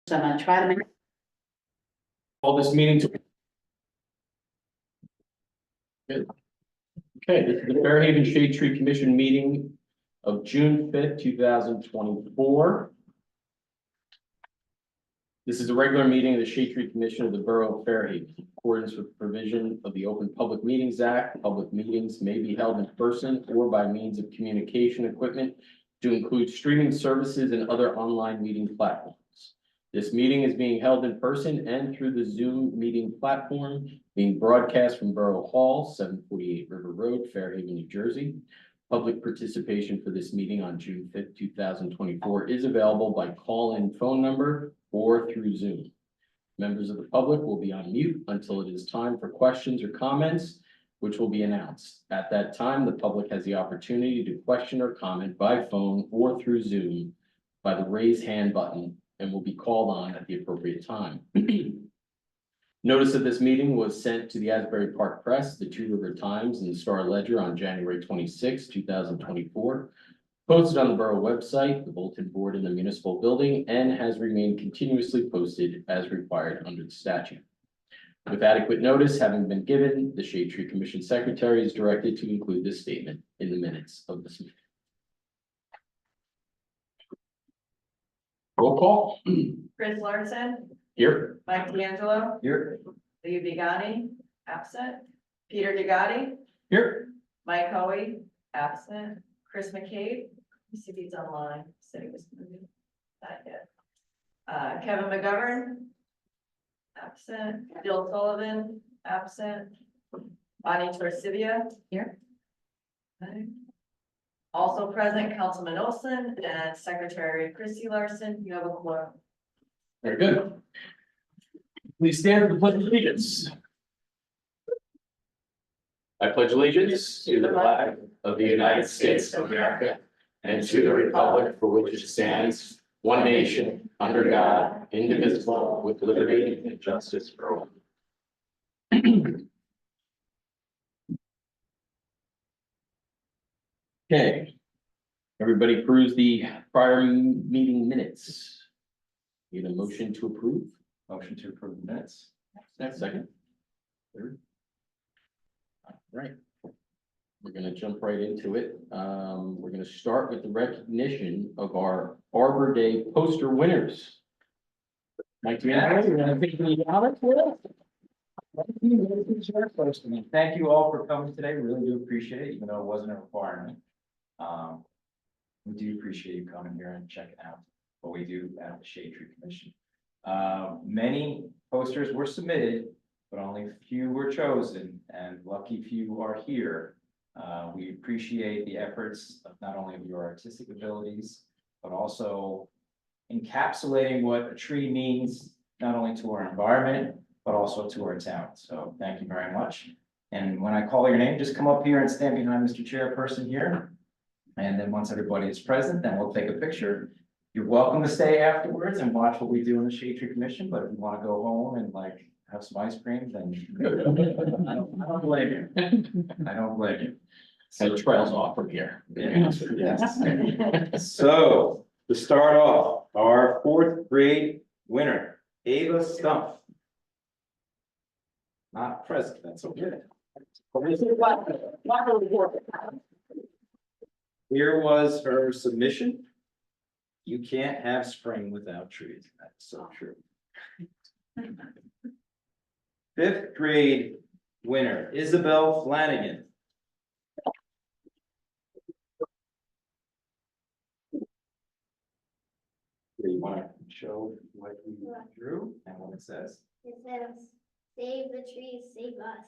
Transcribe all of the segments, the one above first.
So I'm gonna try to make. Call this meeting to. Good. Okay, this is the Fairhaven Shade Tree Commission meeting of June 5th, 2024. This is a regular meeting of the Shade Tree Commission of the Borough of Fairhaven. In accordance with provision of the Open Public Meetings Act, public meetings may be held in person or by means of communication equipment to include streaming services and other online meeting platforms. This meeting is being held in person and through the Zoom meeting platform being broadcast from Borough Hall, 748 River Road, Fairhaven, New Jersey. Public participation for this meeting on June 5th, 2024 is available by call-in phone number or through Zoom. Members of the public will be on mute until it is time for questions or comments, which will be announced. At that time, the public has the opportunity to question or comment by phone or through Zoom by the raise hand button and will be called on at the appropriate time. Notice of this meeting was sent to the Asbury Park Press, the Two River Times, and the Star Ledger on January 26, 2024. Posted on the Borough website, the bulletin board in the municipal building, and has remained continuously posted as required under the statute. With adequate notice having been given, the Shade Tree Commission Secretary is directed to include this statement in the minutes of this meeting. Roll call. Chris Larson, Here. Mike D'Angelo, Here. Lee Bigani, absent. Peter Degati, Here. Mike Hoey, absent. Chris McCabe, let me see if he's online, said he was moving, not yet. Kevin McGovern, absent. Jill Sullivan, absent. Bonnie Torcivia. Here. Okay. Also present, Councilman Olson and Secretary Christy Larson, you have a quorum. Very good. Please stand for the pledge of allegiance. I pledge allegiance to the flag of the United States of America and to the republic for which it stands, one nation, under God, indivisible, with liberty and justice for all. Okay. Everybody approves the prior meeting minutes. Need a motion to approve? Motion to approve the minutes. Next, second. Third. All right. We're gonna jump right into it. We're gonna start with the recognition of our Arbor Day poster winners. Mike, do you have any comments for us? Thank you all for coming today. Really do appreciate it, even though it wasn't a requirement. We do appreciate you coming here and checking out what we do at the Shade Tree Commission. Many posters were submitted, but only few were chosen, and lucky few are here. We appreciate the efforts of not only of your artistic abilities, but also encapsulating what a tree means, not only to our environment, but also to our town. So thank you very much. And when I call your name, just come up here and stand behind Mr. Chairperson here. And then once everybody is present, then we'll take a picture. You're welcome to stay afterwards and watch what we do in the Shade Tree Commission, but if you want to go home and like have some ice cream, then I don't blame you. I don't blame you. So it trails off from here. Yes. So to start off, our fourth grade winner, Ava Stump. Not present, that's okay. Here was her submission. You can't have spring without trees. That's so true. Fifth grade winner, Isabel Flanagan. Do you want to show what you drew and what it says? It says, save the trees, save us.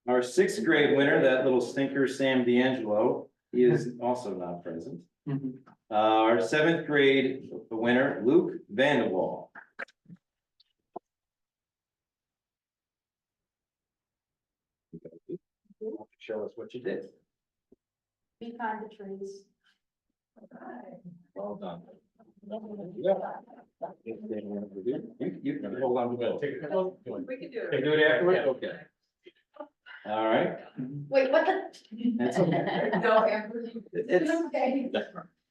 Our sixth grade winner, that little stinker, Sam D'Angelo, he is also not present. Our seventh grade winner, Luke Vanderwall. Show us what you did. Be kind to trees. Well done. You can hold on to it. We can do Can it. do it afterwards? Okay. All right. Wait, what the? It's okay. No, Amber. It's, Okay.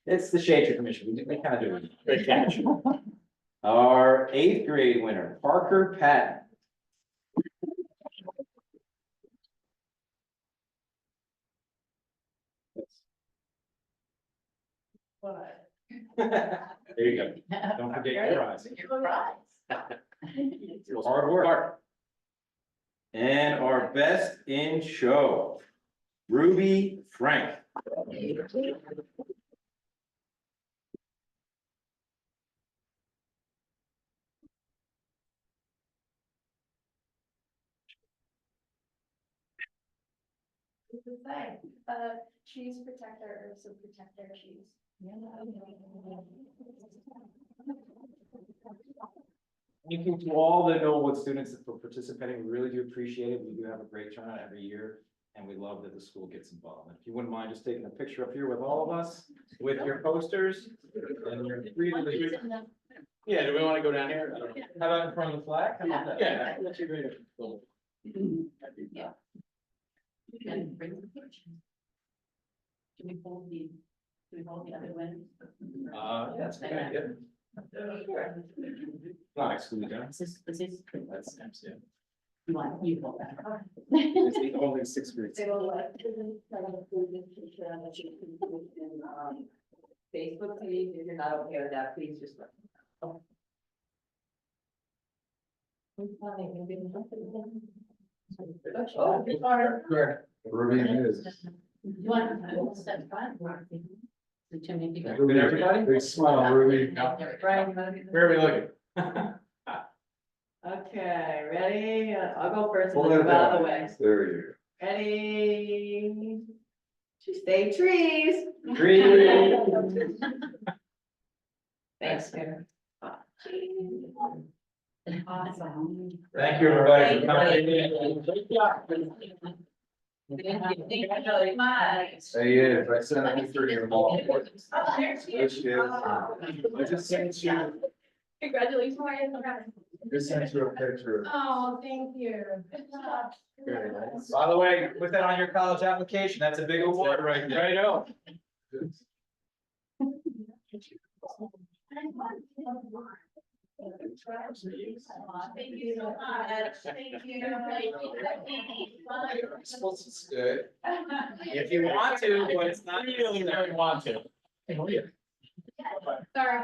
it's the Shade Tree Commission. We kind of do it. Great catch. Our 8th grade winner, Parker Patton. What? There you go. Don't forget your eyes. Hard work. And our best in show, Ruby Frank. Trees protect our earth, so protect our trees. Thank you to all the Knollwood students for participating. We really do appreciate it. We do have a great turnout every year, and we love that the school gets involved. If you wouldn't mind just taking a picture up here with all of us, with your posters, and you're free to leave. Yeah, do we want to go down here? How about in front of the flag? How about that? Yeah. That's a great. Yeah. And bring the picture. Can we hold the other one? That's a good idea. Not exclude them. This is, That's, yeah. you want, you hold that. It's the only 6th grade. Facebook page, if you're not okay with that, please just let me know. Oh, Ruby is. you want to step front? So too many people. Good, everybody? Big smile, Ruby. Brian, Where are we looking? okay, ready? I'll go first and Pull then that move out of the down. way. There you Ready? Stay trees. Thanks, Karen. Awesome. Thank you, everybody, for coming. Thank you very much. go. He is. I sent him through your ball. Oh, there she There is. she is. I just sent you, Congratulations. just sent you a picture. Oh, thank you. Good job. Very nice. By the way, put that on your college application. That's a big award right there. Right on. Thank you so much. Thank you. It's good. If you want to, but it's not. Really, really want to. Sorry.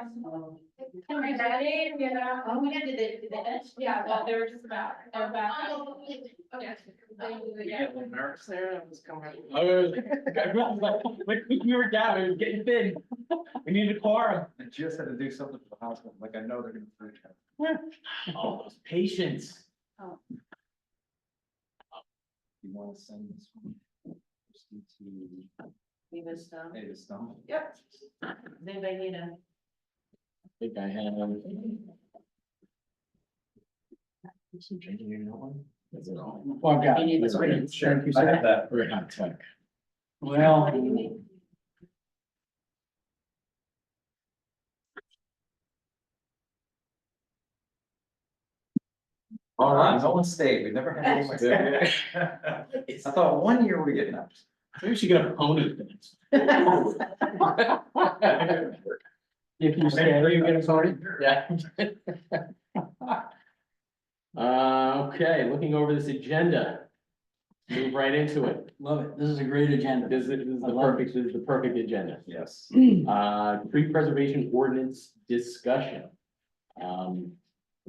Am I ready? Yeah. Oh, we did the edge. Yeah, well, they were just about, they're back. Okay. Yeah. Nerves there, I was coming. We were down, it was getting thin. We needed a quorum. I just had to do something for the hospital, like I know they're gonna freak out. Oh, those patients. You wanna send this one? Just need to, We missed some. hey, this number. Yep. Does anybody need a? I think I have. Some changing in that one? Is it all? Well, I've got You need it. this one? Sure. Thank you, I have sir. that. We're hot tech. Well, What do you need? All right, no one stayed. We've never had anyone stay. I thought 1 year we're getting up. Maybe we should get a pony. if you stay, you get a pony. Yeah. Okay, looking over this agenda. Move right into it. Love it. This is a great agenda. This is the perfect agenda. Yes. Tree preservation ordinance discussion.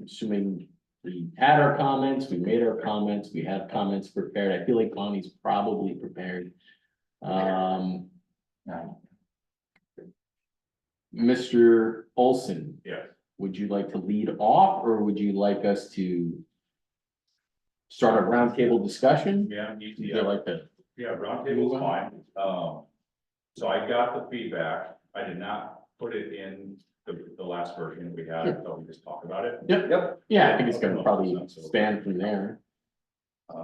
Assuming we had our comments, we made our comments, we have comments prepared. I feel like Bonnie's probably prepared. Mr. Olson. Yeah. Would you like to lead off, or would you like us to start a roundtable discussion? Yeah, Would you like to? yeah, roundtable's fine. So I got the feedback. I did not put it in the last version we had, so we just talked about it. Yep. Yeah, I think it's gonna probably span from there.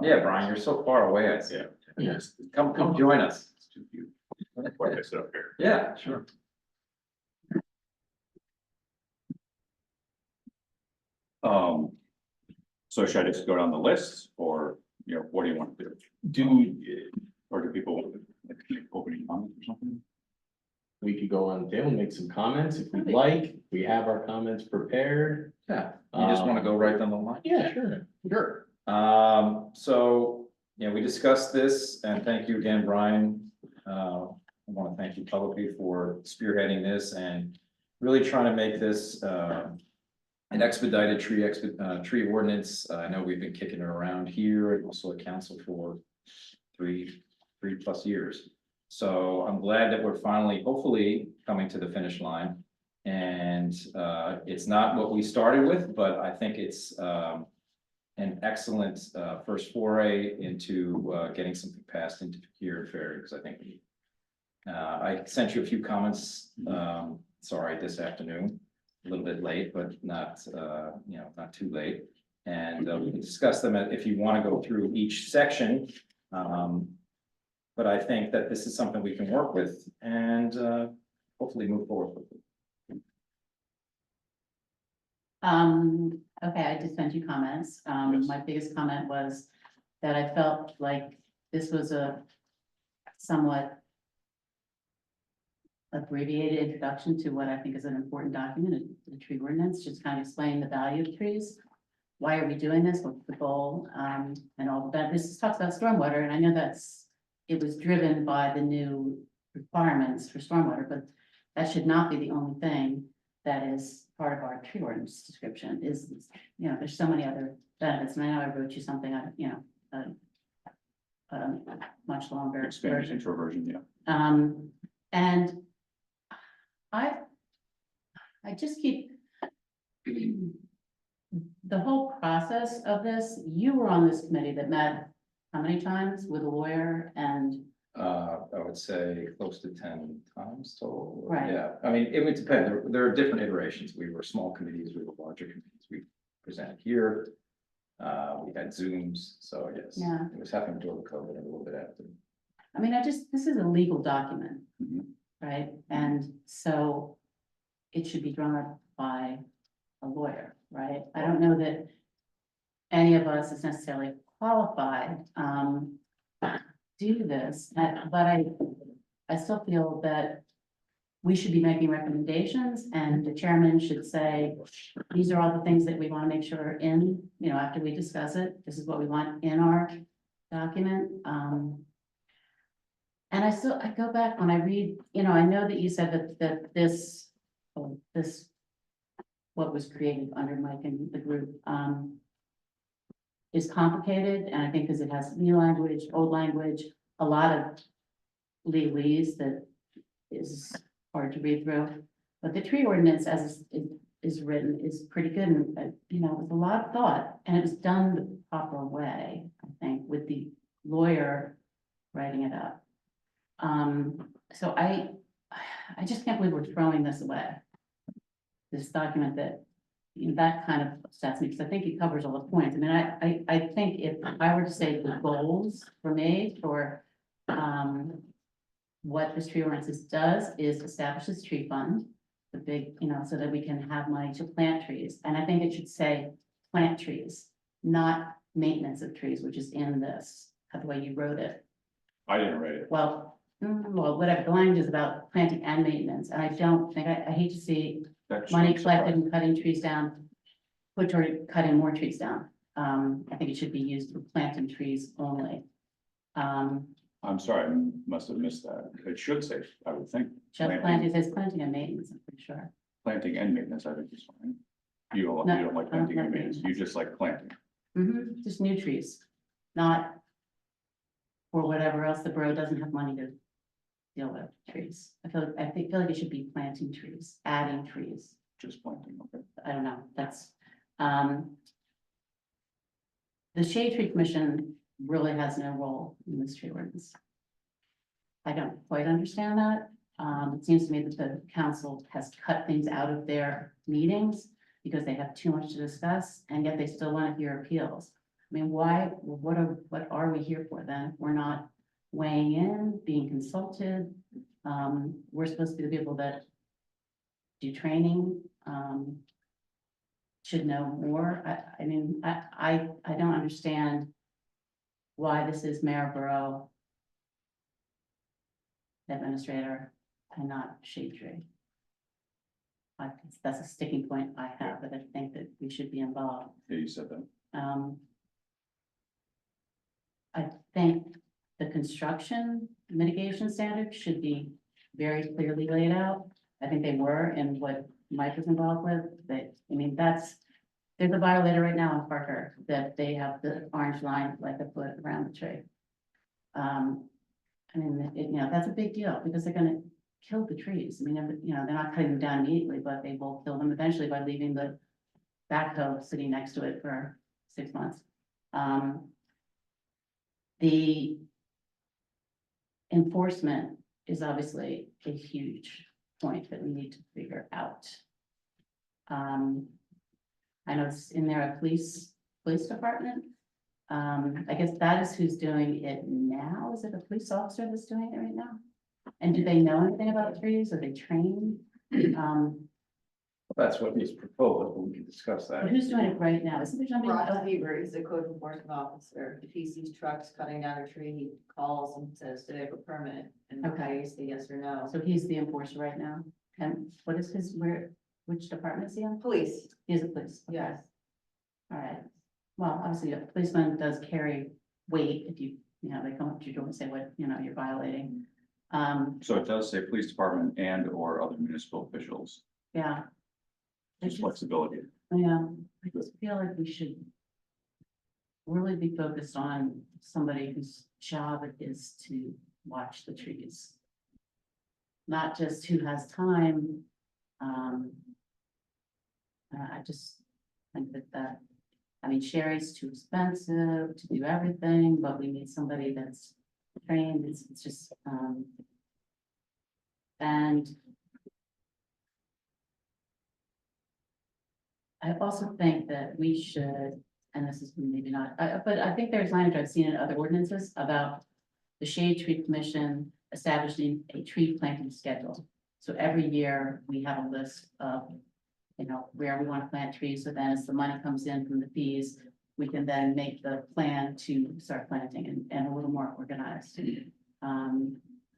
Yeah, Brian, you're so far away. I see. Yeah. Yes. Come join us. It's too cute. Why did I sit up here? Yeah, sure. So should I just go down the list or you know, what do you want to do? Do, Or do people want to like, make opening comments or something? we could go on the table and make some comments if we'd like. We have our comments prepared. Yeah, you just wanna go right down the line? Yeah, sure, sure. So, yeah, we discussed this, and thank you again, Brian. I want to thank you publicly for spearheading this and really trying to make this, an expedited tree ordinance. I know we've been kicking it around here and also at council for three plus years. So I'm glad that we're finally, hopefully, coming to the finish line. And, it's not what we started with, but I think it's, an excellent first foray into getting something passed into here in Ferry, because I think I sent you a few comments, sorry, this afternoon, a little bit late, but not, you know, not too late. And we can discuss them if you want to go through each section. But I think that this is something we can work with and hopefully move forward with. Okay, I just sent you comments. Yes. My biggest comment was that I felt like this was a somewhat abbreviated introduction to what I think is an important document, the tree ordinance, just kind of explain the value of trees. Why are we doing this? What's the goal? And all of that. This talks about stormwater, and I know it was driven by the new requirements for stormwater, but that should not be the only thing that is part of our tree ordinance description is, you know, there's so many other benefits. And I know I wrote you something, you know, much longer Expanded version. intro version, yeah. And I just keep the whole process of this, you were on this committee that met how many times with a lawyer and I would say close to 10 times total. Right. Yeah, I mean, it would depend. There are different iterations. We were small committees, we were larger committees. We presented here. We had Zooms, so yes. Yeah. It was happening during COVID and a little bit after. I mean, this is a legal document, Mhm. right? And so it should be drawn up by a lawyer, right? I don't know that any of us is necessarily qualified to do this, but I still feel that we should be making recommendations and the chairman should say, these are all the things that we want to make sure are in, you know, after we discuss it, this is what we want in our document. And I go back when I read, you know, I know that you said that this, what was created under Mike and the group, is complicated, and I think because it has new language, old language, a lot of legalese that is hard to read through. But the tree ordinance as it is written is pretty good, and you know, with a lot of thought, and it was done the proper way, I think, with the lawyer writing it up. So I just can't believe we're throwing this away. This document that, you know, that kind of upsets me, because I think it covers all the points. I mean, I think if I were to say the goals for me for, what this tree ordinance does is establish this tree fund, the big, you know, so that we can have money to plant trees. And I think it should say plant trees, not maintenance of trees, which is in this, the way you wrote it. I didn't write it. Well, whatever, the language is about planting and maintenance, and I don't think, I hate to see That's money I'm collected surprised. and cutting trees down, put toward cutting more trees down. I think it should be used for planting trees only. I'm sorry, I must have missed that. It should say, I would think. Just planting, it says planting and maintenance, I'm pretty sure. Planting and maintenance, I think is fine. You don't No, like I don't planting and like maintenance, you just like planting. Just new trees, not for whatever else the borough doesn't have money to deal with trees. I feel like it should be planting trees, adding trees. Just planting, okay. I don't know, that's, the Shade Tree Commission really has no role in this tree ordinance. I don't quite understand that. It seems to me that the council has cut things out of their meetings because they have too much to discuss, and yet they still want to hear appeals. I mean, why, what are we here for then? We're not weighing in, being consulted. We're supposed to be the people that do training, should know more. I mean, I don't understand why this is Mayor Borough administrator and not shade tree. That's a sticking point I have, but I think that we should be involved. Yeah, you said that. I think the construction mitigation standards should be very clearly laid out. I think they were in what Mike was involved with, that, I mean, there's a violator right now in Parker that they have the orange line like a foot around the tree. I mean, that's a big deal because they're gonna kill the trees. I mean, they're not cutting them down immediately, but they will kill them eventually by leaving the backhoe sitting next to it for 6 months. The enforcement is obviously a huge point that we need to figure out. I know it's in there, a police department. I guess that is who's doing it now. Is it a police officer that's doing it right now? And do they know anything about trees? Are they trained? That's what he's proposed, but we can discuss But that. who's doing it right now? Isn't there somebody? Ross Weaver is the code enforcement officer. If he sees trucks cutting down a tree, he calls and says, do they have a permit? And Okay. I say yes or no. So he's the enforcer right now. And what is which department is he in? Police, He's a police. Okay. yes. All right. Well, obviously a policeman does carry weight if they come up to your door and say what, you're violating. So it does say police department and or other municipal officials, Yeah. just flexibility. Yeah, I just feel like we should really be focused on somebody whose job it is to watch the trees. Not just who has time. I just think that, I mean, Sherry's too expensive to do everything, but we need somebody that's trained. It's just, and I also think that we should, and this is maybe not, but I think there's language I've seen in other ordinances about the Shade Tree Commission establishing a tree planting schedule. So every year we have a list of, where we want to plant trees. So then as the money comes in from the fees, we can then make the plan to start planting and a little more organized. I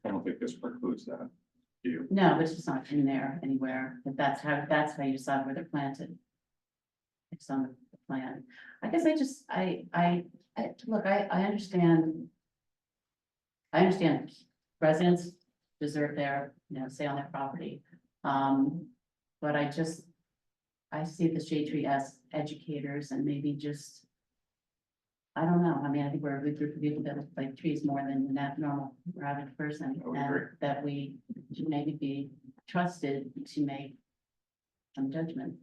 don't think this precludes that. Do you? No, but it's just not in there anywhere, but that's how you decide where they're planted. It's on the plan. I guess look, I understand. I understand residents deserve their, say on their property. But I see the shade tree as educators and maybe just, I don't know. I mean, I think we're a good group of people that like trees more than that normal average person. I would And agree. that we should maybe be trusted to make some judgment.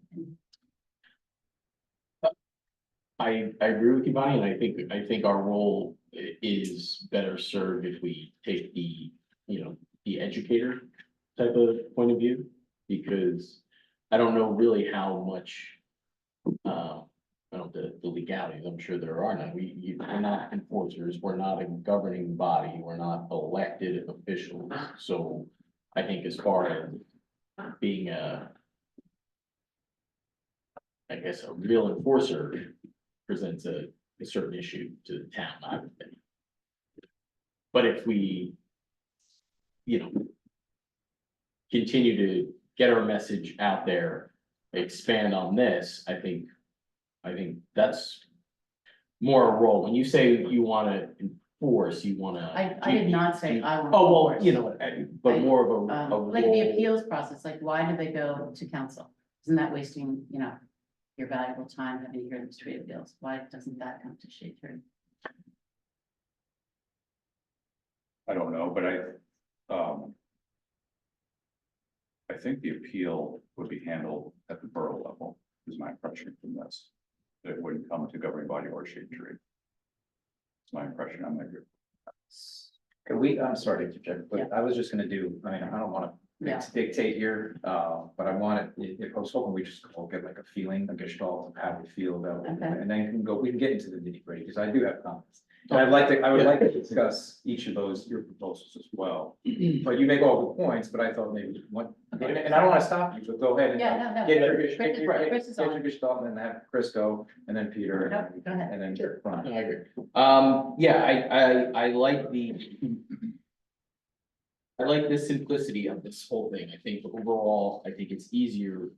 I agree with you, Bonnie, and I think our role is better served if we take the educator type of point of view, because I don't know really how much, the legalities, I'm sure there are none. We're not enforcers, we're not a governing body, we're not elected officials. So I think as far as being a real enforcer presents a certain issue to the town, I would think. But if we, continue to get our message out there, expand on this, I think that's more a role. When you say you wanna enforce, you wanna. I did not say I want. Oh, well, to but more of a like the role. appeals process, like why do they go to council? Isn't that wasting, your valuable time having to hear these tree appeals? Why doesn't that come to shade tree? I don't know, but I think the appeal would be handled at the borough level, is my impression from this. That it wouldn't come to governing body or shade tree. It's my impression, I'm not good. I'm sorry to interject, but I was just gonna do, I don't wanna Yeah. dictate here, but I wanted, if I was hoping we just all get like a feeling, a gestalt of how we feel about it. Okay. And then we can get into the nitty gritty, because I do have comments. And I would like to discuss each of those, your proposals as well. But you make all the points, but I thought maybe one, and I don't wanna stop you, but go ahead and. Yeah, no, Get your, Chris is- get your, Chris is get on. your gestalt, and then have Chris go, and then Peter, Yep, go ahead. and then Ron. I agree. Yeah, I like I like the simplicity of this whole thing. I think overall, I think it's easier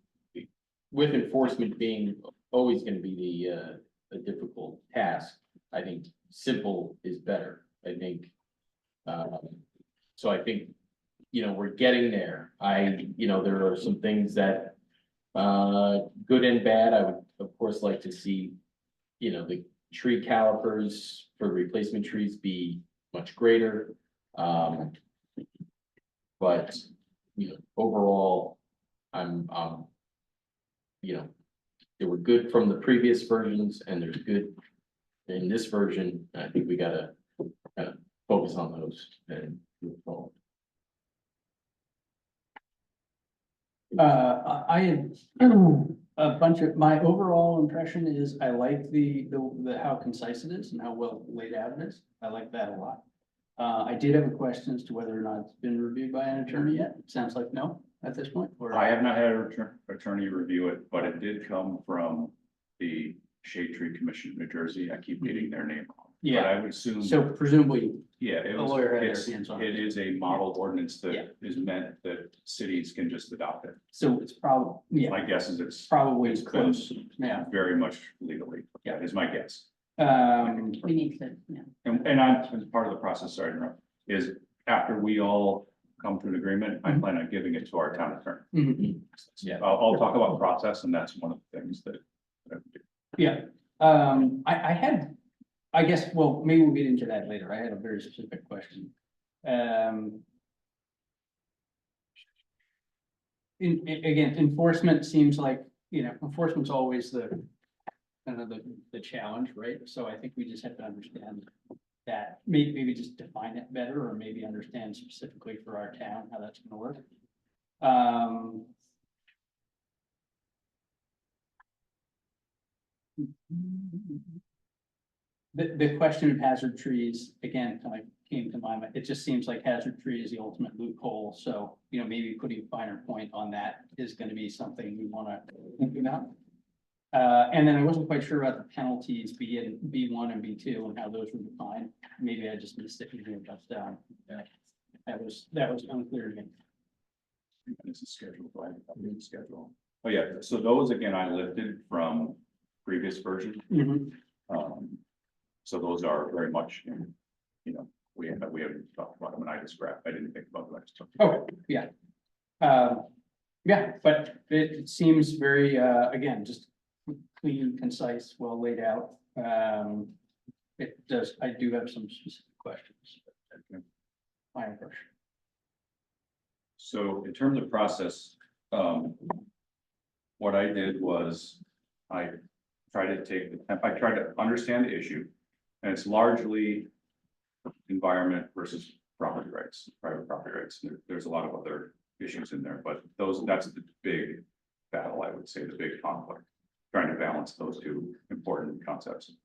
with enforcement being always gonna be a difficult task. I think simple is better, I think. So I think, we're getting there. There are some things that, good and bad, I would, of course, like to see, the tree calipers for replacement trees be much greater. But, overall, they were good from the previous versions and there's good in this version. I think we gotta kind of focus on those and move forward. I had a bunch of, my overall impression is I like the how concise it is and how well laid out it is. I like that a lot. I did have a question as to whether or not it's been reviewed by an attorney yet. Sounds like no at this point. Or I have not had an attorney review it, but it did come from the Shade Tree Commission of New Jersey. I keep getting their name wrong. But Yeah, I would assume, so presumably, yeah, it a was, lawyer had their it's, hands on it. it is a model ordinance Yeah. that is meant that cities can just adopt it. so it's probably, yeah, My guess is it's probably it's close. Yeah. very much legally, yeah, is my guess. We need to, And I'm, as part of the process, sorry to interrupt, is after we all come to an agreement, I plan on giving it to our town attorney. Mhm. Yeah. I'll talk about process, and that's one of the things that I would do. Yeah, I had, I guess, well, maybe we'll get into that later. I had a very specific question. Again, enforcement seems like, enforcement's always the kind of the challenge, right? So I think we just have to understand that, maybe just define it better, or maybe understand specifically for our town how that's gonna work. The question of hazard trees, again, kind of came to mind. It just seems like hazard tree is the ultimate loophole. So, maybe putting a finer point on that is gonna be something we wanna think about. And then I wasn't quite sure about the penalties, B1 and B2 and how those were defined. Maybe I just missed it here, but, that was unclear to me. And it's a schedule, right? I'll read the schedule. Oh, yeah, so those, again, I lifted from previous version. So those are very much, we haven't talked about them, and I didn't think about them, I just talked. Okay, yeah. Yeah, but it seems very, again, just clean, concise, well laid out. I do have some specific questions. My impression. So in terms of process, what I did was I tried to understand the issue. And it's largely environment versus property rights, private property rights. There's a lot of other issues in there, but that's the big battle, I would say, the big conflict, trying to balance those two important concepts.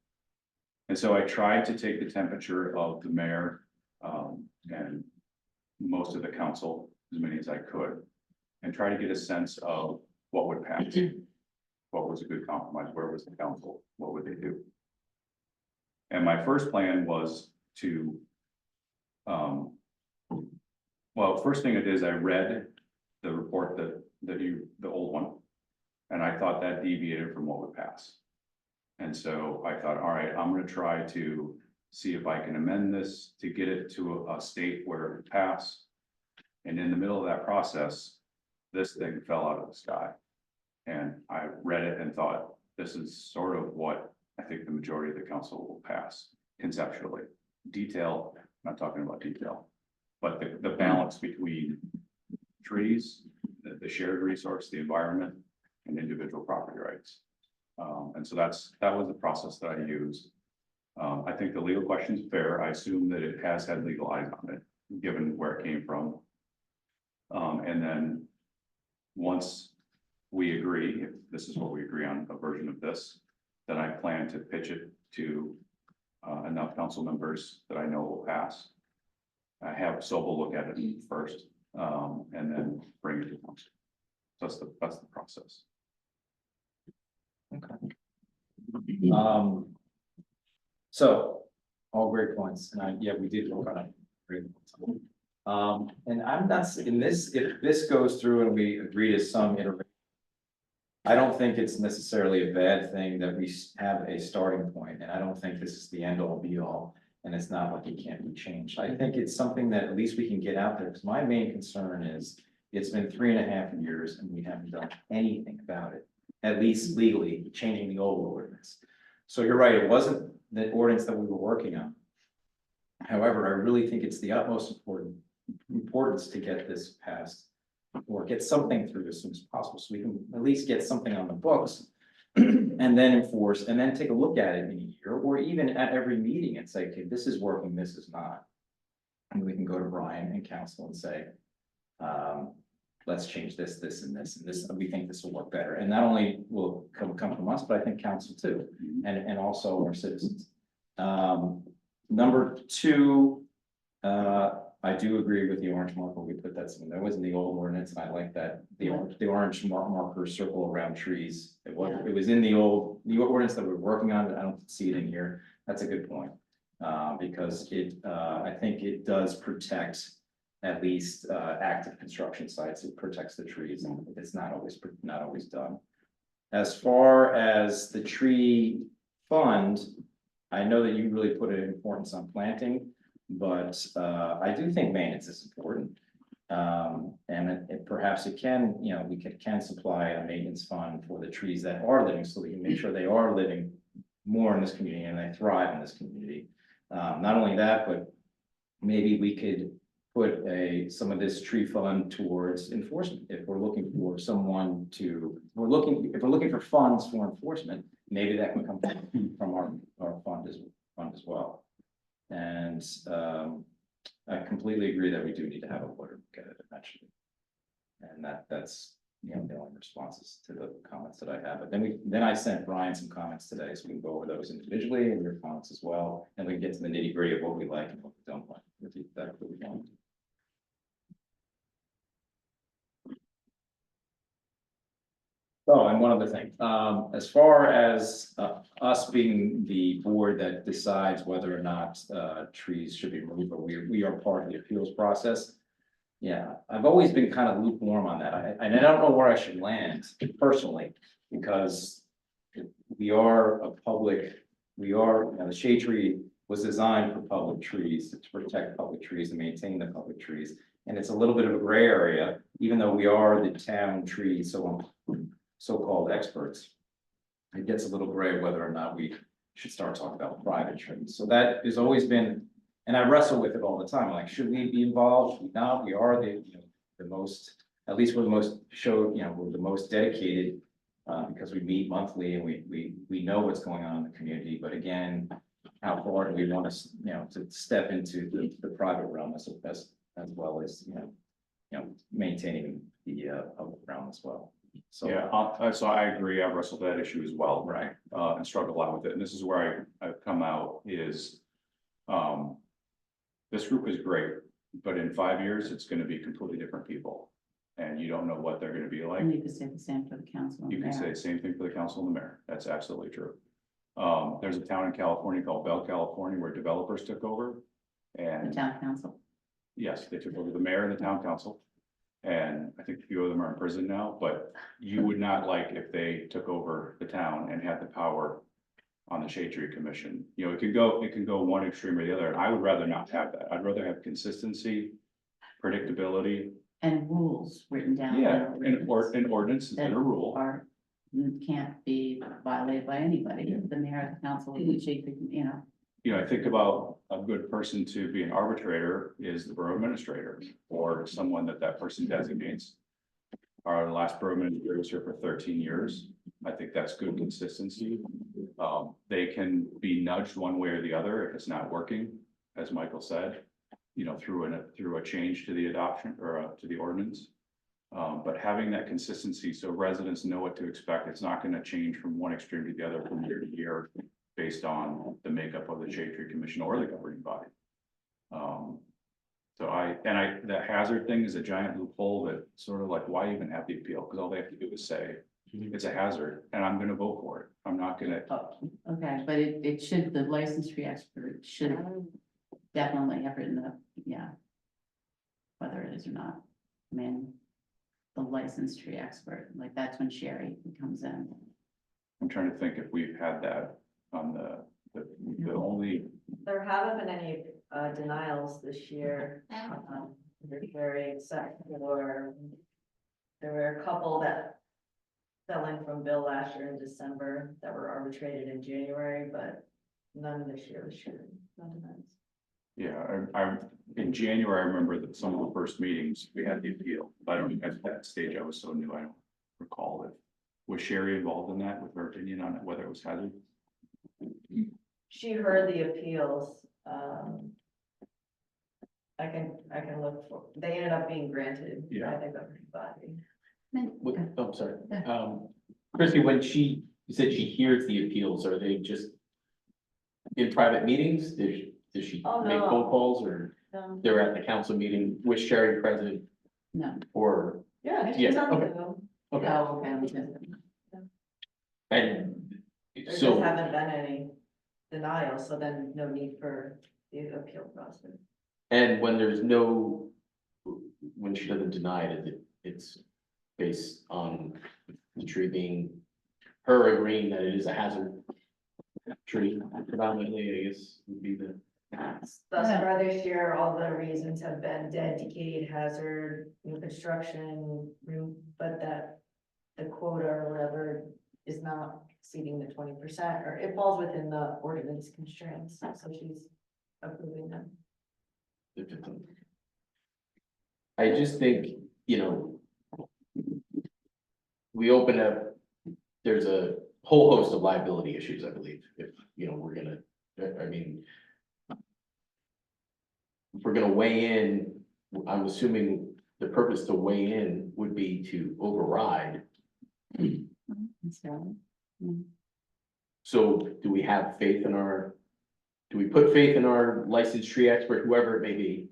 And so I tried to take the temperature of the mayor, and most of the council, as many as I could, and try to get a sense of what would pass. What was a good compromise? Where was the council? What would they do? And my first plan was to, well, first thing I did is I read the report the old one, and I thought that deviated from what would pass. And so I thought, all right, I'm gonna try to see if I can amend this to get it to a state where it would pass. And in the middle of that process, this thing fell out of the sky. And I read it and thought, this is sort of what I think the majority of the council will pass conceptually. Detail, I'm not talking about detail, but the balance between trees, the shared resource, the environment, and individual property rights. And so that was the process that I used. I think the legal question is fair. I assume that it has had legal eyes on it, given where it came from. And then once we agree, if this is what we agree on, a version of this, then I plan to pitch it to enough council members that I know will pass. I have Sobel look at it first, and then bring it to council. That's the process. So, all great points, and we did work on it. Great points. And I'm not, in this, if this goes through and we agree to some iteration. I don't think it's necessarily a bad thing that we have a starting point, and I don't think this is the end all be all. And it's not like it can't be changed. I think it's something that at least we can get out there, because my main concern is, it's been 3.5 years and we haven't done anything about it. At least legally, changing the old ordinance. So you're right, it wasn't the ordinance that we were working on. However, I really think it's the utmost importance to get this passed. Or get something through as soon as possible, so we can at least get something on the books. And then enforce, and then take a look at it in a year, or even at every meeting and say, okay, this is working, this is not. And we can go to Brian and council and say, let's change this, this, and this, and this, we think this will work better. And not only will come from us, but I think council too, and also our citizens. Number two, I do agree with the orange marker. We put that was in the old ordinance, and I like that, the orange marker circle around trees. It was in the old ordinance that we're working on, but I don't see it in here. That's a good point. Because I think it does protect at least active construction sites. It protects the trees, and it's not always done. As far as the tree fund, I know that you really put an importance on planting. But I do think maintenance is important. And perhaps it can, we can supply a maintenance fund for the trees that are living, so we can make sure they are living more in this community and they thrive in this community. Not only that, but maybe we could put some of this tree fund towards enforcement. If we're looking for someone to, if we're looking for funds for enforcement, maybe that can come from our fund as well. And I completely agree that we do need to have a lawyer look at it eventually. And that's, the only responses to the comments that I have. But then I sent Brian some comments today, so we can go over those individually and your comments as well. And we can get to the nitty gritty of what we like and what we don't like. That's what we want. Oh, and one other thing, as far as us being the board that decides whether or not trees should be removed, but we are part of the appeals process. Yeah, I've always been kind of lukewarm on that. I don't know where I should land personally, because we are a public, the shade tree was designed for public trees, to protect public trees and maintain the public trees. And it's a little bit of a gray area, even though we are the town tree, so-called experts. It gets a little gray whether or not we should start talking about private trees. So that has always been, and I wrestle with it all the time. Like, should we be involved? Should we not? We are the most, at least we're the most we're the most dedicated because we meet monthly and we know what's going on in the community. But again, how far do we want to step into the private realm as well as maintaining the public realm as well. So yeah, so I agree. I wrestled that issue as well, right? And struggled a lot with it. And this is where I've come out is, this group is great, but in 5 years, it's going to be completely different people. And you don't know what they're going to be like. And you could say the same for the council. You can say the same thing for the council and the mayor. That's absolutely true. There's a town in California called Bell, California, where developers took over. And The town council. yes, they took over the mayor and the town council. And I think a few of them are in prison now, but you would not like if they took over the town and had the power on the Shade Tree Commission. It could go one extreme or the other. And I would rather not have that. I'd rather have consistency, predictability. And rules written down. Yeah, an ordinance is a rule. Can't be violated by anybody. The mayor, the council, the chief, I think about a good person to be an arbitrator is the borough administrator or someone that person designates. Our last borough administrator was here for 13 years. I think that's good consistency. They can be nudged one way or the other if it's not working, as Michael said, through a change to the adoption or to the ordinance. But having that consistency so residents know what to expect, it's not going to change from one extreme to the other from year to year based on the makeup of the Shade Tree Commission or the governing body. The hazard thing is a giant loophole that sort of like, why even have the appeal? Because all they have to do is say, it's a hazard, and I'm gonna vote for it. I'm not gonna, Okay, but it should, the license tree expert should definitely have written the, yeah. Whether it is or not, I mean, the license tree expert, like that's when Sherry comes in. I'm trying to think if we've had that on the only, There haven't been any denials this year. They're very except for, there were a couple that fell in from Bill last year in December that were arbitrated in January, but none this year, no denials. yeah, I in January, I remember that some of the first meetings, we had the appeal. I don't, at that stage, I was so new, I don't recall it. Was Sherry involved in that with her opinion on it, whether it was hazard? She heard the appeals. I can look for, they ended up being granted by the governing body. Oh, I'm sorry. Christie, when you said she hears the appeals, are they just in private meetings? Does she Oh, make no. phone calls, or they're at the council meeting with Sherry present, No, or? Yeah, Yeah, she's on okay. Zoom. Okay, oh, okay, and There just so, haven't been any denials, so then no need for the appeal process. and when she doesn't deny it, it's based on the tree being, her agreeing that it is a hazard tree predominantly, I guess, would be the. Thus far this year, all the reasons have been dead, decayed, hazard, new construction, but that the quota or whatever is not exceeding the 20%, or it falls within the ordinance constraints, so she's approving them. I just think, we open up, there's a whole host of liability issues, I believe, if, we're gonna, I mean, if we're gonna weigh in, I'm assuming the purpose to weigh in would be to override. So do we have faith in do we put faith in our licensed tree expert, whoever it may be,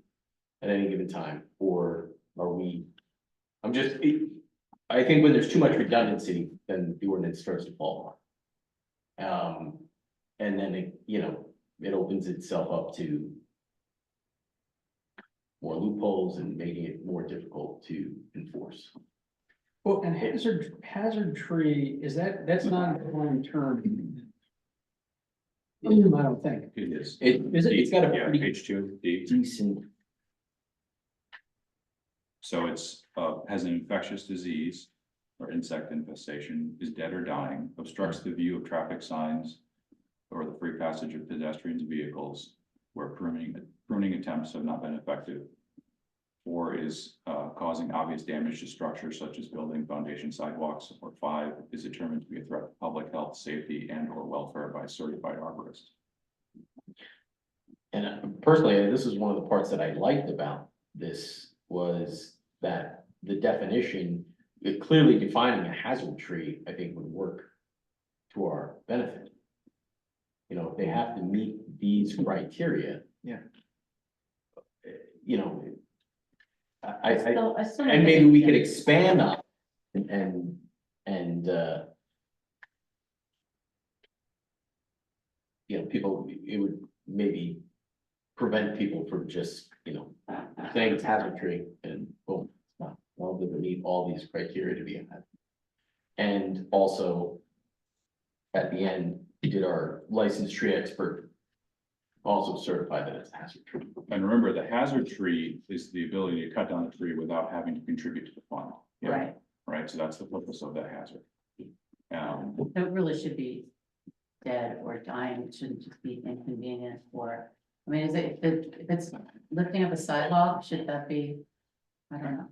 at any given time, or are we? I think when there's too much redundancy, then the ordinance starts to fall apart. And then it opens itself up to more loopholes and making it more difficult to enforce. Well, and hazard tree, that's not a defined term. I don't think. It is. It's got a Yeah, pretty page 2, D. decent, So it's, has an infectious disease or insect infestation, is dead or dying, obstructs the view of traffic signs or the free passage of pedestrians and vehicles where pruning attempts have not been effective, or is causing obvious damage to structures such as building, foundation, sidewalks, or 5, is determined to be a threat to public health, safety, and or welfare by a certified arborist. and personally, this is one of the parts that I liked about this was that the definition, it clearly defining a hazard tree, I think would work to our benefit. If they have to meet these criteria. Yeah. I still and think maybe we it's- could expand on and people, it would maybe prevent people from just, saying it's hazard tree and boom, it's not. Well, they meet all these criteria to be a hazard. And also, at the end, did our licensed tree expert also certify that it's a hazard tree? And remember, the hazard tree is the ability to cut down a tree without having to contribute to the fund. Right, Right, so that's the purpose of that hazard. it really should be dead or dying, it shouldn't just be inconvenient or, I mean, if it's lifting up a sidewalk, should that be, I don't know.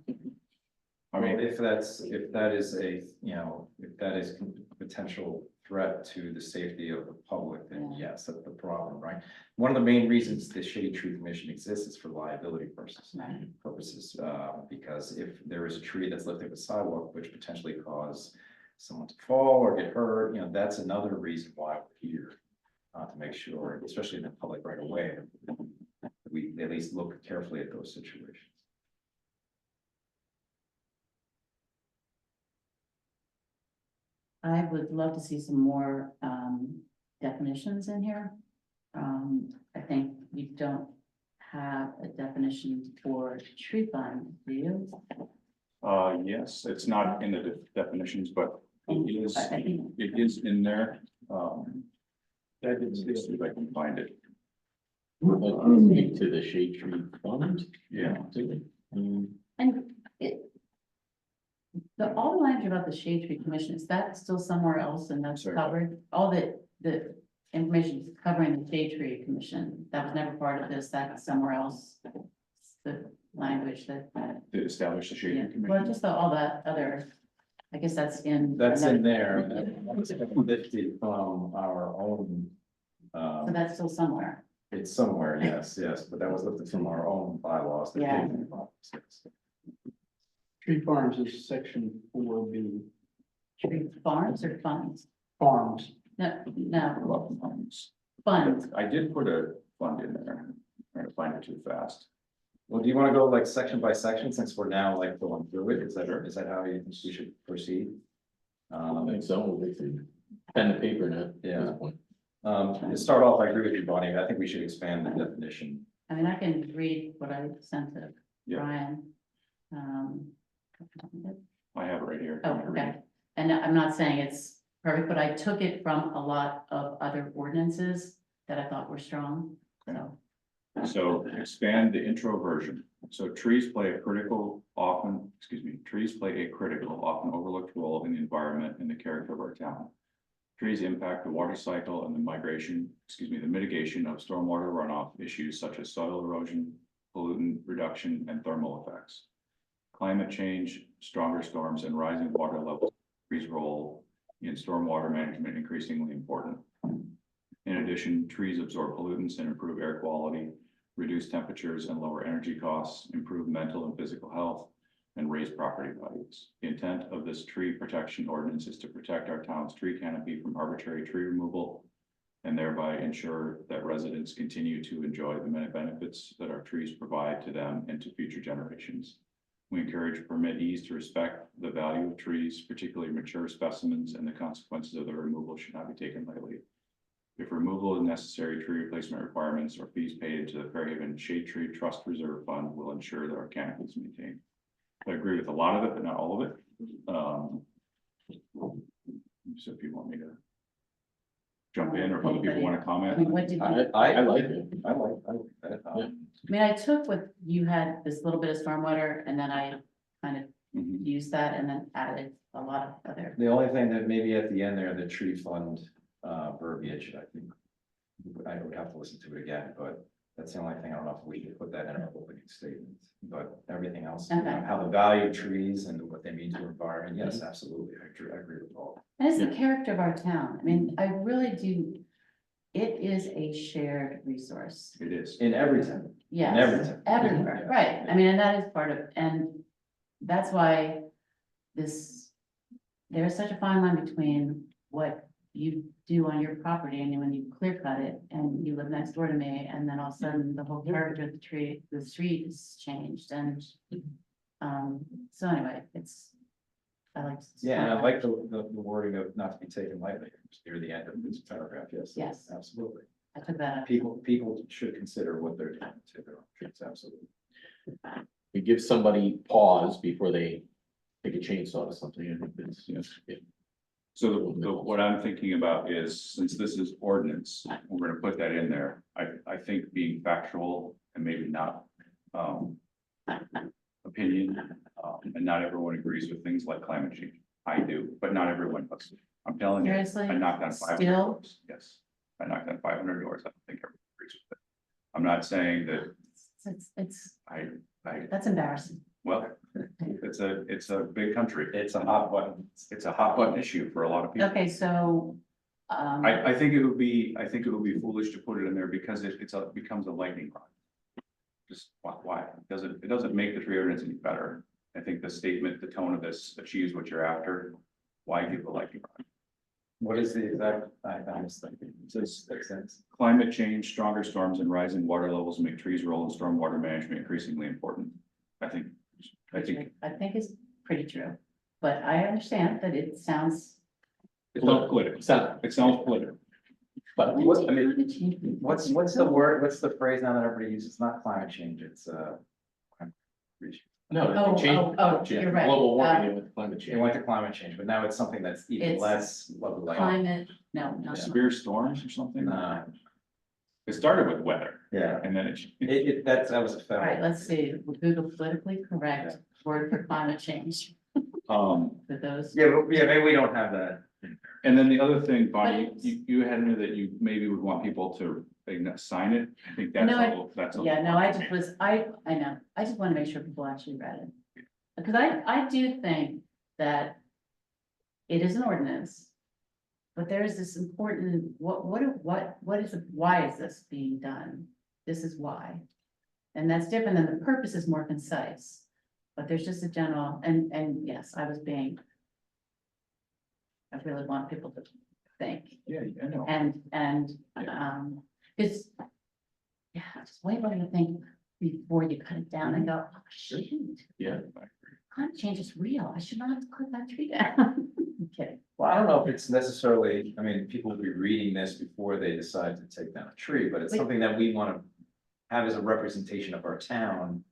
I mean, If that is if that is a potential threat to the safety of the public, then Yeah. yes, that's the problem, right? One of the main reasons the Shade Tree Commission exists is for liability purposes. Right. Because if there is a tree that's lifted up a sidewalk, which potentially cause someone to fall or get hurt, that's another reason why we're here. To make sure, especially in the public right away, we at least look carefully at those situations. I would love to see some more definitions in here. I think we don't have a definition for tree fund, do you? Yes, it's not in the definitions, but it is, I think, it is in there. That is, let's see if I can find it. Speak to the shade tree fund. Yeah. and it. All the language about the shade tree commission, is that still somewhere else and that's Sorry. covered? All the information covering the shade tree commission, that was never part of this, that's somewhere else. The language that, To establish the yeah, shading well, commission. just all that other, I guess that's in. That's in there, another- that's lifted from our own. So that's still somewhere. It's somewhere, yes, but that was lifted from our own bylaws. that Yeah. came from bylaws, yes. Tree farms is section 4B. Tree farms or funds? Farms. No, About the funds. funds. I did put a fund in there. I'm trying to find it too fast. Well, do you want to go like section by section, since we're now like going through it, is that how you think we should proceed? I think so, we could pen and paper now at Yeah. this point. To start off, I agree with you, Bonnie, I think we should expand the definition. I mean, I can read what I sent to Yeah. Brian. I have it right here. Oh, okay. And I'm not saying it's perfect, but I took it from a lot of other ordinances that I thought were strong, so. So expand the intro version. So trees play a critical, often overlooked role in the environment and the character of our town. Trees impact the water cycle and the mitigation of stormwater runoff issues such as soil erosion, pollutant reduction, and thermal effects. Climate change, stronger storms, and rising water levels, trees' role in stormwater management increasingly important. In addition, trees absorb pollutants and improve air quality, reduce temperatures and lower energy costs, improve mental and physical health, and raise property values. The intent of this tree protection ordinance is to protect our town's tree canopy from arbitrary tree removal and thereby ensure that residents continue to enjoy the many benefits that our trees provide to them and to future generations. We encourage permittees to respect the value of trees, particularly mature specimens, and the consequences of the removal should not be taken lightly. If removal is necessary, tree replacement requirements or fees paid into the Fairhaven Shade Tree Trust Reserve Fund will ensure that our canopy is maintained. I agree with a lot of it, but not all of it. So if you want me to jump in, or if other people want to I comment. mean, what did you? I like it. I like that. Yeah. I mean, I took what you had, this little bit of stormwater, and then I kind of Mhm. used that and then added a lot of other. The only thing that maybe at the end there, the tree fund verbiage, I think. I would have to listen to it again, but that's the only thing. I don't know if we can put that in our opening statement, but everything else, you know, Okay. how the value of trees and what they mean to our environment, yes, absolutely, I agree with all. And it's the character of our town. I mean, I really do. It is a shared resource. It is. In every town, Yes, every town. everywhere, Yeah. right. I mean, and that is part of, and that's why there's such a fine line between what you do on your property and when you clear cut it and you live next door to me, and then all of a sudden the whole character of the street is changed and so anyway, I like. Yeah, and I like the wording of not to be taken lightly, just near the end of this paragraph, yes. Yes. Absolutely. I took that up. People should consider what they're doing to their own trees, absolutely. It gives somebody pause before they take a chainsaw to something. I think that's, Yes. yeah. So what I'm thinking about is, since this is ordinance, we're gonna put that in there. I think being factual and maybe not opinion, and not everyone agrees with things like climate change. I do, but not everyone does. I'm telling you, Seriously? I knocked on 500 Still? doors. Yes, I knocked on 500 doors. I don't think everyone agrees with it. I'm not saying that It's, I, that's embarrassing. well, it's a big country. It's a hot button. It's a hot button issue for a lot of people. Okay, so, I think it would be foolish to put it in there because it becomes a lightning rod. Just why? It doesn't make the tree ordinance any better. I think the statement, the tone of this achieves what you're after. Why give the lightning rod? What is the exact, I missed that. It says, Makes sense. climate change, stronger storms and rising water levels make trees roll and stormwater management increasingly important. I think I think it's pretty true, but I understand that it sounds. it's not political. It sounds political. But What- I mean, Climate change. What's the word, what's the phrase now that everybody uses? It's not climate change, it's, no, Oh, it changed. oh, change- you're right. Global warming with climate it change. went to climate change, but now it's something that's even It's less like. Climate, no, not. Severe storms or something. Nah, It started with weather yeah, and then that was a All right, federal. let's see, we'll Google politically correct word for climate change for those. Yeah, maybe we don't have that. And then the other thing, Bonnie, But- you had in there that you maybe would want people to sign it. I think that's No, I- a little, that's. a Yeah, little no, I hard just for me. was, I know, I just want to make sure people actually read it. Because I do think that it is an ordinance. But there is this important, what is, why is this being done? This is why. And that's different than the purpose is more concise. But there's just a general, and yes, I was being. I really want people to think. Yeah, I know. And, it's. Yeah, just wait what you think before you cut it down and go, oh, shoot, Yeah. climate change is real, I should not have to cut that tree down. I'm kidding. Well, I don't know if it's necessarily, I mean, people will be reading this before they decide to take down a tree, but it's Wait. something that we want to have as a representation of our town.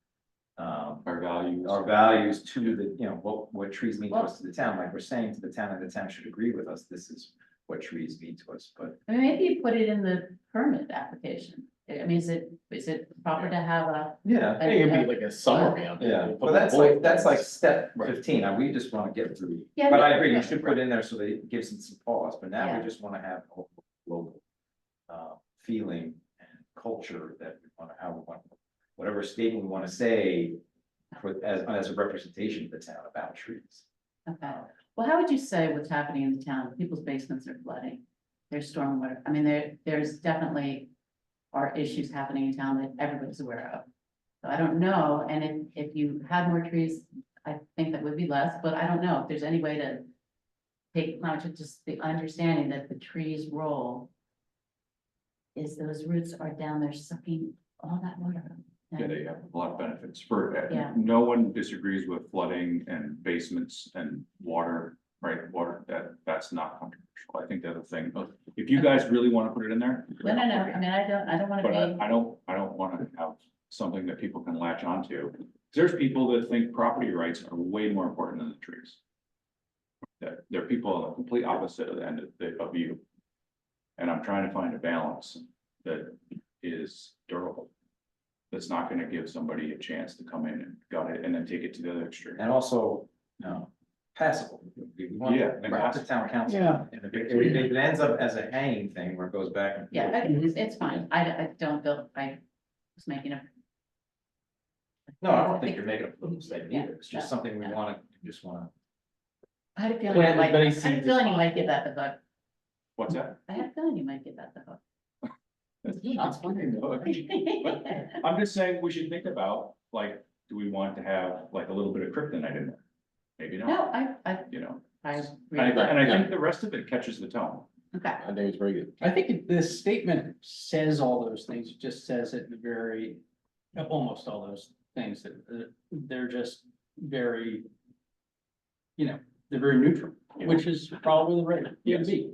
Our values. Our values to the, you know, what trees mean to us to the town, like we're saying to the town, and the town should agree with us, this is what trees mean to us, but. I mean, maybe you put it in the permit application, I mean, is it proper to have a? Yeah. I think it'd be like a summary on it. Yeah, Put but the that's like bullet step Right. 15, now we just want to get through. Yeah, But no, I agree, you right, should put in there so that it gives it some pause, but now Yeah. we just want to have a local. Feeling and culture that we want to, how we want, whatever statement we want to say. As a representation of the town about trees. Okay, well, how would you say what's happening in the town, people's basements are flooding, there's stormwater, I mean, there's definitely. Are issues happening in town that everybody's aware of. So I don't know, and if you had more trees, I think that would be less, but I don't know if there's any way to. Take, not just the understanding that the trees roll. Is those roots are down there sucking all that water up. Yeah, they have a lot of benefits for, Yeah. no one disagrees with flooding and basements and water, right? Water, that's not controversial. I think the other thing, if you guys really want to put it in there. No, I mean, I don't wanna But be, I don't want to have something that people can latch onto. There's people that think property rights are way more important than the trees. That there are people on the complete opposite of the end of you. And I'm trying to find a balance that is durable. That's not gonna give somebody a chance to come in and gut it and then take it to the other extreme. And also, passable. We want Yeah, we want the town council. Yeah. And if it ends up as a hanging thing where it goes back and. yeah, it's fine, I don't feel, I was making a. No, I don't think you're making a political statement Yeah, either, it's just yeah, something we yeah. want to, just want to. I had a feeling, Plant as like, many I had a seeds as feeling you might possible. give that the hook, What's that? I had a feeling you might give that the hook. That's funny, though. But I'm just saying, we should think about, like, do we want to have like a little bit of kryptonite in there? Maybe not, No, you know, I and agree, I think the rest of it catches the tone. okay, I think it's very good. I think the statement says all those things, it just says it in very, almost all those things that they're just very. They're very neutral, which is probably the right way to be.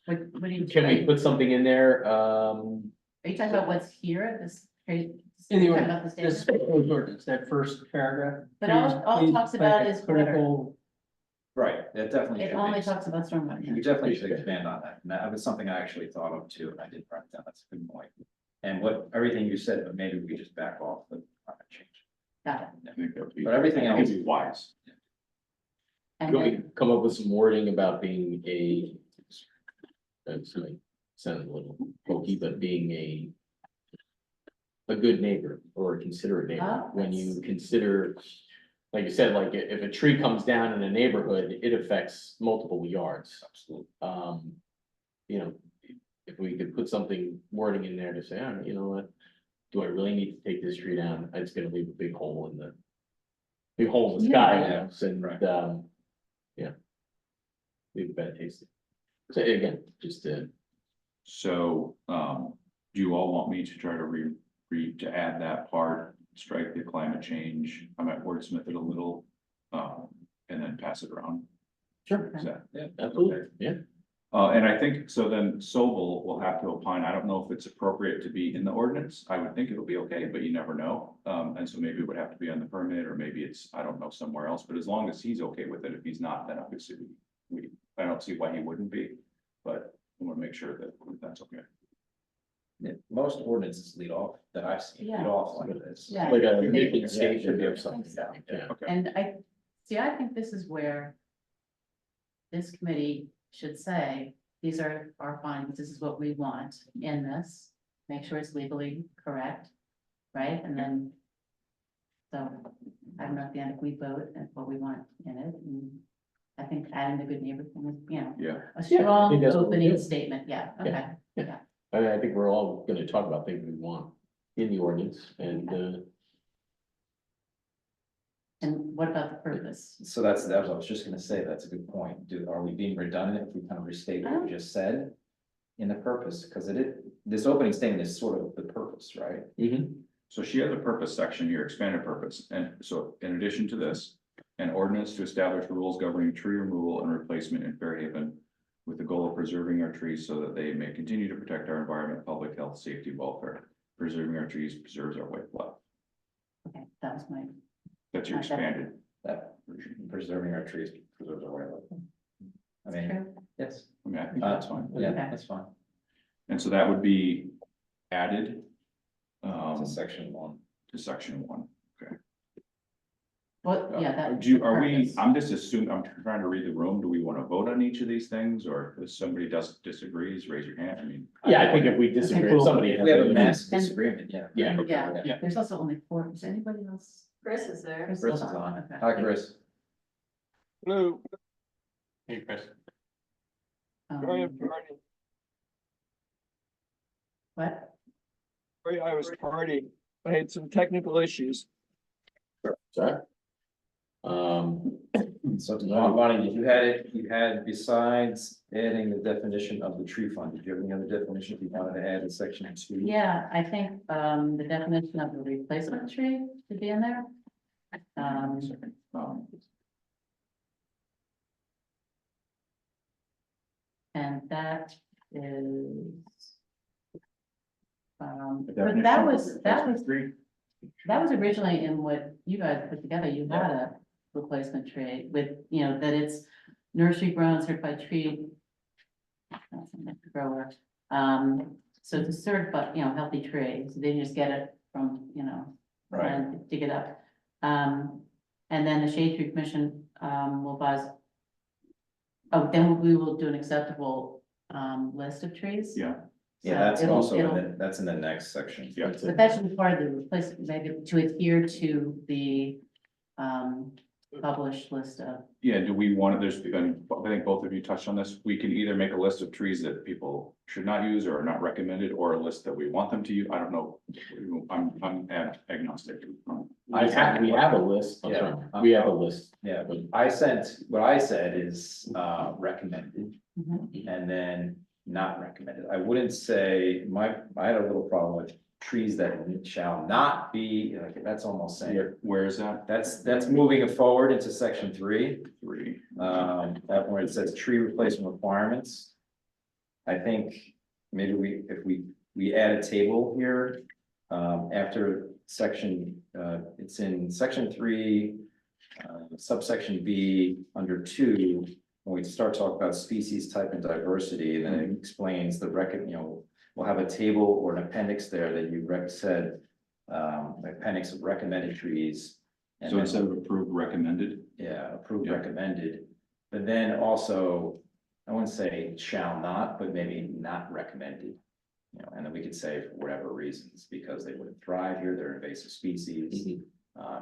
what do you? Can we put something in there? Are you talking about what's here, this? In the talking about the This statement? proposed ordinance, that first paragraph. But all it talks about is water. critical. Right, that definitely. It should only be- talks about stormwater. We definitely should expand on that, and that was something I actually thought of too, and I did write it down, that's a good point. And everything you said, but maybe we just back off the climate change. Got it, I think that would be. But everything I think else- it'd be wise. and Could we then, come up with some wording about being a. Sounded a little pokey, but being a. A good neighbor or a considerate neighbor, Oh, when you that's- consider. Like you said, like if a tree comes down in a neighborhood, it affects multiple yards. Absolutely. You know, if we could put something wording in there to say, oh, you know what? Do I really need to take this tree down? It's gonna leave a big hole in the. Big hole in the sky, you know, and, Right. yeah. Leave a bad taste. So again, just So, do you all want me to try to to add that part, strike the climate change, I might wordsmith it a little, and then pass it around? sure, Is that? Yeah. absolutely, yeah. And I think, so then Sobel will have to opine, I don't know if it's appropriate to be in the ordinance, I would think it'll be okay, but you never know. And so maybe it would have to be on the permit, or maybe it's, I don't know, somewhere else, but as long as he's okay with it, if he's not, then obviously I don't see why he wouldn't be, but I want to make sure that that's okay. Yeah, most ordinances lead off that I've seen, lead Yeah. off like this. Yeah. Like a They- mission Yeah, statement should or be. something, So. yeah. Okay. And I think this is where this committee should say, these are our findings, this is what we want in this, make sure it's legally correct, right? And then, so, I don't know, at the end, if we vote and what we want in it, and I think adding the good neighbor thing is, you know, Yeah, a Yeah, I strong think that's what we opening do. statement, yeah, okay. I mean, I think we're all gonna talk about things we want in the ordinance and, And what about the purpose? So that's, that was, I was just gonna say, that's a good point. Are we being redundant if we kind of restate what we just said? In the purpose, because this opening statement is sort of the purpose, right? mhm. so she has a purpose section here, expanded purpose, and so in addition to this. An ordinance to establish rules governing tree removal and replacement in Fairhaven. With the goal of preserving our trees so that they may continue to protect our environment, public health, safety, welfare. Preserving our trees preserves our way of life. Okay, that was my, That's your expanded. That preserving our trees preserves our way of life. I mean, true, yes, I mean, I think that's fine. yeah, Okay. that's fine. And so that would be added. To section 1. To section 1. what, yeah, that. Are we, purpose. I'm just assuming, I'm trying to read the room, do we want to vote on each of these things, or if somebody disagrees, raise your hand, I mean. Yeah, I think if we disagree, if somebody. If we have a has mass disagreement, yeah. Yeah. Yeah, Yeah. there's also only 4, is anybody else? Chris is there. Chris is on. Okay. Hi, Chris. Hello, Hey, Chris. sorry, Um, What? I was tardy. I had some technical issues. Sorry. So Bonnie, you had besides adding the definition of the tree fund, did you have any other definitions you wanted to add in section 2? Yeah, I think, the definition of the replacement tree should be in there. And that is. But that was originally in what you guys put together, you had a replacement tree with, you know, that it's nursery grown certified tree. That's a next grower, so it's a certified, you know, healthy tree, so they just get it from, you know. Right. And dig it up, and then the shade tree commission, will advise. Oh, then we will do an acceptable, list of trees. Yeah, Yeah, So that's it'll- also, it'll- that's in the next section. Yeah. But that should be part of the replacement, maybe to adhere to the, published list of. yeah, do we want to, and I think both of you touched on this, we can either make a list of trees that people should not use or are not recommended, or a list that we want them to use, I don't know. I'm agnostic. We have a list, I'm Yeah. sorry, we have a list. Yeah, but what I said is, recommended. Mhm. And then not recommended. I wouldn't say, I had a little problem with trees that shall not be, like, that's almost saying. Where is that? That's moving it forward into section 3, 3. that where it says tree replacement requirements. I think maybe if we add a table here, after section, it's in section 3, subsection B, under 2. When we start talking about species, type, and diversity, then it explains the we'll have a table or an appendix there that you said, appendix of recommended trees. And So then- instead of approved, recommended, Yeah, approved, Yeah. recommended, but then also, I wouldn't say shall not, but maybe not recommended. You know, and then we could say for whatever reasons, because they wouldn't thrive here, they're invasive species.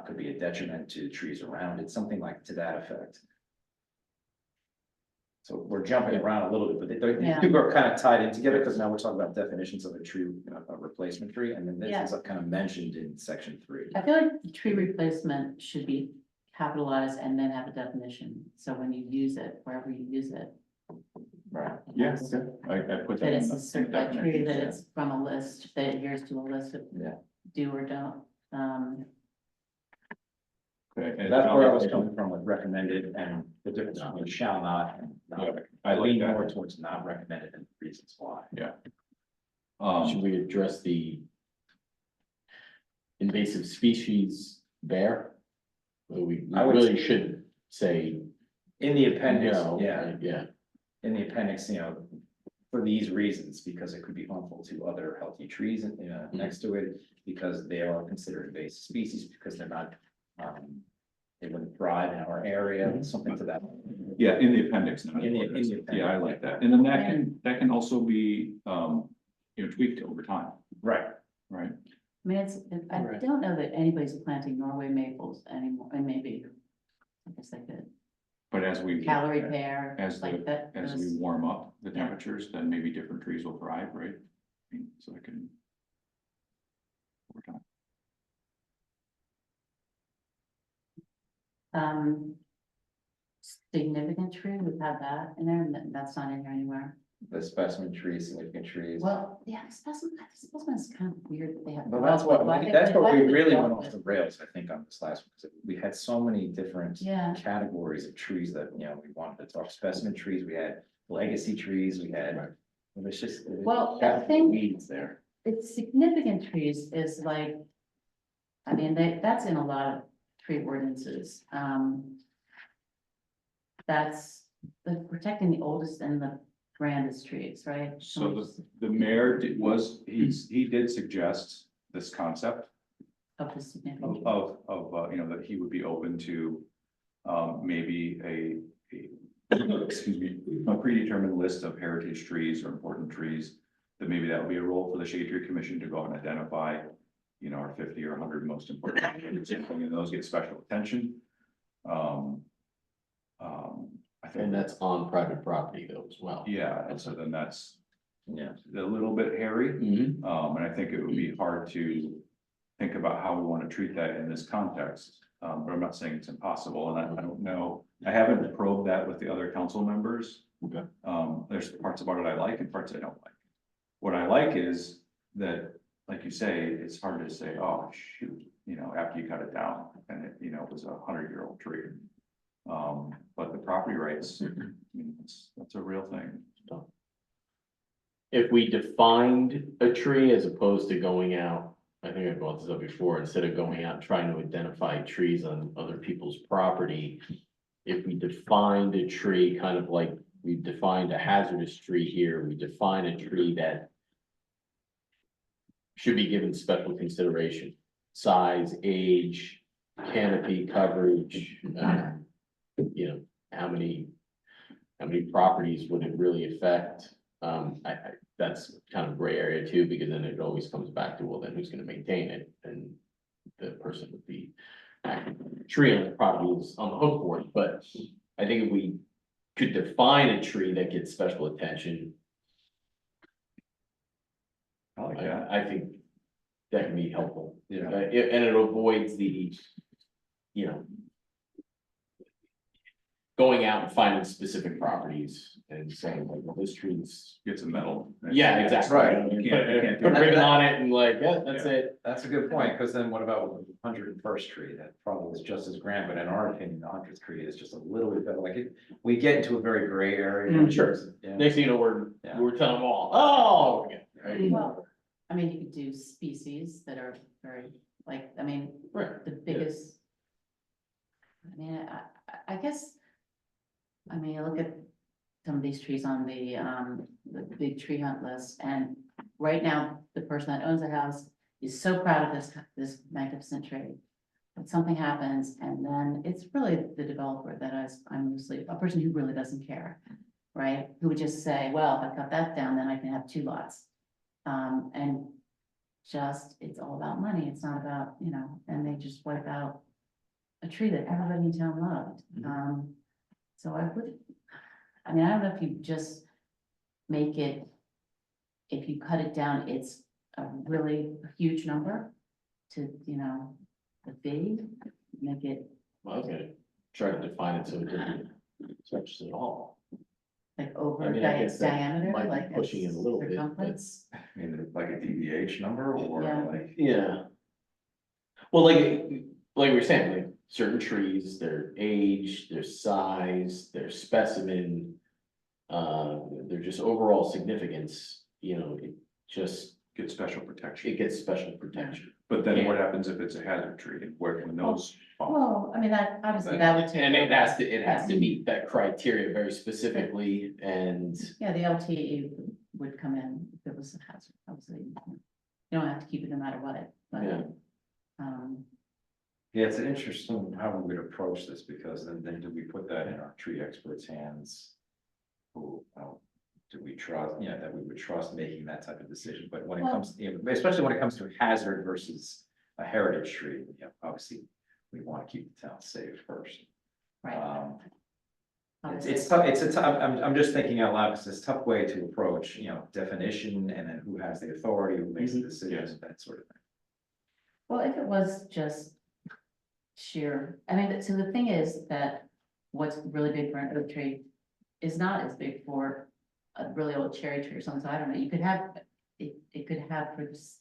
Could be a detriment to the trees around it, something like to that effect. So we're jumping around a little bit, but these Yeah. two are kind of tied in together, because now we're talking about definitions of a tree, a replacement tree, and then this Yeah. is kind of mentioned in section 3. I feel like the tree replacement should be capitalized and then have a definition, so when you use it, wherever you use it. Right. Yes, I put that That in it's the. a certain in the tree, that definitions, it's from a list, that adheres to a list of Yeah. do or don't. yeah. Okay, and That's where I was coming from with recommended and the difference between shall not and not. Yeah, recommended. I like lean that. more towards not recommended and reasons why. Should we address the invasive species there? Well, we I would- really should say In the appendix, no, yeah, right? Yeah, in the appendix, for these reasons, because it could be harmful to other healthy trees, next to it, because they are considered invasive species, because they're not, they wouldn't thrive in our area, something to that. Yeah, in the appendix. not In the ordinance. appendix. Yeah, I like that. And then that can also be, tweaked over time, Right. right? I mean, I Right. don't know that anybody's planting Norway maples anymore, and maybe, I guess they could, But as we. calorie pear, As like that. As those- we warm up the temperatures, then maybe different trees will thrive, right? I mean, so it can. Over time. Significant tree, we've had that in there, and that's not in here anywhere. The specimen trees, significant trees. Well, yeah, specimen is kind of weird that they have. Well, that's what, that's what we really went off the rails, I think, on this last one, because we had so many different Yeah. categories of trees that, we wanted to talk specimen trees, we had legacy trees, we had. It was just. Well, I got think- Weeds there. It's significant trees is like, I mean, that's in a lot of tree ordinances. That's protecting the oldest and the grandest trees, right? So the mayor he did suggest this concept Of the significant. of, that he would be open to. Maybe excuse me, a predetermined list of heritage trees or important trees. That maybe that would be a role for the Shade Tree Commission to go out and identify, our 50 or 100 most important, and those get special attention. I think and that's on private property though as well. yeah, and so then that's Yeah. a little bit hairy. Mhm. And I think it would be hard to think about how we want to treat that in this context. But I'm not saying it's impossible, and I don't know, I haven't probed that with the other council members. Okay. There's parts about it I like and parts I don't like. What I like is that, like you say, it's hard to say, oh, shoot, after you cut it down, and it was a 100-year-old tree. But the property rights, I mean, that's a real thing. If we defined a tree as opposed to going out, I think I've brought this up before, instead of going out and trying to identify trees on other people's property. If we defined a tree, kind of like we defined a hazardous tree here, we define a tree that should be given special consideration, size, age, canopy coverage, how many properties would it really affect? That's kind of gray area too, because then it always comes back to, well, then who's gonna maintain it? And the person would be, tree on the property is on the hook for it, but I think if we could define a tree that gets special attention, I like that. I think that can be helpful. Yeah. And it avoids the, going out and finding specific properties and saying, like, well, this tree's. Get some metal. Yeah, exactly. Right. You can't do Put a that. ribbon on it and like, yeah, that's it. That's a good point, because then what about the 101st tree? That probably is just as grand, but in our opinion, the 100th tree is just a little bit better, we get into a very gray area. Sure. Yeah. Next thing you know, we're telling them all, oh, yeah, right? Well, I mean, you could do species that are very, Right. the biggest. I guess. You look at some of these trees on the big tree hunt list, and right now, the person that owns the house is so proud of this magnificent tree. But something happens, and then it's really the developer I'm mostly, a person who really doesn't care, right? Who would just say, well, if I cut that down, then I can have 2 lots. And it's all about money, it's not about, and they just wipe out a tree that everybody in town loved. So I don't know if you just make it, if you cut it down, it's a really huge number to, the fee, make it. Well, I was gonna try to define it so it didn't touch it at all. Like over I mean, I guess that diameter, might be like pushing it a little bit, but- circumference? I mean, like a DBH number or Yeah. like, Yeah. Well, like we were saying, like certain trees, their age, their size, their specimen. Their just overall significance, you know, it just, get special protection. it gets special protection. But then what happens if it's a hazard tree and where can those fall? Well, I mean, that, obviously, that would take. And it has to meet that criteria very specifically and, Yeah, the LTE would come in if it was a hazard, obviously. You don't have to keep it no matter what, but, yeah. Yeah, it's interesting how we would approach this, because then do we put that in our tree experts' hands? Who, do we trust, that we would trust making that type of decision, but when it Well- comes, especially when it comes to a hazard versus a heritage tree, obviously. We want to keep the town safe first. right. It's tough, I'm just thinking out loud, because it's a tough way to approach, definition, and then who has the authority, who makes the decisions, that sort of thing. Well, if it was just sheer, I mean, so the thing is that what's really big for an oak tree is not as big for a really old cherry tree or something, so I don't know, you could have, it could have for just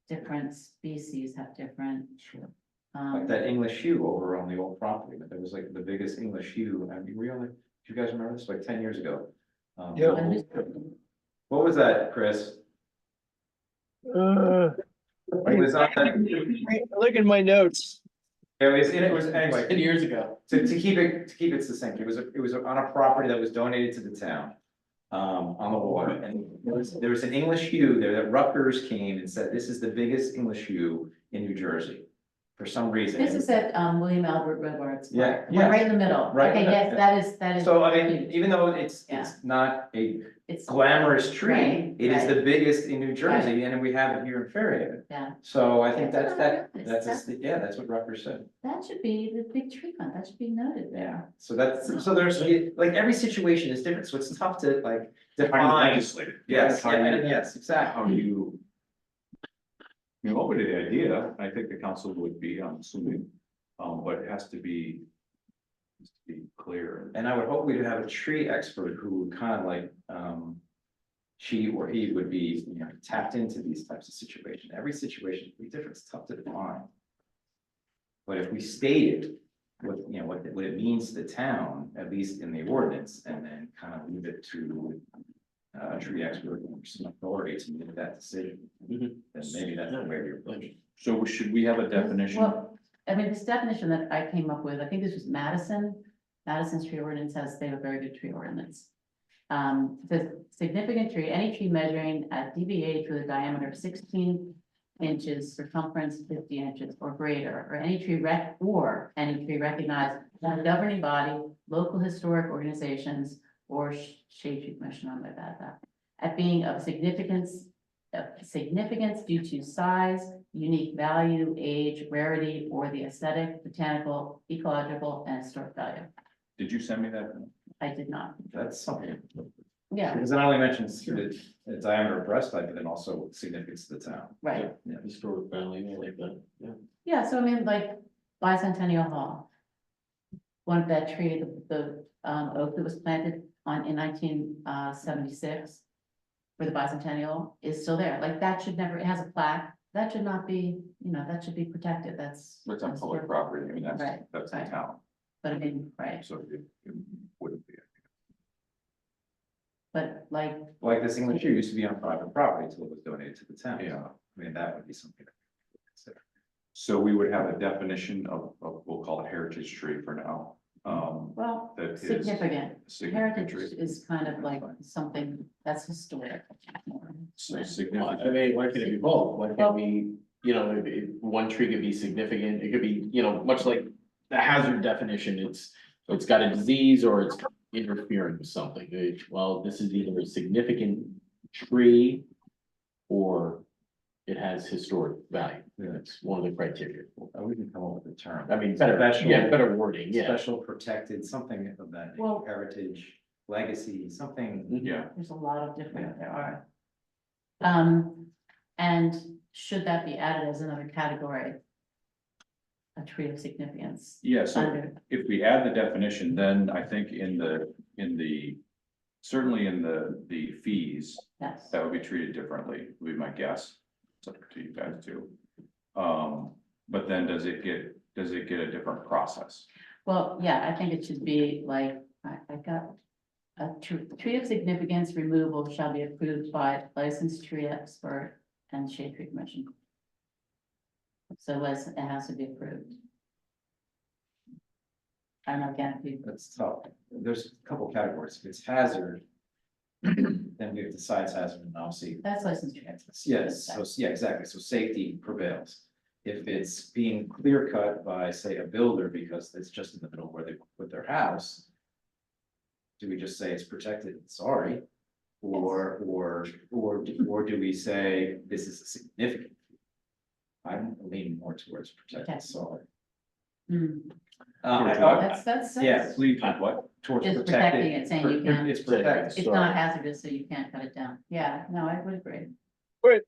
different species have different. Sure. Like that English yew over on the old property, but there was like the biggest English yew, I mean, really, do you guys remember this, like 10 years ago? Yeah. What was that, Chris? It was on the, Look at my notes. it was anyway. 10 years ago. To keep it succinct, it was on a property that was donated to the town. On the water, and there was an English yew there that Rutgers came and said, this is the biggest English yew in New Jersey. For some reason. This is at William Albert Robards. Yeah, We're yeah. right in the middle. Right in Okay, the- yes, that is. So I mean, huge. even though it's Yeah. not a It's, glamorous tree, Right, it is right. the biggest in New Jersey, and we have it here in Fairhaven. yeah, So I think That's that's, what I realized. that's what Rutgers said. that should be the big tree fund, that should be noted there. So there's, like, every situation is different, so it's tough to like How do you define. legislate it? Yes, How do you- yes, exactly. How do you? I mean, what would the idea, I think the council would be, I'm assuming, but it has to be clear. And I would hope we'd have a tree expert who would kind of like, she or he would be, tapped into these types of situations. Every situation would be different, it's tough to define. But if we stated what it means to the town, at least in the ordinance, and then kind of leave it to a tree expert or some authority to make that decision, Mhm. then maybe that's the way we approach it. So should we have a definition? Well, I mean, this definition that I came up with, I think this was Madison's tree ordinance has, they have a very good tree ordinance. The significant tree, any tree measuring at DBH with a diameter of 16 inches, circumference 50 inches or greater, or any tree recognized by the governing body, local historic organizations, or shade tree commission, I'm bad at that, at being of significance due to size, unique value, age, rarity, or the aesthetic, botanical, ecological, and historic value. Did you send me that? I did not, That's something, yeah, because it only mentions the diameter of breast height, but then also significance to the town. right. Historic value, I like that, yeah. Yeah, so I mean, like Bicentennial Hall. One of that tree, the oak that was planted in 1976. For the bicentennial is still there, like that should never, it has a plaque, that should not be, that should be protected, that's. It's on that's public your- property, I mean, Right, that's the right. town, But I mean, right, so it wouldn't be. but like, Like this English yew used to be on private property until it was donated to the town. Yeah. I mean, that would be something. to consider. So we would have a definition of, we'll call it heritage tree for now. well, That is significant. significant Heritage tree. is kind of like something that's historic. So Well, significant. I mean, why can't it be both? Why can't we, if one tree could be significant, it could be, much like the hazard definition, it's got a disease or it's interfering with something. Well, this is either a significant tree or it has historic value. That's one of the criteria. We can come up with a term. I mean, better, Special- better wording, yeah. Special protected, something of that, Well- heritage, legacy, something. Yeah, There's a lot of different, there are. And should that be added as another category? A tree of significance yeah, so under, if we add the definition, then I think in the certainly in the fees, Yes. that would be treated differently, would be my guess. It's up to you guys too. But then does it get a different process? Well, yeah, I think it should be like, I got a tree of significance removal shall be approved by licensed tree expert and shade tree commission. So it has to be approved. I don't know, again, if you, That's tough. There's a couple categories. If it's hazard, then we have to size hazard and obviously. that's licensed tree expert. Yes, so, yeah, exactly. So safety prevails. If it's being clear cut by, say, a builder because it's just in the middle where they put their house. Do we just say it's protected, sorry? Or do we say this is a significant? I'm leaning more towards protected, Okay. sorry. Hmm, I- that's. yeah, Please, what? towards Just protected. protecting it, saying you can't. It's protected. It's not hazardous, so you can't cut it down. Yeah, no, I would agree. But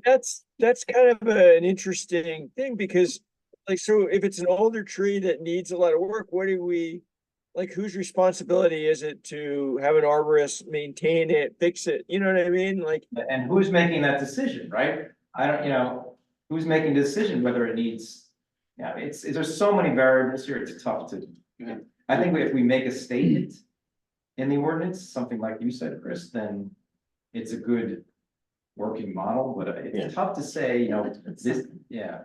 that's kind of an interesting thing because like, so if it's an older tree that needs a lot of work, what do we? Like, whose responsibility is it to have an arborist maintain it, fix it? You know what I mean? Like, And who's making that decision, right? I don't, who's making the decision whether it needs, yeah, there's so many variables here, it's tough to. Yeah. I think if we make a statement in the ordinance, something like you said, Chris, then it's a good working model, but Yeah. it's tough to say, Let's put this, something. yeah.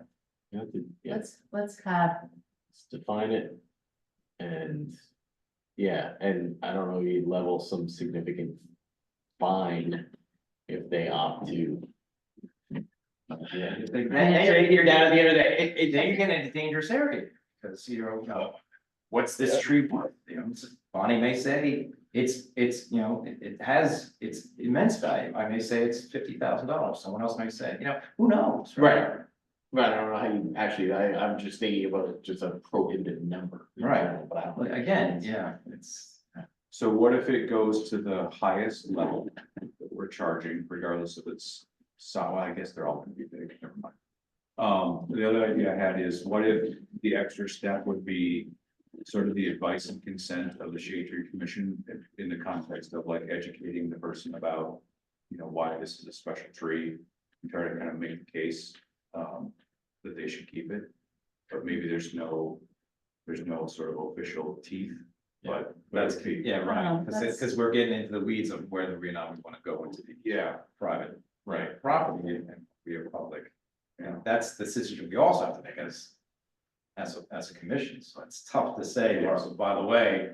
Yeah, Let's have, let's define it. And, yeah, and I don't know, you level some significant fine if they opt to. Yeah, then you're down at the end of the day, then you're getting into a dangerous area, because what's this tree worth? Bonnie may say, it has, it's immense value, I may say it's $50,000, someone else may say, who knows? Right. But I don't know how you actually, I'm just thinking about it, just a prohibited number. in Right. general, But I don't. Like, again, yeah, it's, So what if it goes to the highest level that we're charging, regardless of its, so I guess they're all gonna be big, never mind. The other idea I had is, what if the extra step would be sort of the advice and consent of the Shade Tree Commission in the context of like educating the person about, why this is a special tree, and try to kind of make the case, that they should keep it. But maybe there's no sort of official teeth, but that's, key. yeah, right, that's- because we're getting into the weeds of whether we not want to go into the private Right. property and we are public. That's the decision we also have to make as a commission, so it's tough to say, well, so by the way,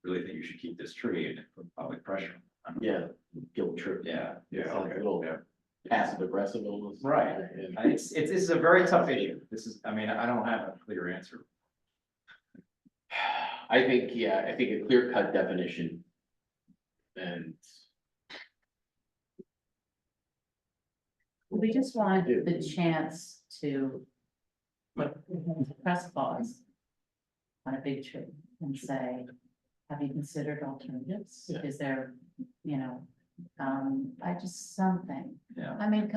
really think you should keep this tree and put public pressure. Yeah, guilt trip. Yeah, Yeah, Sounds okay, a little yeah. passive aggressive almost. right, Yeah. this is a very tough issue, I don't have a clear answer. I think a clear cut definition. And. we just want the chance to put press pause on a big tree and say, have you considered alternatives? Yeah. Is there, I just something. Yeah. I mean,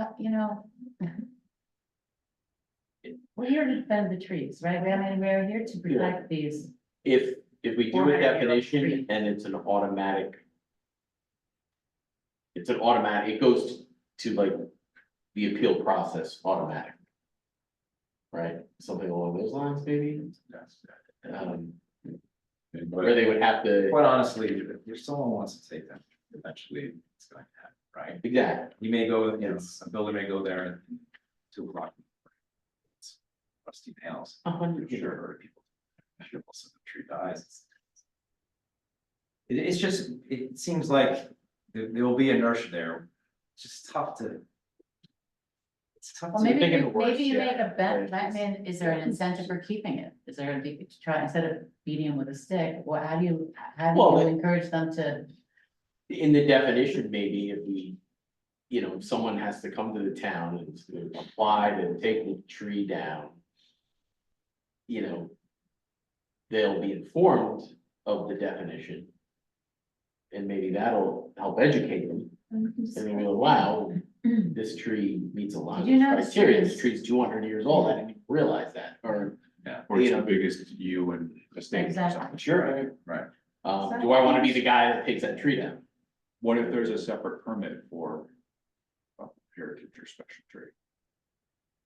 we're here to defend the trees, right? We're here to protect these. If we do a 400-year-old definition tree. and it's an automatic. It's an automatic, it goes to like the appeal process automatic. Right, something along those lines, maybe, where they would have to, Quite honestly, if someone wants to take them, eventually it's going to happen, right? exactly, You may go, a builder may go there and 2 o'clock. It's rusty nails. 100%. Sure, people. So the tree dies. It's just, it seems like there will be inertia there. It's just tough to. It's tough Well, to. maybe, thinking you- it works, maybe you yeah. make a bet, I mean, is there an incentive for keeping it? Is there to try, instead of beating them with a stick, how do you Well, encourage them to? in the definition, maybe if we. If someone has to come to the town and to apply to take the tree down. They'll be informed of the definition. And maybe that'll help educate them, and they'll go, wow, this tree meets a lot of Did you know the criteria, this trees- tree's 200 years old, I didn't even realize that, or. Or it's You the know. biggest U in the state or Exactly. something. Sure. Right. Do I wanna be the guy that takes that tree down? What if there's a separate permit for a heritage or special tree?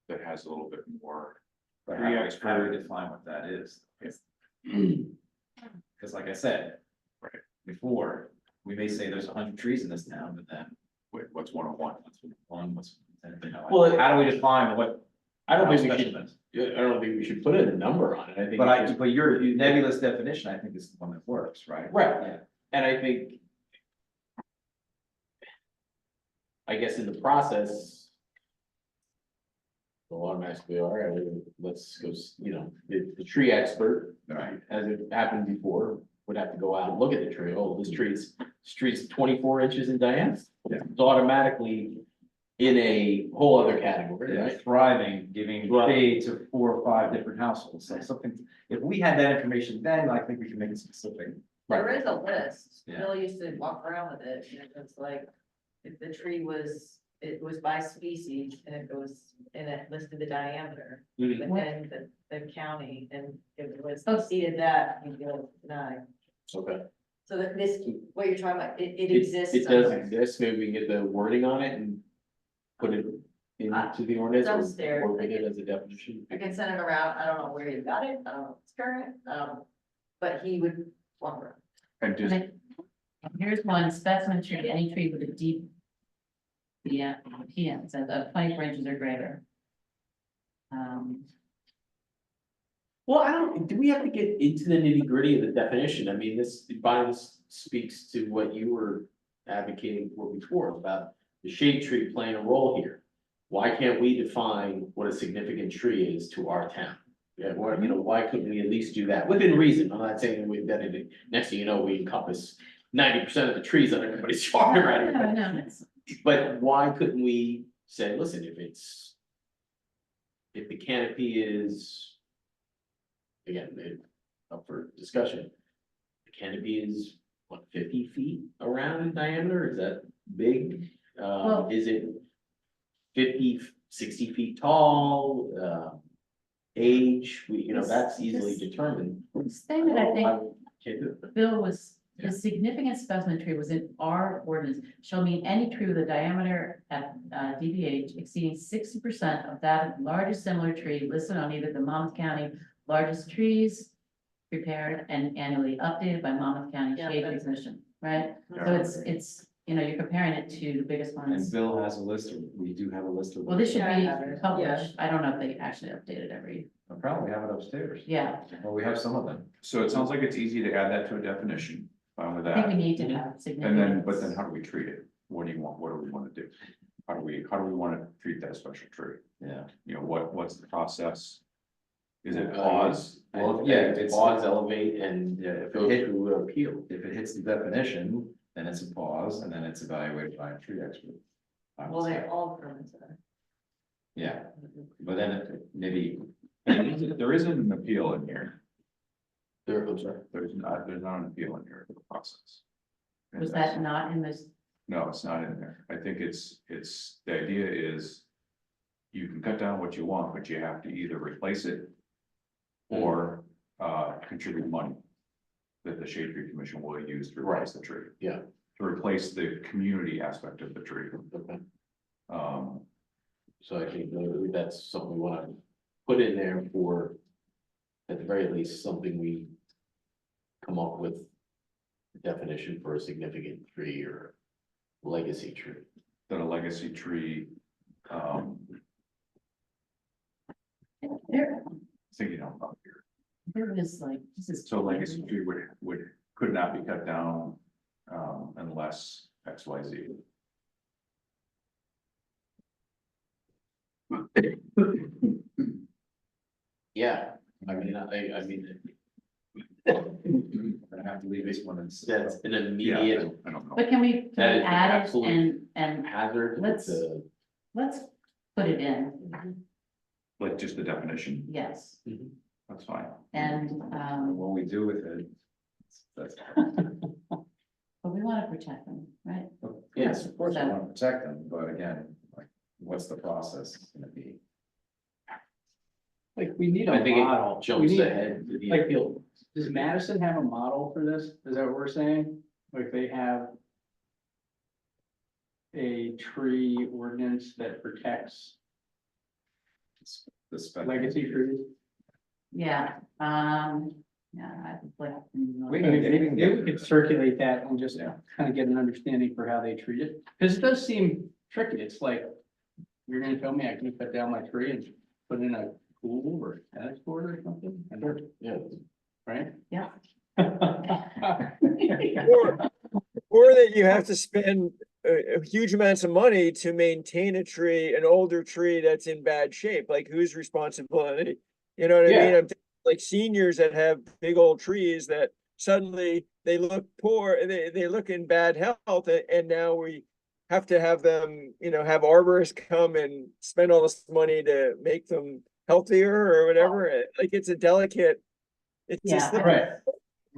That has a little bit more, But how do we define what that is? Because like I said. Right. Before, we may say there's 100 trees in this town, but then wait, what's 101? what's one, what's, you know, Well, how do we define what? I don't think we special should, is? I don't think we should put a number on it, I think. But it's just- but your nebulous definition, I think is the one that works, right? Right. Yeah. And I think. I guess in the process. We'll automatically, all right, let's go, the tree expert, Right. as it happened before, would have to go out and look at the tree, oh, this tree's 24 inches in diameter. Yeah. It's automatically in a whole other category, Yeah, right? thriving, giving Right. shade to 4 or 5 different households, so something, if we had that information, then I think we can make it specific. There is a list, Yeah. Bill used to walk around with it, and it was like, if the tree was, it was by species, and it was, and it listed the diameter Mhm. within the county, and if it was exceeded that, you'd go denied. Okay. So that this, what you're talking about, it It exists it does somewhere. exist, maybe we can get the wording on it and put it into the ordinance. it's or upstairs. Work with it as a definition. I can send it around, I don't know where you got it, I don't know if it's current, but he would walk around. And just, Here's one, specimen tree, any tree with a deep. PM, says of 24 inches or greater. Well, I don't, do we have to get into the nitty gritty of the definition? I mean, Bonnie, this speaks to what you were advocating for before about the shade tree playing a role here. Why can't we define what a significant tree is to our town? Yeah, why couldn't we at least do that within reason? I'm not saying that next thing you know, we encompass 90% of the trees on everybody's yard, right? No, that's. But why couldn't we say, listen, if the canopy is. Again, up for discussion. The canopy is, what, 50 feet around in diameter, is that big? Well- Is it 50, 60 feet tall? Age, that's easily This- determined. This thing that I think Can't do it. Bill was, Yeah. the significant specimen tree was in our ordinance, shall mean any tree with a diameter at DBH exceeding 60% of that of the largest similar tree listed on either the Monmouth County largest trees prepared and annually updated by Monmouth County Yeah, Shade Tree that's it. Commission, right? Yeah. So it's, you're comparing it to the biggest And ones. Bill has a list, or we do have a list of. Well, this should Yeah, I be have it. published. I don't know if they actually update it every, Probably have it upstairs. yeah. Well, we have some of them. so it sounds like it's easy to add that to a definition, fine with I think we that. need to Mhm. have And significant. then, but then how do we treat it? What do you want, what do we want to do? How do we want to treat that special tree? Yeah. What's the process? Is it Uh, pause? Well, yeah, It's it's, pause, elevate, and yeah, if go it hit, to appeal. if it hits the definition, then it's a pause, and then it's evaluated by a tree expert. I would Well, say. they all permits are. Yeah, but then maybe, There isn't an appeal in here. I'm sorry. There's not an appeal in here for the process. And Was that's- that not in this? No, it's not in there. I think the idea is. You can cut down what you want, but you have to either replace it. Or contribute money. That the Shade Tree Commission will use to replace the tree. Yeah. To replace the community aspect of the tree. Okay. Um, So I think that's something we wanna put in there for, at the very least, something we come up with. A definition for a significant tree or legacy tree. that a legacy tree, There, thinking out loud here. there is like, this is. So legacy tree could not be cut down, unless X, Y, Z. Yeah, I mean. I'm gonna have to leave this one in. That's an Yeah, immediate I don't know. But can we That is add it absolute and hazard. let's- let's put it in, Like just the definition, yes, that's fine. and, What we do with it. That's. but we want to protect them, right? Yes, of course, we So- want to protect them, but again, like, what's the process gonna be? Like, we need I a think model. it jumps We need- ahead to the like- appeal. does Madison have a model for this? Is that what we're saying? Like they have a tree ordinance that protects The spec. legacy trees? Yeah, yeah, I think like. Maybe we could circulate that and just kind of get an understanding for how they treat it, because it does seem tricky. It's like, you're gonna tell me I can cut down my tree and put in a pool or a tennis court or something? Yeah. Right? Yeah. Or that you have to spend huge amounts of money to maintain a tree, an older tree that's in bad shape, like whose responsibility? You know what I mean? Yeah. I'm thinking like seniors that have big old trees that suddenly they look poor, they look in bad health, and now we have to have them, have arborists come and spend all this money to make them healthier or whatever. Like it's a delicate, it's Yeah, just Right.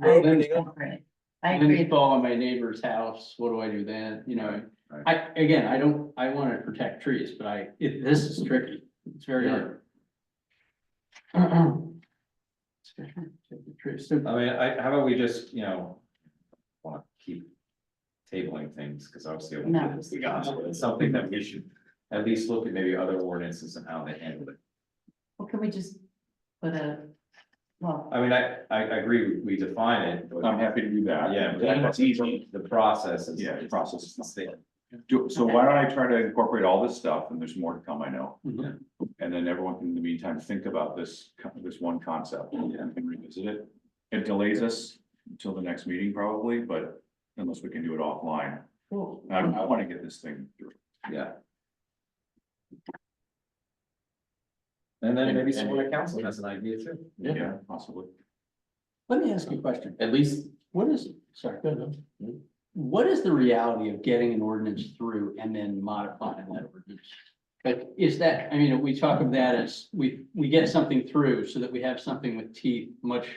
I opening up. agree. I And then agree. fall on my neighbor's house, what do I do then, Right. I wanna protect trees, but this is tricky, it's very hard. Trees, so- I mean, how about we just, wanna keep tabling things, because obviously. I want No. to discuss it. It's something that we should at least look at maybe other ordinances and how they handle it. Well, can we just put well, I mean, I agree, we define it, but I'm happy to do that. yeah, but that's easy, the process is. Yeah, the process is It's the- So why don't I try to incorporate all this stuff, and there's more to come, I know. Mhm. And then everyone can, in the meantime, think about this one concept and revisit it. It delays us until the next meeting probably, but unless we can do it offline. cool. I want to get this thing through. Yeah. And then maybe And- someone at council has an idea too. Yeah. Yeah, possibly. Let me ask you a question. At least, What is, sorry, go ahead. What is the reality of getting an ordinance through and then modifying that ordinance? Like, is that, we talk of that as, we get something through so that we have something with teeth much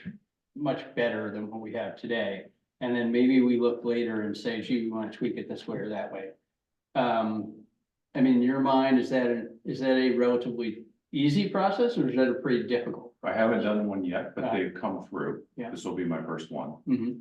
better than what we have today. And then maybe we look later and say, gee, we want to tweak it this way or that way. In your mind, is that a relatively easy process, or is that a pretty difficult? I haven't done one yet, but they've come through. Yeah. This will be my first one. Mhm.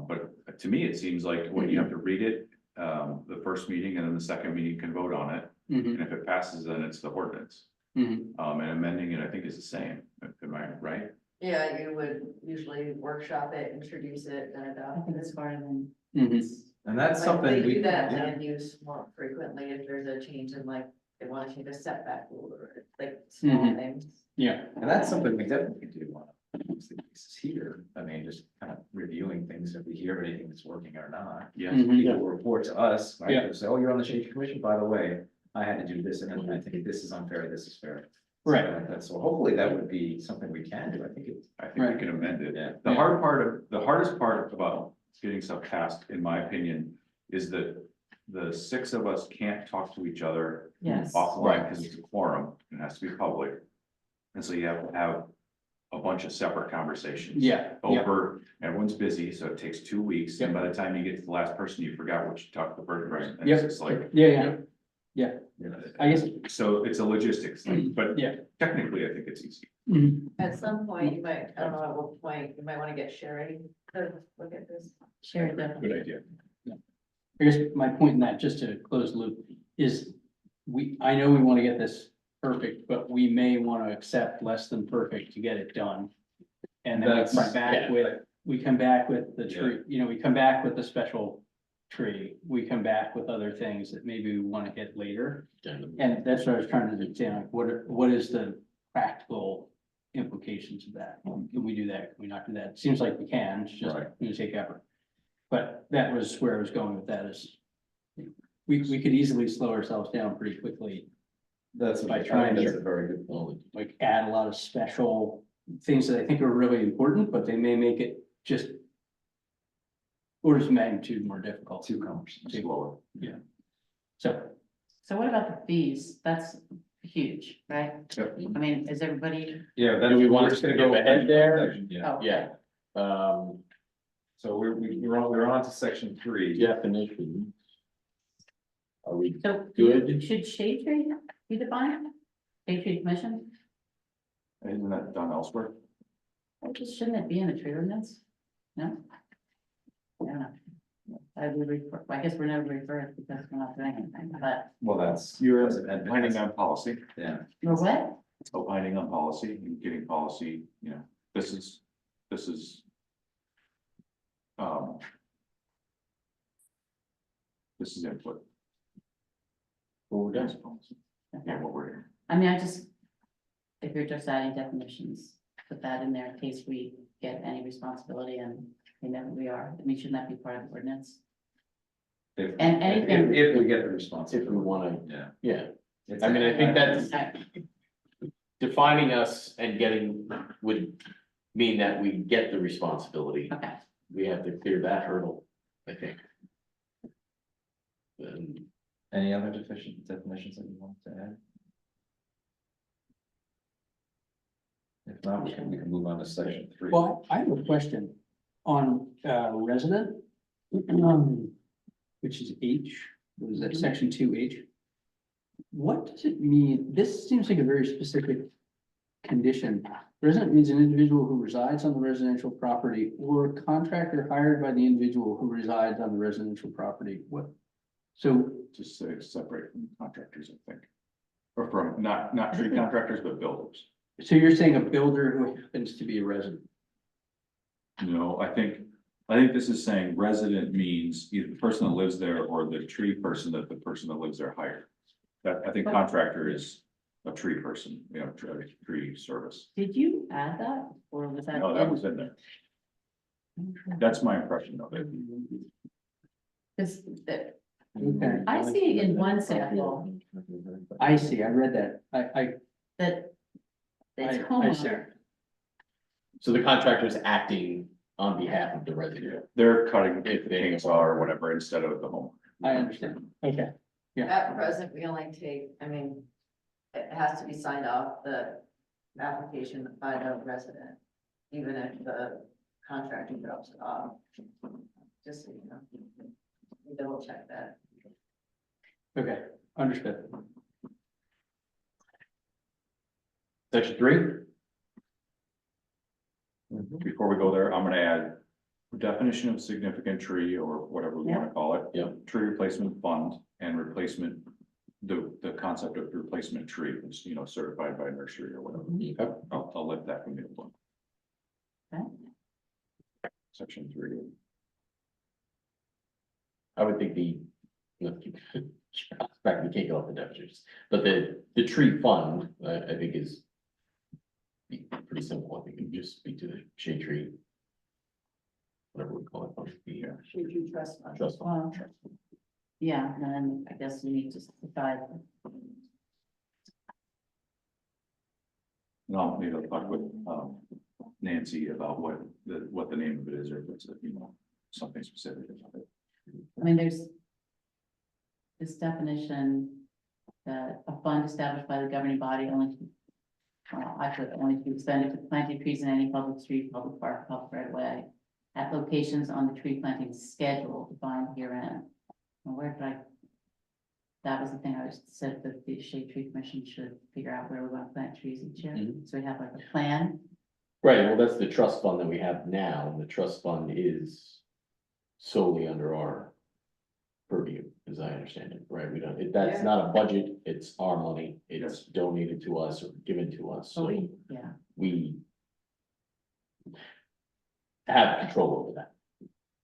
But to me, it seems like when you have to read it, the first meeting and then the second meeting can vote on it. Mhm. And if it passes, then it's the ordinance. Mhm. And amending it, I think is the same. Am I right? Yeah, you would usually workshop it, introduce it, then I adopt think it. it's harder than. Mhm. And that's Like, something they we. do that yeah. land use more frequently if there's a change in like, they want to change a setback rule or like small Mhm. things. Yeah. And that's something we definitely do on a monthly basis here. I mean, just kind of reviewing things, if we hear anything that's working or not. Yes. Mhm. People will report to us, right? Yeah. They'll say, oh, you're on the shade tree commission, by the way, I had to do this, and I think this is unfair, this is fair. Right. Something like that. So hopefully that would be something we can do. I think it's, I think we can amend it. yeah. The hardest part about getting stuff passed, in my opinion, is that the six of us can't talk to each other Yes. offline because it's a quorum, it has to be public. And so you have to have a bunch of separate conversations. Yeah. Yeah. Over, everyone's busy, so it takes 2 weeks, and by the time you get to the last person, you forgot what you talked to the first person. And it's Yep. just like, Yeah. I guess. so it's a logistics thing, but Yeah. technically, I think it's easy. Mhm. At some point, you might, I don't know at what point, you might want to get Sherry to look at this. Sure, definitely. Good idea. I guess my point in that, just to close the loop, is I know we want to get this perfect, but we may want to accept less than perfect to get it done. And then That's- we come back with the tree, we come back with the special tree, we come back with other things that maybe we want to hit later. And that's what I was trying to understand, like, what is the practical implications of that? Can we do that? Can we not do that? It seems like we can, it's just Right. gonna take effort. But that was where I was going with that is, we could easily slow ourselves down pretty quickly, That's, By I think trying to- that's a very good point. like add a lot of special things that I think are really important, but they may make it just orders of magnitude more difficult. Two conversations. Slower. So, So what about the fees? That's huge, right? Yep. I mean, is everybody? Yeah, Do we want we're to just gonna skip go ahead there? Yeah, Oh, Yeah. so we're on to section 3. Definitions. Are we So good? should shade tree be defined? Shade tree commission? Isn't that done elsewhere? Shouldn't it be in the tree ordinance? No? I don't know. I would refer, I guess we're never referred because we're not doing anything, but, Well, that's. You're that's an opining on policy, Yeah, or what? opining on policy and getting policy, you know, this is. Um. This is input. Well, we're done. Okay. Yeah, what we're. I mean, I just, if you're just adding definitions, put that in there in case we get any responsibility and we know who we are. I mean, shouldn't that be part of the ordinance? if, And anything- if we get the If we responsibility, wanna, yeah. yeah, It's- I mean, I think that's Okay. defining us and getting would mean that we get the responsibility. Okay, We have to clear that hurdle, I think. And Any other definitions that you want to add? If not, we can move on to section 3. Well, I have a question on resident. Which is H, what is that, section 2H? What does it mean? This seems like a very specific condition. Resident means an individual who resides on the residential property or a contractor hired by the individual who resides on the residential property. What? So, Just say it's separate from contractors, I think. Or from, not tree contractors, but builders. so you're saying a builder who happens to be a resident? No, I think this is saying resident means either the person that lives there or the tree person that the person that lives there hired. That, I think contractor is a tree person, you know, tree service. did you add that or was that? No, that was in there. That's my impression of it. Because Okay, I see in one sample I see, I read that. that it's I see. homeowner. so the contractor is acting on behalf of the resident. They're cutting If the they- chainsaw or whatever instead of the home. I understand. Okay, At present, we only take, I mean, it has to be signed off, the application by the resident, even if the contractor drops it off. Just so you know, we double check that. okay, understood. Section 3? Before we go there, I'm gonna add definition of significant tree or whatever we wanna call it. Yeah. Tree replacement fund and replacement, the concept of replacement tree is, you know, certified by nursery or whatever. Okay. I'll let that be the one. Okay. Section 3. I would think back, we can't get off the definitions, but the tree fund, I think is be pretty simple. I think it would just speak to the shade tree. Whatever we call it, the Should you trust fund? trust fund. Well, yeah, and then I guess we need to decide. And I'll maybe talk with Nancy about what the name of it is, or if it's, you know, something specific about it. I mean, there's this definition that a fund established by the governing body only, actually only to be expended for planting trees in any public street, public park, public right of way at locations on the tree planting schedule defined herein. And where did that was the thing I was said that the Shade Tree Commission should figure out where we want to plant trees each year. Mhm. So we have like a plan. Right, well, that's the trust fund that we have now, and the trust fund is solely under our purview, as I understand it, right? We don't, that's Yeah. not a budget, it's our money, it's donated to us or given to us, So so yeah, we have control over that.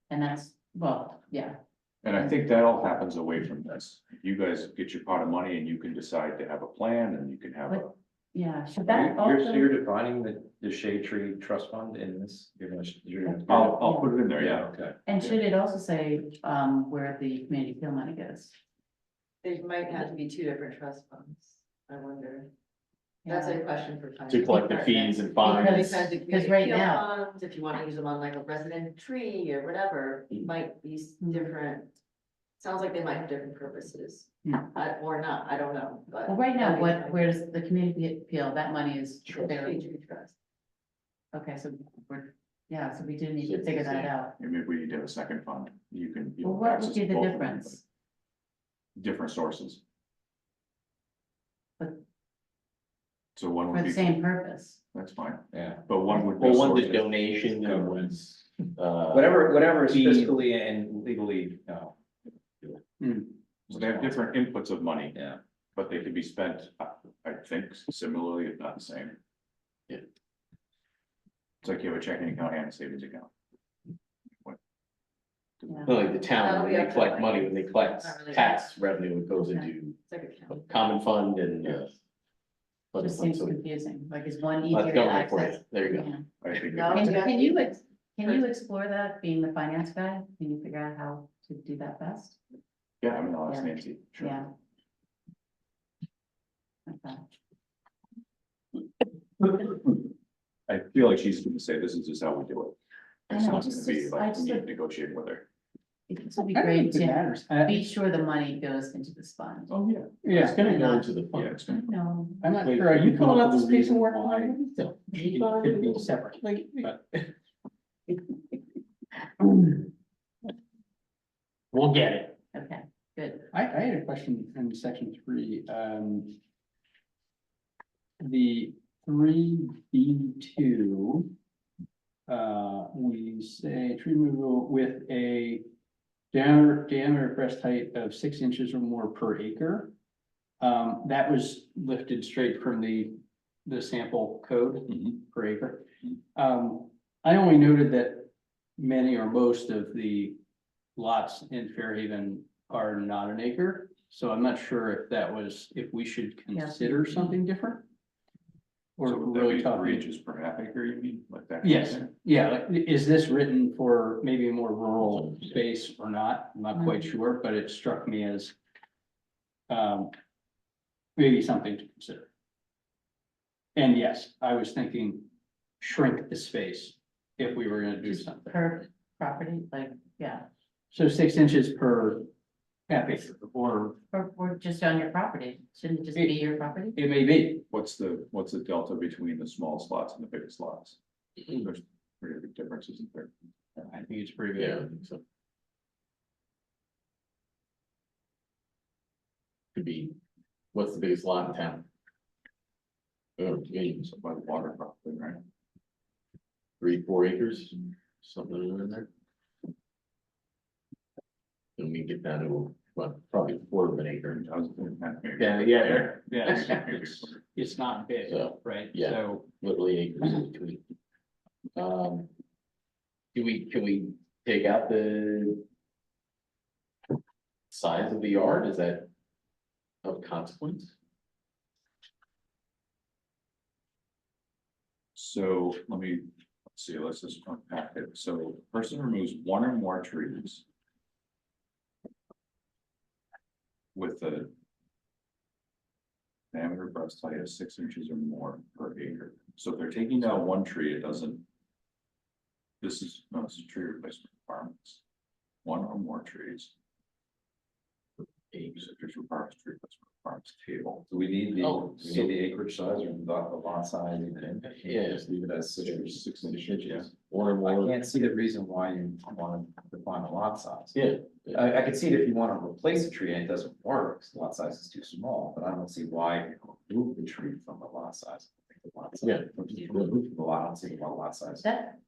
and that's, well, yeah, And I think that all happens away from this. You guys get your pot of money and you can decide to have a plan and you can have a. yeah. Should that also? So you're defining the shade tree trust fund in this, you're gonna. I'll put it in there, yeah. Okay. And should it also say, where the community appeal money goes? There might have to be two different trust funds, I wonder. That's a question for. To collect the fees and fines. Because- Because the because community right appeal now- funds, if you wanna use them on like a resident tree or whatever, might be different. Sounds like they might have different purposes, or not, I don't know, but. Well, right now, where's the community appeal, that money is there. Shade tree trust. Okay, so so we do need to figure that out. And maybe we need to have a second fund. You can. you know, Well, what access would be the both of them, difference? but Different sources. So one for would the be, same purpose. that's fine, Yeah, but one would. be Well, one's a sorted. donation and one's, whatever is Fees. fiscally and legally, So they have different inputs of money, yeah. but they could be spent, I think similarly, if not the same. Yeah. It's like you have a checking account and a savings account. Yeah. like the town, when they collect money, when they collect Not really. tax revenue, it goes Okay. into It's like a county. common fund and, other Just funds. seems So confusing, like is one that's easier to government for you. access? There you go. Yeah. I think. No, Can yeah. can you explore that, being the finance guy? Can you figure out how to do that best? Yeah, I mean, I'll ask Yeah. Nancy. Sure. Yeah. Okay. I feel like she's gonna say this is just how we do it. I It's know, not just- gonna be just- like I we just need to would- negotiate with her. It would be I don't great think it to matters. be sure the money goes into this fund. Oh, yeah. It's Yeah, gonna go Yeah. into the Yeah, fund. it's I gonna. know. I'm not Wait, sure, are can you you filling come out up with this a reason paperwork? why? already? No. It could be separate, but. We'll get it. Okay, good. I had a question in section 3, the 3B2. We say tree removal with a diameter breast height of 6 inches or more per acre. That was lifted straight from the sample code per acre. I only noted that many or most of the lots in Fairhaven are not an acre. So I'm not sure if we should consider something different. Or So would that really be talking. 3 inches per half acre, you mean, like that? Yes, yeah, like, is this written for maybe a more rural space or not? I'm not quite sure, but it struck me as. Maybe something to consider. And yes, I was thinking shrink the space if we were gonna do something. Per property, like, yeah, So 6 inches per half acre, or or just on your property. Shouldn't it just be your property? it may be. What's the delta between the small slots and the big slots? There's pretty big differences, isn't there? I think it's pretty Yeah, I good. think so. Could be, what's the biggest lot in town? Oh, geez, So by the water probably, right? 3-4 acres, something in there. And we get down to, well, probably a quarter of an acre. I was thinking half acre. Yeah, it's not big, So, right? yeah. So Literally acres in between. Can we take out the size of the yard? Is that of consequence? So let's see, let's just unpack it. So person removes 1 or more trees. With a diameter breast height of 6 inches or more per acre. So if they're taking down 1 tree, it doesn't. This is tree replacement requirements. 1 or more trees. Acres, if there's requirements, tree replacement requirements table. Do we need Oh, do we need the acreage size or the lot size even in? Yeah. Just leave it as 6 inches. Yeah. Or I more? can't see the reason why you want to define a lot size. Yeah. I could see it if you want to replace a tree and it doesn't work, 'cause the lot size is too small, but I don't see why you remove the tree from the lot size. I think the lot size- Yeah. Remove the lot, I don't see why lot size That,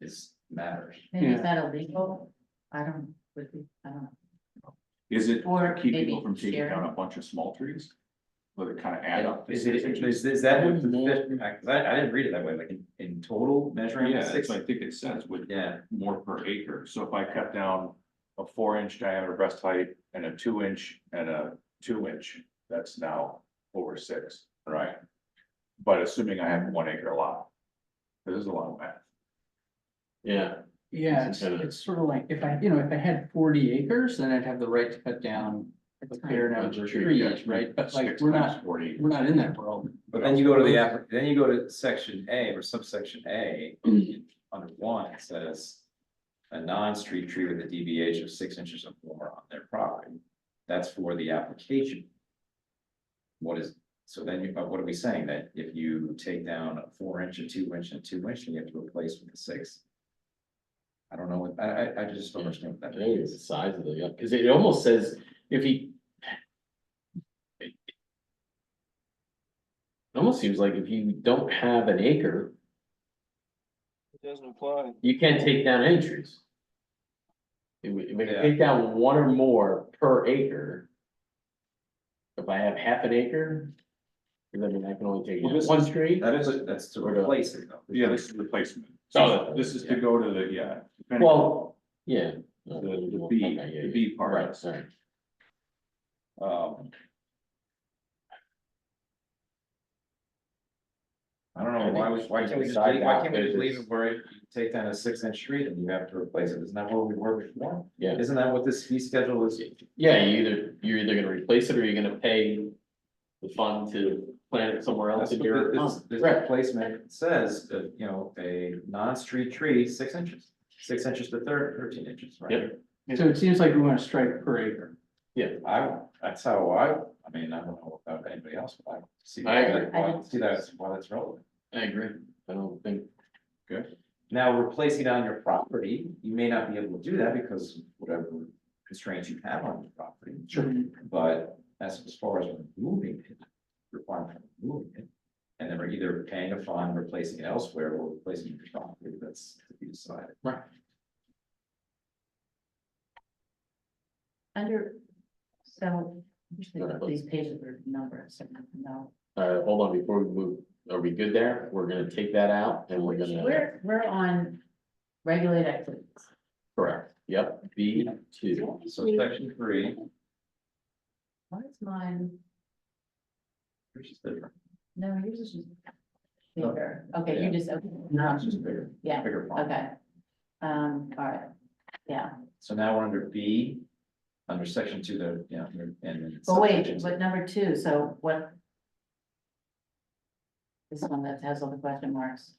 matters. maybe Yeah. is that illegal? I don't, I don't know. Is it Or to keep people maybe from taking share. down a bunch of small trees? Will it kind of add up? to Is 6 inches? that what I didn't read it that way, like in total measuring? Yeah, 6? that's what I think it says with Yeah, more per acre. So if I cut down a 4-inch diameter breast height and a 2-inch and a 2-inch, that's now over 6. Right. But assuming I have a 1 acre lot. This is a lot of math. Yeah. yeah, it's sort of like if I had 40 acres, then I'd have the right to cut down a fair number of trees, right? But like, 6 we're times not 40. in that world. but then you go to then you go to section A or subsection A, under 1, it says. A non-street tree with a DBH of 6 inches or more on their property, that's for the application. So then what are we saying, that if you take down a 4-inch, a 2-inch, and a 2-inch, you have to replace with a 6? I don't know, I just don't understand what that I think it's the means. size of the, because it almost says if he. It almost seems like if you don't have an acre, It doesn't apply. you can't take down any trees. If we can Yeah. take down one or more per acre. If I have half an acre. Because I mean, I can only take Well, down this one is- tree. that's to replace it though. Yeah, this is replacement. Oh, So this is to go to the, yeah. depending Well, yeah. on The B, Okay, yeah, the yeah. B part. Right, sorry. Um, I don't know, why can't we just Decide leave, why that, can't we just but leave it's- it where you take down a 6-inch tree and you have to replace it? Isn't that what we were before? Yeah. Isn't that what this fee schedule is? Yeah, you're either gonna replace it or you're gonna pay the fund to plant it somewhere else That's in what your. this Right. replacement says, you know, a non-street tree, 6 inches, 6 inches to 13 inches, right? Yep. So it seems like we want to strike per acre. That's how I mean, I don't know about anybody else, but I see. I agree. Why that's relevant. I agree. I don't think, Now, replacing it on your property, you may not be able to do that because whatever constraints you have on your property. Sure. But as far as removing it, requiring for removing it, and then we're either paying a fine, replacing it elsewhere, or replacing your property, that's to be decided. right, Under, so usually these pages are numbers, so no. hold on, before we move, are we good there? We're gonna take that out and we're gonna. We're on regulate activities. Correct, yep, B2. So section 3, Why is mine, which is different, no, yours is just bigger. Okay, you just, okay, no, it's just bigger. yeah, Bigger font. okay. All right, yeah, So now we're under B, under section 2, the, you know, and then. but wait, subsections. but number 2, so what? This one that has all the question marks,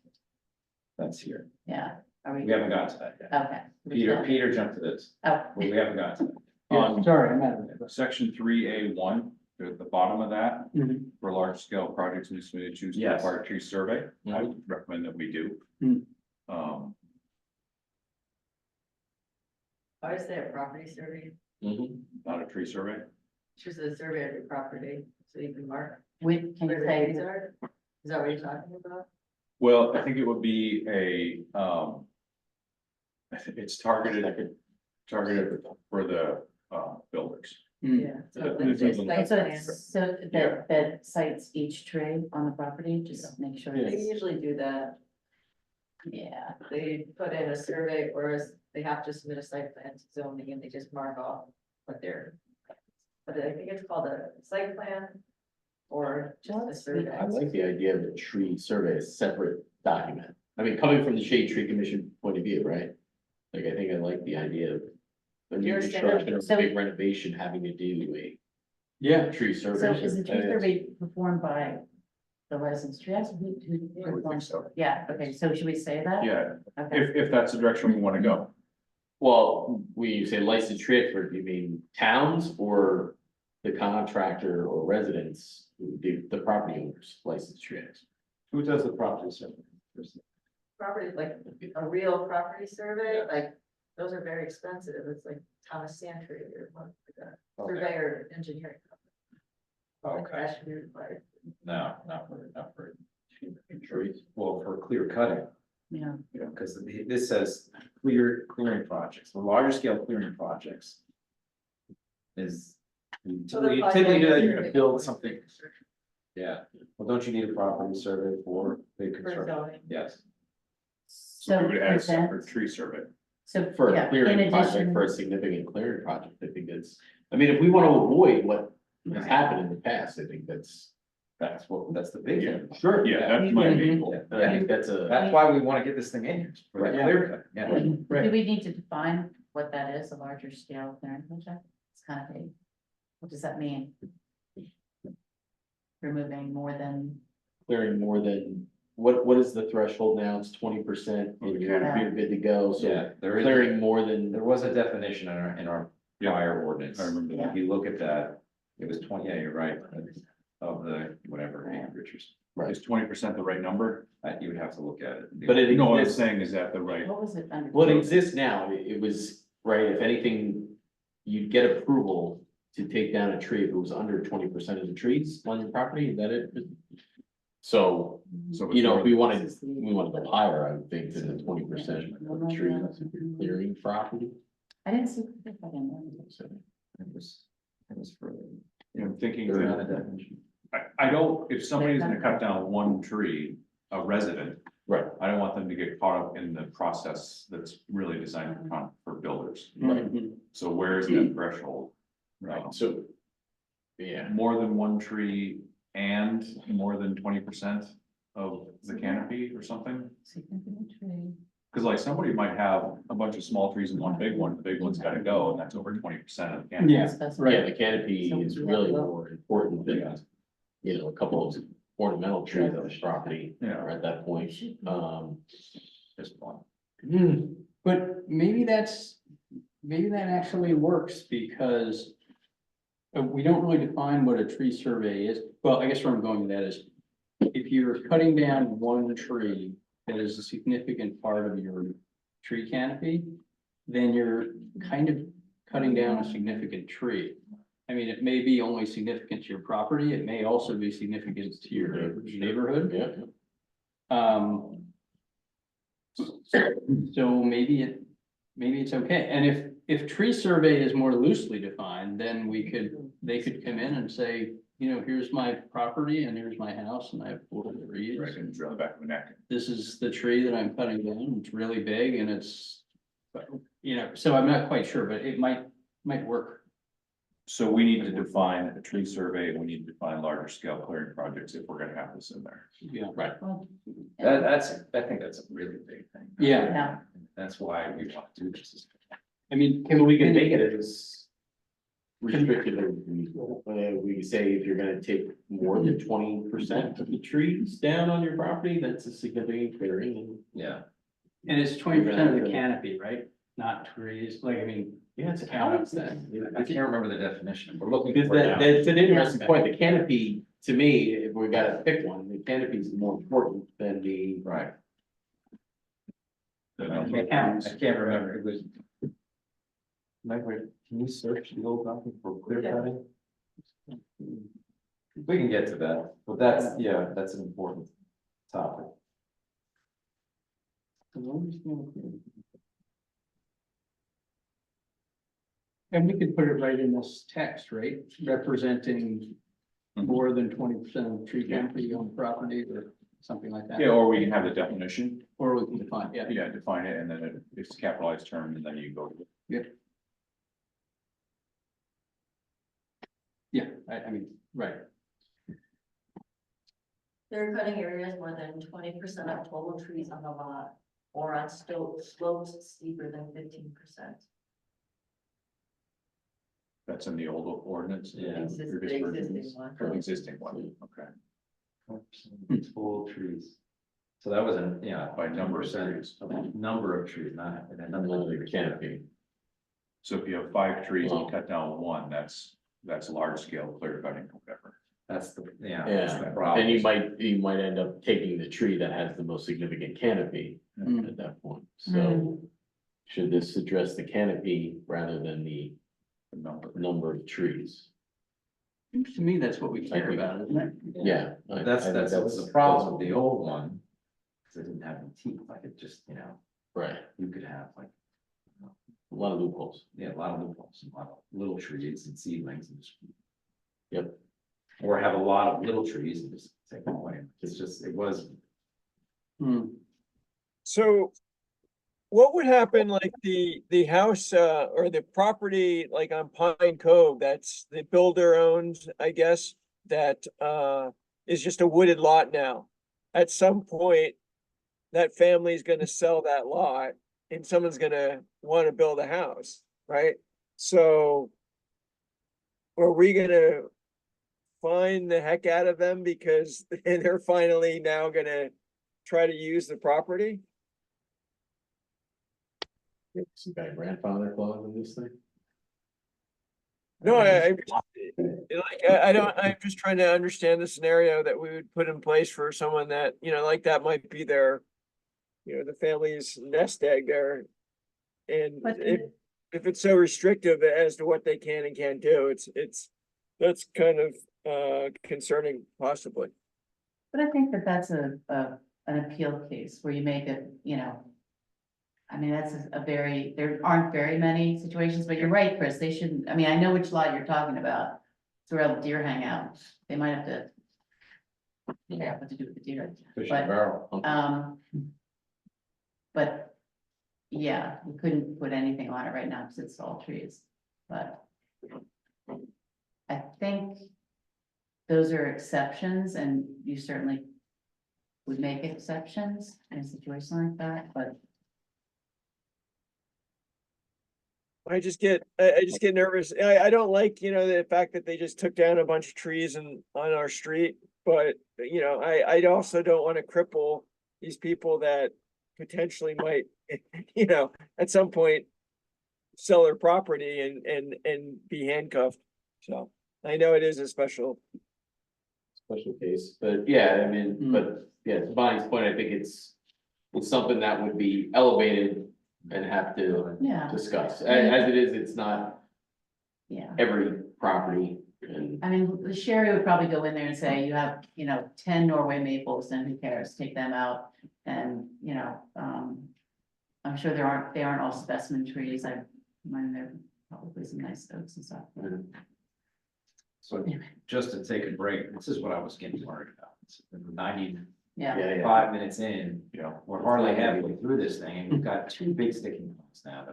That's here. yeah, are we? We haven't gotten to that yet. Okay. Peter jumped to this. Oh, We haven't gotten to that. Yeah, sorry, I'm at it. Section 3A1, at the bottom of that, Mhm. for large scale projects, we choose to Yes. require a tree survey. I Mhm. would recommend that we do. Mm. Why is there a property survey? Mhm. Not a tree survey. It's just a survey of your property, so you can mark with, can you where the say, trees are. Is that what you're talking about? Well, I think it would be I think it's targeted for the builders. Mm. Yeah. So Yeah. it's Yeah. site so plan. it's, so that cites each tree on the property, just make sure. They it's- usually do that. Yeah, They put in a survey or they have to submit a site plan to zoning and they just mark off what they're. But I think it's called a site plan or just a survey. I like the idea of a tree survey, a separate document. I mean, coming from the Shade Tree Commission point of view, right? Like, I think I like the idea of a new You're construction or so- big renovation having to do Yeah, tree survey. so is the tree I think survey performed by the licensed tree expert? Who I would think performs- so. Yeah, okay, so should we say that? Yeah, Okay, if that's the direction we want to go. Well, when you say licensed tree expert, you mean towns or the contractor or residents, the property owners licensed tree expert? Who does the property survey? Property, like a real property survey, like, those are very expensive. It's like Thomas Santry or one like a surveyor engineering. company. Like, that should be required. No, not for trees. Well, for clear cutting, yeah, you know, because this says clearing projects, the larger scale clearing projects. Is, you So they're typically do that, you're probably- gonna build something. Yeah, well, don't you need a property survey for big For construction? zoning. Yes. So so we would add a for separate that, tree survey. so, For yeah, a in clearing project, addition, for a significant clearing project, I think that's, I mean, if we want to avoid what has happened in the past, I think that's That's the big Yeah, one. sure. Yeah, that's my main goal. And I think that's a, That's why we wanna get this thing in here, for that Right. clear cut, yeah. do we need to define what that is, a larger scale clearing project? It's kind of vague. What does that mean? Removing more than, clearing more than, what is the threshold now? It's 20% and you're good to go, so Yeah, there is, clearing more than, there was a definition in our Yeah. prior ordinance. I remember that. If you look at that, it was 20, yeah, you're right, of the, whatever, acreages. right, Is 20% the right number? You would have to look at it. but it No, what I'm exists, saying is that the right, what was it under? well, it exists now, it was, right, if anything, you'd get approval to take down a tree if it was under 20% of the trees on your property, is that it? So, So you know, if we before- wanted, we wanted to go higher, I would think, to the 20% of trees clearing property. I didn't see. I didn't know. So, It was for. You know, thinking They're Not that, a definition. I don't, if somebody's gonna cut down one tree, a resident, Right, I don't want them to get caught up in the process that's really designed for builders. Mhm. So where is that threshold? right, so. Yeah, More than one tree and more than 20% of the canopy or something? Significant tree. Cause like somebody might have a bunch of small trees and one big one, the big one's gotta go, and that's over 20% of the canopy. Yeah, yeah, the canopy is really more important than, Yeah. you know, a couple of ornamental trees on the property Yeah. are at that point. Just one. But maybe that actually works because we don't really define what a tree survey is. Well, I guess where I'm going with that is if you're cutting down one tree that is a significant part of your tree canopy, then you're kind of cutting down a significant tree. I mean, it may be only significant to your property. It may also be significant to your neighborhood. Yeah, So maybe it's okay. And if tree survey is more loosely defined, then they could come in and say, you know, here's my property and here's my house and I have 4 trees. Right, and drill the back of the neck. This is the tree that I'm cutting down. It's really big and it's, you know, so I'm not quite sure, but it might work. So we need to define a tree survey, and we need to define larger scale clearing projects if we're gonna have this in there. Yeah. right. Well, I think that's a really big thing. Yeah. Yeah. That's why we want to do this. I mean, We can make it as restricted as we can say if you're gonna take more than 20% of the trees down on your property, that's a significant clearing. And Yeah, and it's 20% of the canopy, right? Not trees, like, I mean, yeah, it's Count how up that. I can't remember the definition. We're looking Because for it now. that's an interesting point. The canopy, to me, if we gotta pick one, the canopy is more important than the. Right. it counts. I can't remember. It was. Mike, wait, can you search the old document for clear cutting? We can get to that, but that's an important topic. And we could put it right in this text, right? Representing more than 20% of the tree canopy on the property or something like that. Yeah, or we can have the definition, Or we can define, yeah. yeah, define it, and then it's a capitalized term, and then you go. Yeah, I mean, right. They're cutting areas more than 20% of total trees on the lot or on slopes steeper than 15%. That's in the old ordinance? Yeah. Or Existing versions? one. Or the existing one, okay. Full trees. So that was By number of 10%, trees. number of trees, not. Another canopy. So if you have 5 trees and you cut down 1, that's large scale clear cutting, or whatever. That's the, that's Yeah, the problem. and you might end up taking the tree that has the most significant canopy Mm. at that point. So should this address the canopy rather than the The number. number of trees? To me, that's what we care about, isn't it? Yeah. That's the problem with the old one. Cause it didn't have any teeth, like it just, Right, you could have like, a lot of loopholes. a lot of loopholes, a lot of little trees and seedlings and just. Yep. Or have a lot of little trees and just take them away. It's just, it was, Hmm. So what would happen like the house, or the property like on Pine Cove, that's the builder owns, I guess, that, is just a wooded lot now? At some point, that family's gonna sell that lot and someone's gonna wanna build a house, right? So are we gonna fine the heck out of them because they're finally now gonna try to use the property? Some kind of grandfather clause in this thing? No, I don't, I'm just trying to understand the scenario that we would put in place for someone that, like that might be their, the family's nest egg there. And But if it's so restrictive as to what they can and can't do, that's kind of concerning possibly. But I think that that's an appeal case where you make it, you know. I mean, that's a very, there aren't very many situations, but you're right, Chris, they shouldn't, I mean, I know which lot you're talking about. It's where all the deer hang out, they might have to. Figure out what to do with the deer, Fish But, and barrel. but. Yeah, we couldn't put anything on it right now because it's all trees, but. I think. Those are exceptions and you certainly. Would make exceptions in a situation like that, but. I just get nervous. I don't like, you know, the fact that they just took down a bunch of trees on our street. But, you know, I also don't want to cripple these people that potentially might, you know, at some point. Sell their property and be handcuffed. So I know it is a special. Special case, but yeah, I mean, but yeah, to Bonnie's point, I think it's something that would be elevated and have to Yeah, discuss. As it is, it's not yeah. every property and. I mean, the Sherry would probably go in there and say, you have, you know, 10 Norway maples, and who cares, take them out. And, you know, I'm sure they aren't all specimen trees. I mind there probably some nice oaks and stuff. So just to take a break, this is what I was getting worried about. It's 95 Yeah, minutes in, You know, we're hardly halfway through this thing, and we've got two big sticking points now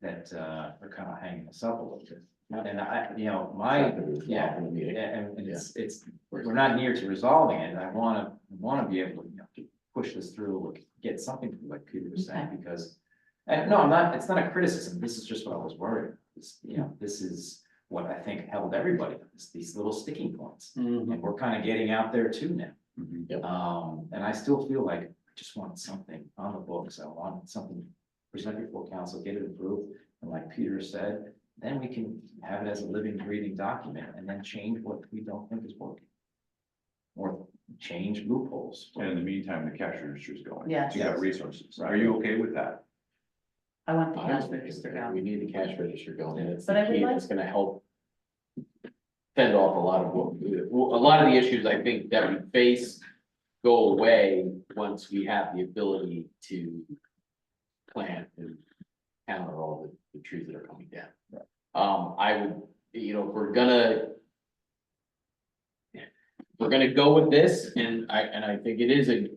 that are kind of hanging us up a little bit. And you know, and it's, we're not near to resolving it, and I wanna be able to, you know, push this through or get something through, like Peter was saying, because. And no, it's not a criticism, this is just what I was worried about. You know, this is what I think held everybody, these little sticking points. And we're kind of getting out there too now. And I still feel like I just want something on the books. I want something presented before council, get it approved. And like Peter said, then we can have it as a living, breathing document and then change what we don't think is working. Or change loopholes. and in the meantime, the cash register is going. Yes. You got resources. Are you okay with that? I want the I'm cash okay with register that. going. We need the cash register going in. It's But the I would key. like- It's gonna help. Fend off a lot of a lot of the issues I think that we face go away once we have the ability to. Plant and counter all the trees that are coming down. I would, you know, if we're gonna. We're gonna go with this, and I think it is a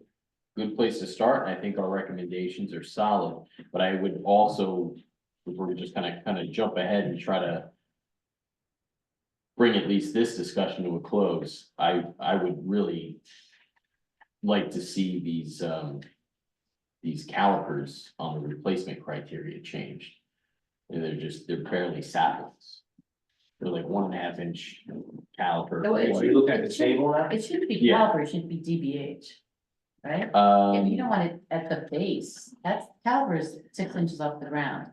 good place to start, and I think our recommendations are solid, but I would also, if we're just kind of jump ahead and try to. Bring at least this discussion to a close, I would really. Like to see these calipers on the replacement criteria changed. And they're barely saplings. They're like 1.5 inch caliper. No, Are you looking at the table now? It shouldn't be Yeah. caliper, it should be DBH. Right? If you don't want it at the base, that's caliper is 6 inches off the ground,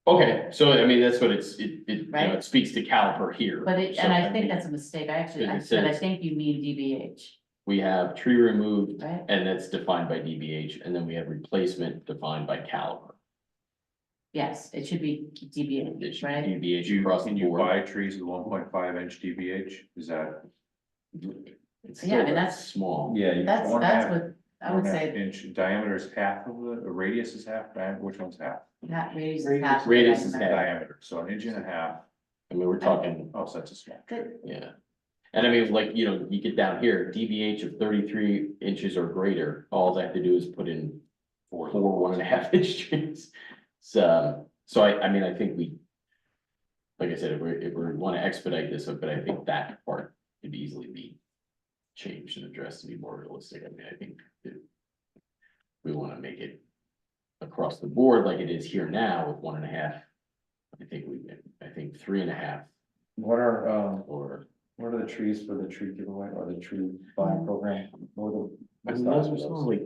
Okay, so I mean, that's what you know, Right. it speaks to caliper here. but it, So, and I think mean, that's a mistake, Because it but I says- think you mean DBH, We have tree removed, right? and that's defined by DBH, and then we have replacement defined by caliper. Yes, it should be It DBH, should right? be DBH Do you, across the can you board. buy trees with 1.5 inch DBH? Is that? It's Yeah, I mean, still that's- small. Yeah, you. That's One and a half- what I would 1.5 say, inch diameter is half of the radius is half, which one's half? that radius is half. of the Radius is diameter. Diameter, so 1.5 inches. I mean, we're talking. Oh, so that's a small. Good. Yeah, and I mean, like, you know, you get down here, DBH of 33 inches or greater, all I have to do is put in four 1.5 inch trees. So I mean, I think we. Like I said, if we want to expedite this, but I think that part could easily be changed and addressed to be more realistic. I mean, I think that we want to make it across the board like it is here now with 1.5. I think 3.5 What are, or. what are the trees for the tree giveaway or the tree buying program? What are the- I mean, those are still like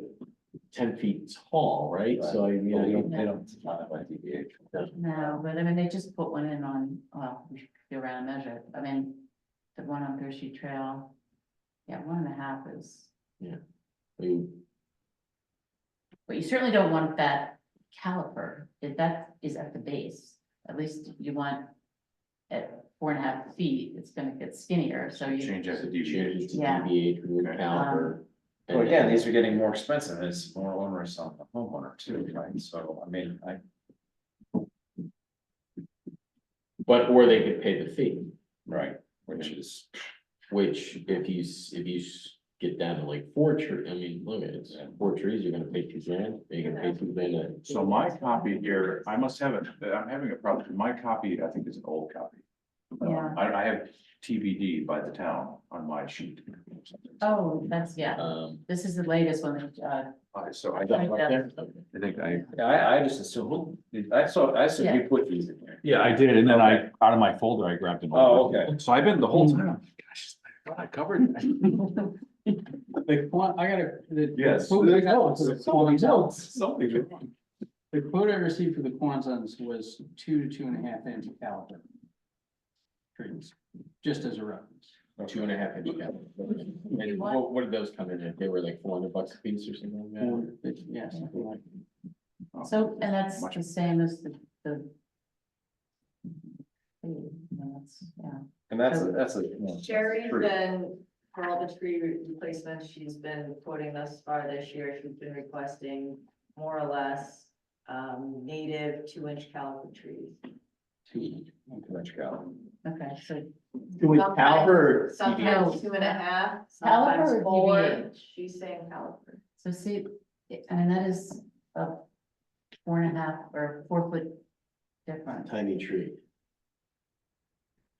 10 feet tall, right? So I mean, Well, I they don't- don't, they don't define that by DBH. No, but I mean, they just put one in on, well, we should go around and measure it, I mean, the one on Three Trail. Yeah, 1.5 is, I mean, but you certainly don't want that caliper, if that is at the base, at least you want. at 4.5 feet, it's gonna get skinnier, so you. Change that to Change deviation. it to Yeah. DBH, remove Okay. caliper. Well, again, these are getting more expensive, and it's more onerous on the homeowner too, right? So, I mean, But, or they could pay the fee, right, which is, which if you get down to like 4 trees, I mean, look at it, it's 4 trees, you're gonna pay $2,000, you're gonna pay $2,000. So my copy here, I must have it, I'm having a problem, my copy, I think is an old copy. Yeah. I have TBD by the town on my sheet. Oh, that's, yeah, this is the latest one, So I Is that right there? think I. yeah, I just assumed, I assumed you put these in here. Yeah, I did, and then I, out of my folder, I grabbed an. Oh, old one. okay. So I've been the whole time, I'm like, gosh, I thought I covered. The quote, I gotta. Yes. Something Something. The quote I received for the Quonset was 2 to 2.5 inch caliper. Trees, just as a reference. 2.5 inch caliper. And what did those come in at? They were like $400 a piece or something like that? Yeah, something like. so, and that's Much- the same as the. Yeah, And that's a. Sherry's true. been, for all the tree replacements, she's been quoting thus far this year, she's been requesting more or less. Native 2-inch caliber trees. 2 inch. Much gal. okay, so 2 inch caliper or Sometimes DBH? 2.5, Caliper sometimes or 4, DBH? she's saying caliper. So see, I mean, that is a 4.5 or 4 foot difference. tiny tree?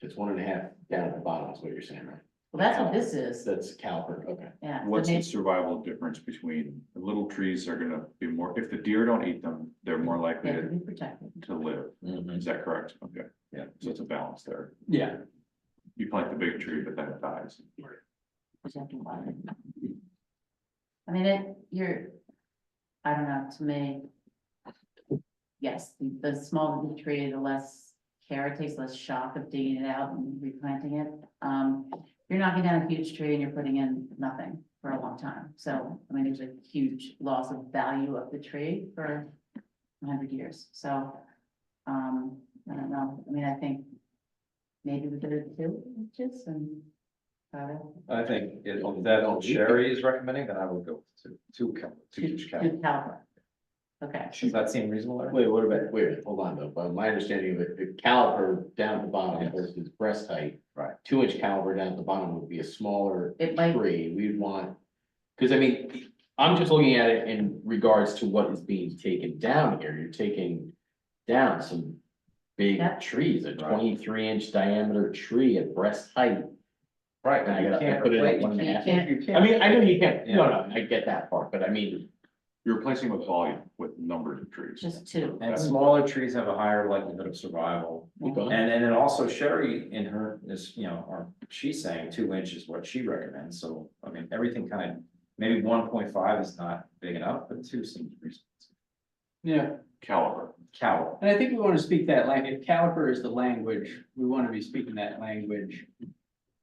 It's 1.5 down at the bottom is what you're saying, right? Well, that's what this is, That's caliper, okay. yeah. What's but the survival difference between, the little trees are gonna be more, if the deer don't eat them, they're more They likely have to to, be protected. to live. Is that correct? Okay, yeah, so it's a balance there. Yeah, You plant the big tree, but then it dies. Protected by it. I mean, I don't know, to me. Yes, the smaller the tree, the less care it takes, less shock of digging it out and replanting it. You're knocking down a huge tree and you're putting in nothing for a long time. So, I mean, there's a huge loss of value of the tree for 100 years. So, I don't know. I mean, I think maybe we did it 2 inches and. I think if that's what Sherry is recommending, then I would go to two inch Two cal. caliper. Okay. Does that seem reasonable? Eric? Wait, what about, wait, hold on though, but my understanding of it, the caliper down at the bottom Yes. versus breast height. Right. 2 inch caliper down at the bottom would be a smaller It might- tree, we'd want. Cause I mean, I'm just looking at it in regards to what is being taken down here, you're taking down some. Big Yep. trees, a Right. 23-inch diameter tree at breast height. Right, I but you gotta can't put it at replace- 1.5. can't- You can't. I mean, I know you can't, Yeah. no, I get that part, but I mean, You're replacing with volume, with numbers of trees. Just 2. And smaller trees have a higher likelihood of survival. okay. And then also Sherry in her is, or she's saying 2 inches is what she recommends, so, I mean, everything kind of, maybe 1.5 is not big enough, but 2 seems reasonable. yeah. Caliber. Cow, And I think we want to speak that language, if caliper is the language, we want to be speaking that language.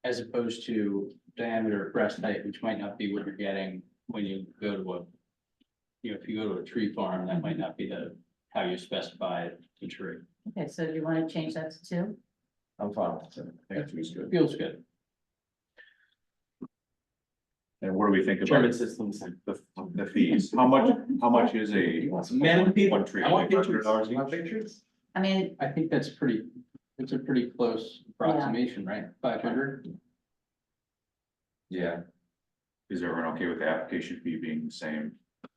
As opposed to diameter of breast height, which might not be what you're getting when you go to if you go to a tree farm, that might not be how you specify the tree. Okay, so do you want to change that to 2? I'm fine with it. I think it's good. Feels good. And what do we think German about systems. the fees? How much is a? Man, people, One tree, I want like pictures. $100 I want each? pictures. I mean, I think it's a pretty close approximation, right? 500? Yeah, Is everyone okay with the application fee being the same,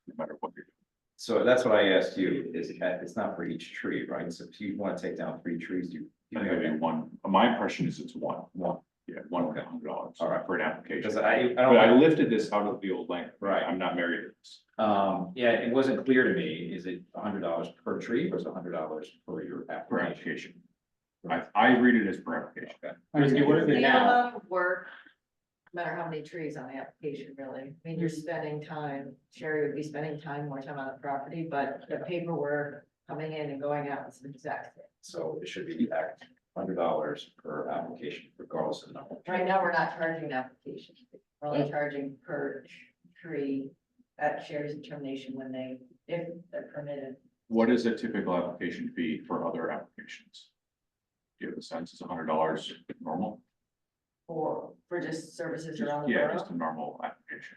no matter what you're doing? so that's what I asked you, it's not for each tree, right? So if you want to take down 3 trees, I think it'd be one, my impression is it's one. One. Yeah, $100. All right. For an application. Because I But I don't, lifted this out of the old language. Right. I'm not married to this. yeah, it wasn't clear to me, is it $100 per tree or is it $100 for your Per application? application. I read it as per application. Okay, what if it now? Minimum work, no matter how many trees on the application, really. I mean, you're spending time, Sherry would be spending more time on the property, but the paperwork coming in and going out is the exact same. So it should be exact $100 per application regardless of the number. Right now, we're not charging an application. We're only charging per tree at Sherry's determination if they're permitted. What is a typical application fee for other applications? you have a sense, it's $100 normal? for just services around the Yeah, borough. just a normal application.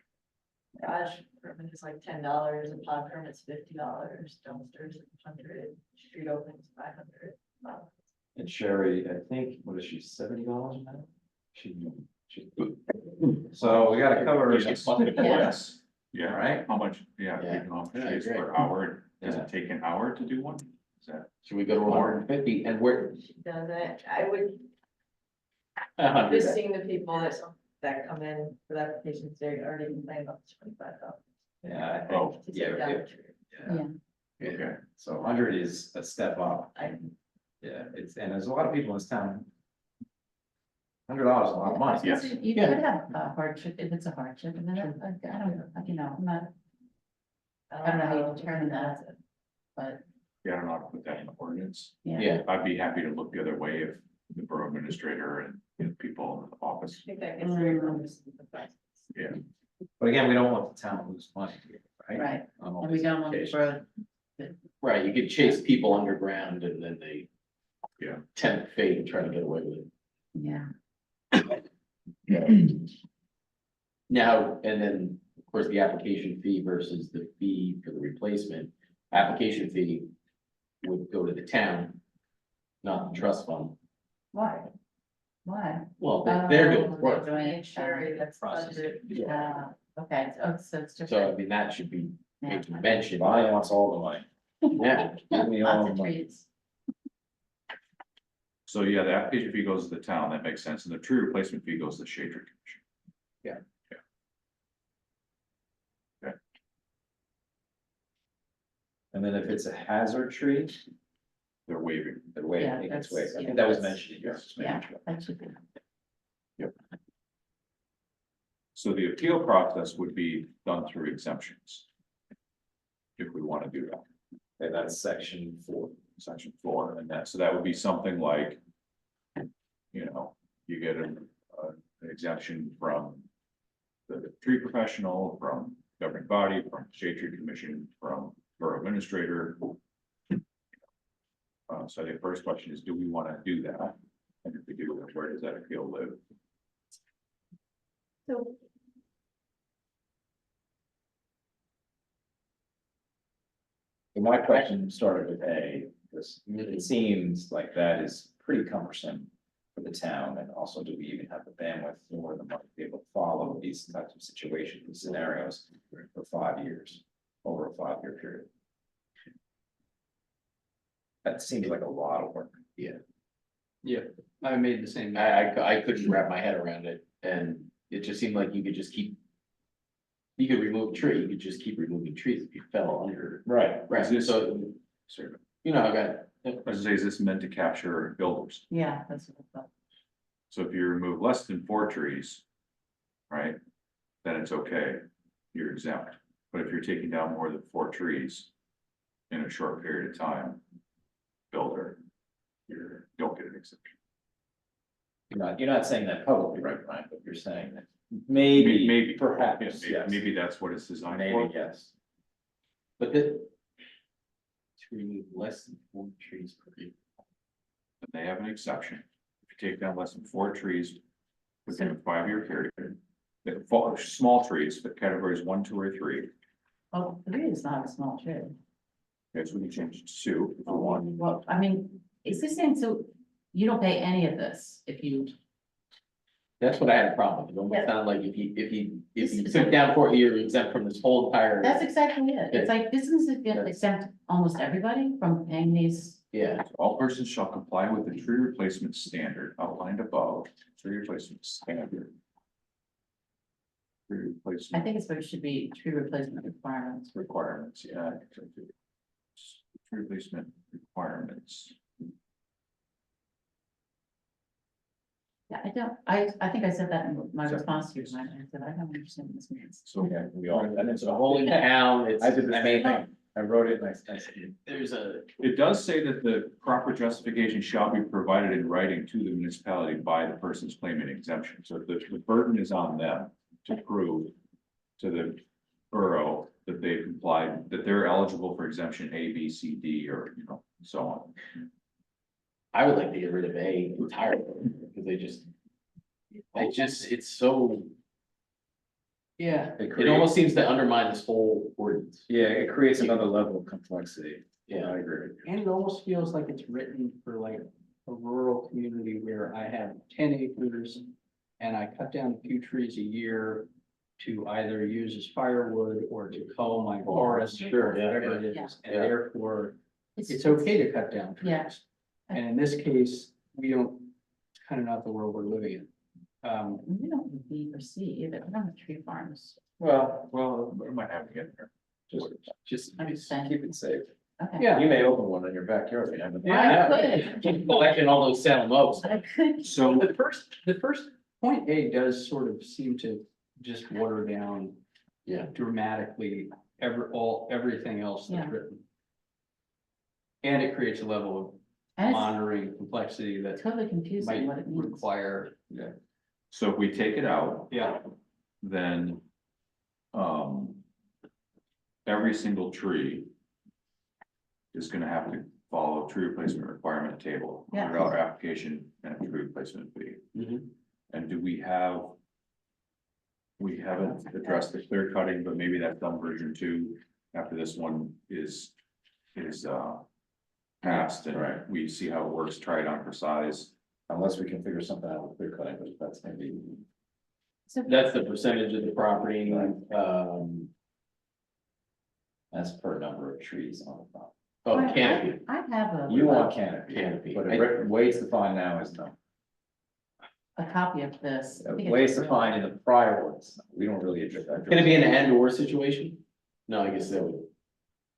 Gosh, permit is like $10, a pod permit's $50, dumpsters $100, street openings $500. Wow. And Sherry, I think, what is she, $70 an hour? She. So we gotta cover. Yes. Yeah, Right? how much, yeah, Yeah. taking off Yeah, trees great. per hour, does Yeah. it take an hour to do one? Is that? Should we go to 150 and we're She doesn't, I would, 100? just seeing the people that come in for the applications, they already complain about the $25. Yeah, I Oh, think, To yeah, take down the yeah, tree. yeah. Okay, So 100 is a step up. I, Yeah, it's, and there's a lot of people in this town. $100 is a lot of money. Yes. You could have a hardship, if it's a hardship, and then I don't know, you know, I'm not, I don't know how you determine that, but, yeah, I don't know how to put that in the ordinance. yeah. Yeah, I'd be happy to look the other way if the borough administrator and you know, people in the office. I think that gets very cumbersome with the prices. Yeah, But again, we don't want the town to lose money, right? Right, On all and we these don't want the applications. road, right, you could chase people underground and then they. Yeah. Tempt fate and try to get away with it. yeah. Now, and then, of course, the application fee versus the fee for the replacement, application fee would go to the town, not the trust fund. Why? Why? Well, they're doing Oh, the work, they're doing it, Sherry, that's Process. budgeted. Okay, oh, so it's so I different. mean, that should be Yeah. made to mention. Bonnie wants all the money. Yeah, Give me all Lots the of money. trees. so yeah, the application fee goes to the town, that makes sense, and the tree replacement fee goes to the shade tree commission. And then if it's a hazard tree, They're waiving. the way Yeah, it gets that's- waived. I yeah, think that was that's- mentioned. in yours. Yeah, that should be. So the appeal process would be done through exemptions. If we want to do that. And that's section 4. Section 4, and that, so that would be something like. You know, you get an exemption from. The tree professional, from governing body, from shade tree commission, from borough administrator. So I think first question is, do we want to do that? And if we do, then where does that appeal live? So And my question started with A, because it seems like that is pretty cumbersome for the town, and also do we even have the bandwidth or the money to be able to follow these types of situations and scenarios for 5 years, over a 5-year period? That seems like a lot of work. Yeah, I made the same. I couldn't wrap my head around it, and it just seemed like you could just keep. You could remove a tree, you could just keep removing trees if you fell under. Right. Right, Is this- so, Sorry, you know, I got, as I say, is this meant to capture builders? Yeah, that's what I thought. So if you remove less than 4 trees. Right, then it's okay, you're exempt, but if you're taking down more than 4 trees. In a short period of time. Builder. You don't get an exemption. You're not saying that publicly, right, Brian, but you're saying that maybe, Maybe, perhaps, yeah, maybe, yes. maybe that's what it's designed Maybe, for. yes. but the. To remove less than 4 trees per year. And they have an exception. If you take down less than 4 trees. Within a 5-year period. The small trees, the categories 1, 2, or 3. Well, 3 is not a small tree. That's when you change to 2, if you want. Well, I mean, is this saying, so you don't pay any of this if you, That's what I had a problem with, it almost Yeah. sounded like if you took down 4, you're exempt from this whole entire. that's exactly it. It's like businesses get exempt almost everybody from paying these. Yeah, All persons shall comply with the tree replacement standard outlined above, tree replacement standard. Tree I replacement think it's what it should be, tree replacement requirements. requirements, yeah. Tree replacement requirements. Yeah, I think I said that in my response to you, Mike. I said, I don't understand what this means. So Yeah, we all, and it's the a whole whole, town, it's. I did the I same mean, thing. I wrote it and I said, There's a, it does say that the proper justification shall be provided in writing to the municipality by the persons claiming exemption. So the burden is on them to prove to the borough that they complied, that they're eligible for exemption A, B, C, D, or, you know, so on. I would like to get rid of A entirely, because it's so, yeah, it almost seems to undermine this whole ordinance. Yeah, it creates another level of complexity. Yeah. I agree. And it almost feels like it's written for like a rural community where I have 10 acres and I cut down a few trees a year to either use as firewood or to cull my forest, Sure, yeah, whatever it yeah. is, and therefore it's okay. okay to cut down trees. Yeah. And in this case, we don't, it's kind of not the world we're living in. We don't have B or C either, we don't have tree farms. Well, We might have to get there. just Understand. keep it safe. Okay. Yeah. You may open one in your backyard. You haven't- I could, Keep collecting all those Salem oaks. I could. So the first point A does sort of seem to just water down. Yeah. Dramatically, everything else that's Yeah. written. And it creates a level of And monitoring complexity that it's totally confusing might what it means. require, So if we take it out, yeah, then, every single tree is gonna have to follow tree replacement requirement table, Yeah. $100 application and a tree replacement fee. Mhm. And do we have? We haven't addressed the clear cutting, but maybe that's done version 2, after this one is passed, and we see how it works, try it on for size. Unless we can figure something out with clear cutting, but that's maybe. So That's the percentage of the property, That's per number of trees on the property. oh, I- canopy. I have You want canopy, Canopy. but the way it's defined now is no. a copy of this. I The think way it's it's defined in the prior ones, we don't really address that. Can it be an and or situation? No, I guess that would.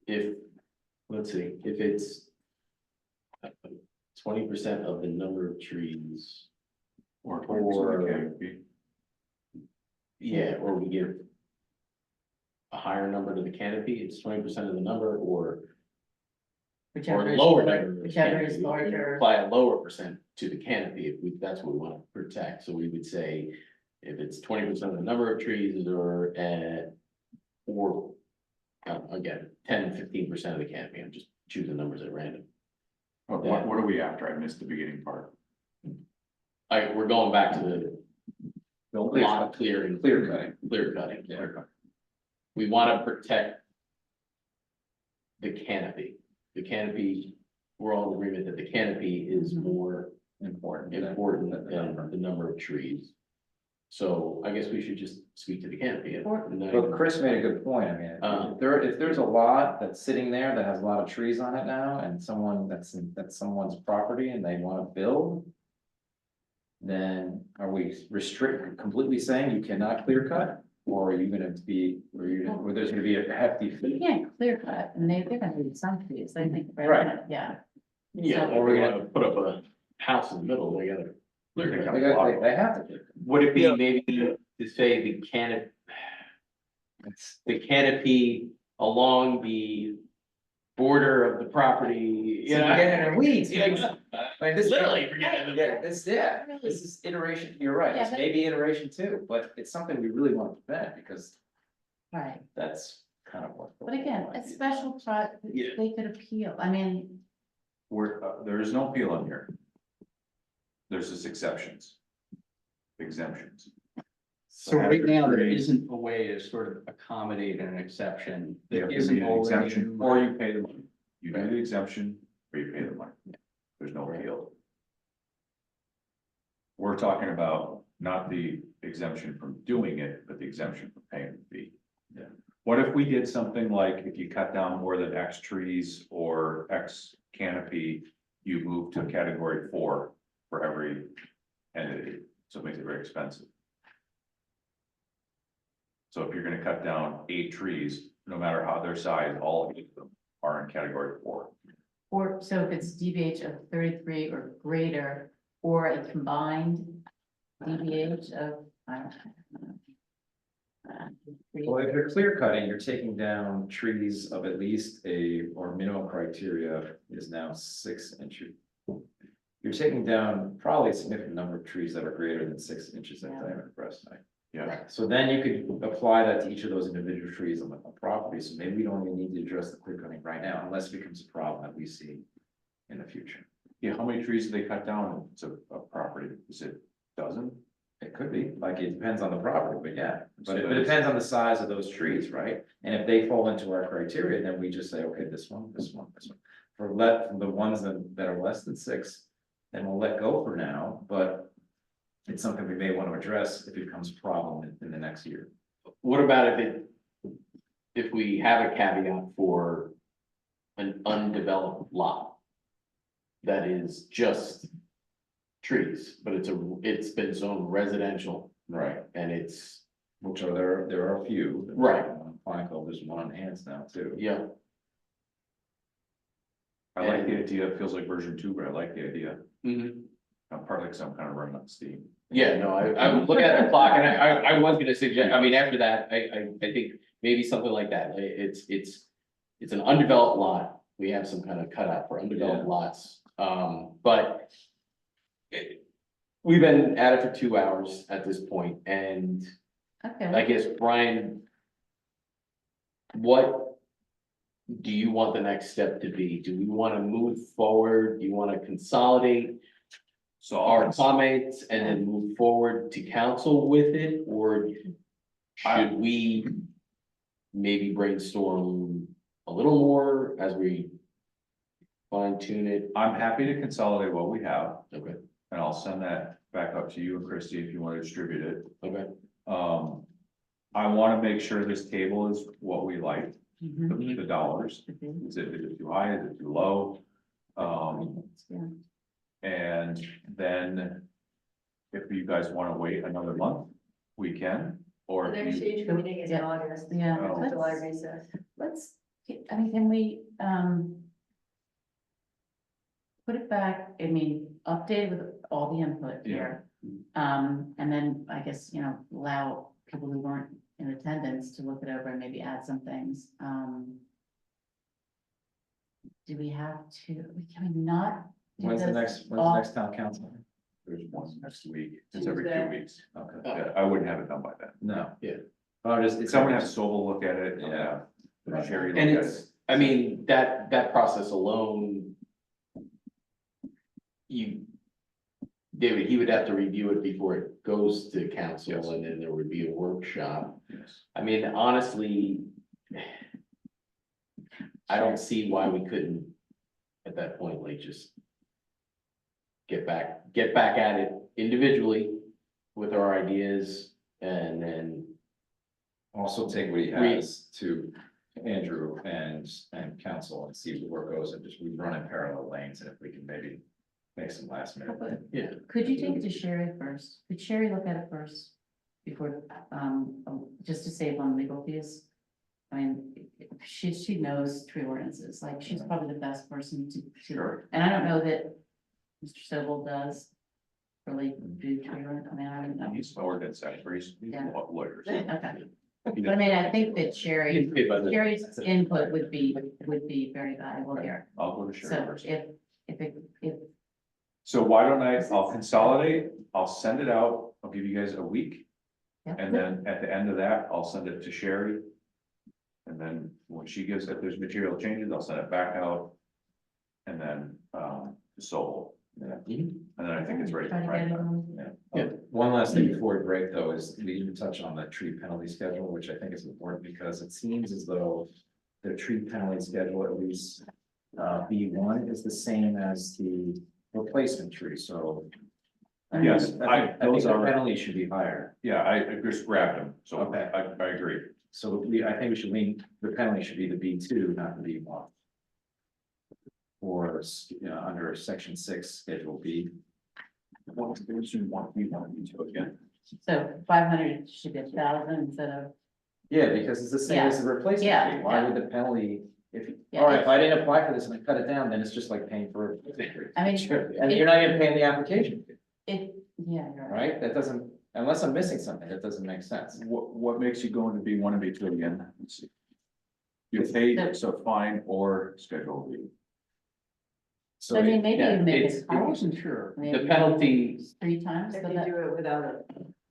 If, let's see, if it's 20% of the number of trees, Or 20% of the Or- canopy. yeah, or we give a higher number to the canopy, it's 20% of the number, or Whichever is lower lar- number. of the Whichever is canopy. We would larger. Apply a lower percent to the canopy if we, that's what we want to protect, so we would say. If it's 20% of the number of trees or or. Again, 10-15% of the canopy, I'm just choosing numbers at random. What are we after? I missed the beginning part. We're going back to the lot clearing, Clear cutting. clear cutting. Yeah. We want to protect the canopy. The canopy, we're all in agreement that the canopy is more Important. important than the than number. the number of trees. So I guess we should just speak to the canopy. and then- But Chris made a good point, I mean, if there's a lot that's sitting there that has a lot of trees on it now, and that's someone's property and they wanna build. Then are we completely saying you cannot clear cut, or are you gonna be, or there's gonna be a hefty You fee? can't clear cut, and they're gonna need some trees, I think, Right. right, yeah. Yeah, or we're gonna put up a house in the middle, they gotta. clear cut. They have to clear cut. Would it be Yeah. maybe to say the canopy along the border of the property, you know? Getting in weeds. Yeah. Like this. Literally, forget it. Yeah, this is iteration, you're right, Yeah, it's but- maybe iteration 2, but it's something we really want to prevent, because Right, that's kind of what. but again, a special Yeah. they could appeal, I mean, There is no appeal in here. There's just exceptions. Exemptions. so right now, there Tree. isn't a way to sort of accommodate an exception There that can isn't be an already. exemption, or you pay the money. You do the exemption, or you pay the money. There's no appeal. We're talking about not the exemption from doing it, but the exemption from paying the fee. Yeah. What if we did something like, if you cut down more than X trees or X canopy, you move to category 4 for every entity, so it makes it very expensive. So if you're gonna cut down 8 trees, no matter how their size, all 8 of them are in category 4. or, so if it's DBH of 33 or greater, or a combined DBH of, I don't know. Well, if you're clear cutting, you're taking down trees of at least or minimum criteria is now 6 inches. You're taking down probably a significant number of trees that are greater than 6 inches in Yeah. diameter breast height. Yeah, So then you could apply that to each of those individual trees on the property, so maybe we don't even need to address the clear cutting right now, unless it becomes a problem that we see in the future. Yeah, how many trees do they cut down to a property? Is it dozen? It could be, like, it depends on the property, but yeah, but So it that's- depends on the size of those trees, right? And if they fall into our criteria, then we just say, okay, this one, this one, this one. For the ones that are less than 6, then we'll let go for now, but it's something we may want to address if it becomes a problem in the next year. What about if we have a caveat for an undeveloped lot? That is just trees, but it's been zoned residential Right. and it's, Which are there are a few. Right. Michael, there's one on hands now too. yeah. I like the idea. It feels like version 2, but I like the idea. Mhm. I'm partly because I'm kind of running on steam. Yeah, no, I would look at the clock and I was gonna suggest, I mean, after that, I think maybe something like that, like, it's an undeveloped lot. We have some kind of cutout for undeveloped lots, but we've been at it for 2 hours at this point, and Okay, I guess, Brian, what do you want the next step to be? Do we want to move forward? Do you want to consolidate So our comments and then move forward to council with it, or should we maybe brainstorm a little more as we fine tune it? I'm happy to consolidate what we have, Okay, and I'll send that back up to you and Christie if you want to distribute it. okay. I want to make sure this table is what we like, Mhm. the dollars. Mhm. Is it too high? Is it too low? Yeah. And then if you guys want to wait another month, we can, The or next if you, stage meeting is in Yeah. August. Yeah, Oh. July let's, recess. let's, I mean, can we, put it back, I mean, update with all the input here. And then I guess, allow people who weren't in attendance to look it over and maybe add some things. Do we have to, can we not? do When's the this next all- town council? there's one next week, it's every 2 Tuesday. weeks. Okay, Yeah, I wouldn't have it done by then. no. Yeah. Oh, just, Someone have Sobel look at it, Yeah. Sherry look And at it's, it. I mean, that process alone. David, he would have to review it before it goes to Yes. council, and then there would be a workshop. Yes. I mean, honestly. I don't see why we couldn't, at that point, like, just. Get back at it individually with our ideas, and then, Also take what he Read. has to Andrew and council and see where it goes and just we run in parallel lanes and if we can maybe make some last minute. yeah. Could you take it to Sherry first? Could Sherry look at it first? Before, just to save on legal fees? I mean, she knows tree ordinances, like, she's probably the best person to. Sure. And I don't know that Mr. Sobel does really do tree ordinance, I mean, I don't know. He's an ordinance expert, he's Yeah. lawyers. Okay, but I mean, I think that Sherry's input would be very valuable here. I'll go to Sherry So first. if, So why don't I'll consolidate, I'll send it out, I'll give you guys a week, and then at the end of that, I'll send it to Sherry. And then when she gives, if there's material changes, I'll send it back out. And then, to Sobel. And then I think it's ready for try to prime get it time. on. Yeah. One last thing before we break though, is we didn't touch on the tree penalty schedule, which I think is important because it seems as though the tree penalty schedule, at least B1 is the same as the replacement tree, so. Yes, I think those the are, penalty should be higher. yeah, I just grabbed them, so Okay. I agree. So I think we should lean, the penalty should be the B2, not the B1. Or, under section 6, schedule B. What was you want to again? So 500 should be 1,000 instead of, Yeah, because it's the same as the replacement Yeah, fee. Why yeah. would the penalty, if, Yeah, all right, if I didn't apply for this and I cut it down, then it's just like paying for a replacement fee. I mean, And you're not even paying the application fee, yeah, you're right. right? That doesn't, unless I'm missing something, that doesn't make sense. What makes you go into B1 and B2 again? Let's see. You pay, so fine, or schedule B. So I mean, maybe yeah, you make it's- it. I wasn't sure. The penalty, 3 times, If so you that, do it without a.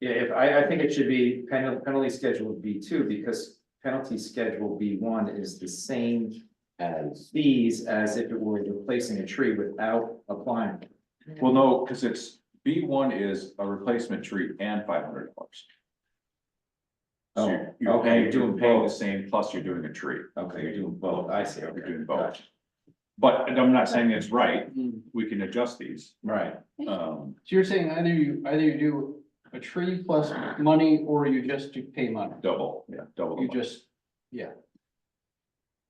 Yeah, if, I think it should be penalty schedule B2, because penalty schedule B1 is the same as, fees as if it were replacing a tree without applying. Well, no, because it's, B1 is a replacement tree and $500. So Oh, you're okay, paying, you're doing the both. same, plus you're doing a tree. Okay, you're doing both, I see, okay. You're doing both. Gotcha. But I'm not saying it's right, we can adjust these. Right, So you're saying either you do a tree plus money, or you just do pay money? Double, double. the You money. just, yeah.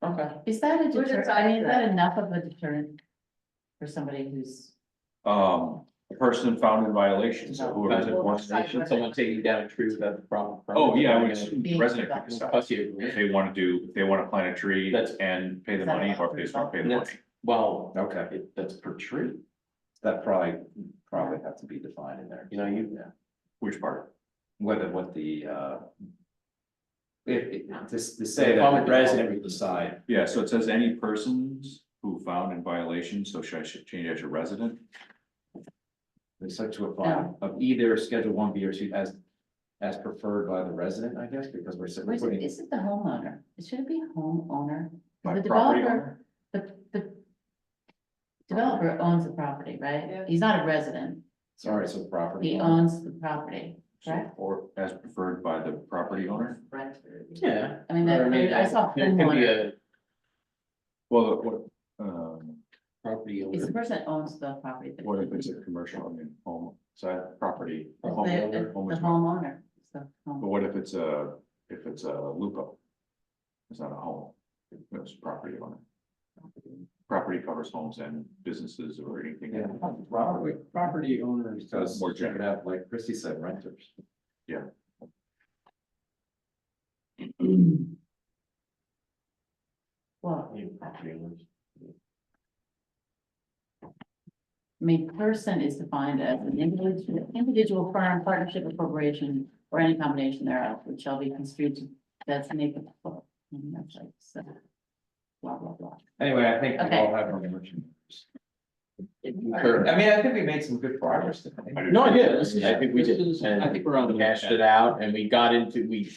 okay. Is that a Who deterrent? I decides mean, is that that? enough of a deterrent for somebody who's? A person found in violation, so whoever's enforcing. Someone taking down a tree without the proper. permit, Oh, yeah, I would they're assume the Being resident could deductible. decide Plus you. if they want to do, if they want to plant a tree That's- and pay the Is that money, or if they just want to pay the That's, money. well, okay, that's per tree, that probably have to be defined in there. you know, you, Which part? Whether what the, to say that Public the resident would decide, Yeah, so it says any persons who found in violation, so should change it to resident? it's such to apply of either Schedule 1B or 2 as preferred by the resident, I guess, because we're Or putting. is it the homeowner? Should it be homeowner? By The property developer, the developer owns the property, right? Yeah. He's not a resident. Sorry, so property. He owns the property, So, correct? or as preferred by the property owner? yeah. I mean, I saw There can be homeowner. a Well, what, property It's the owner. person that owns the property. that- what if it's a commercial, I mean, home, side property? It's the Homeowner, home the is- homeowner. It's the But home- what if it's a lupo? It's not a home, it's a property owner. Property covers homes and businesses or anything. Yeah. Property owners. Because More you could general. have, like Christie said, renters. Well, Property owners. I mean, person is defined as an individual firm, partnership, or corporation, or any combination thereof, which shall be construed to designate the. That's like, so. Blah, blah, blah. Anyway, I think we Okay. all have our motion. Concur. I mean, I think we made some good progress today. No, I did, I think we did, This is- I think we're on the and hashed it out, and we got into, we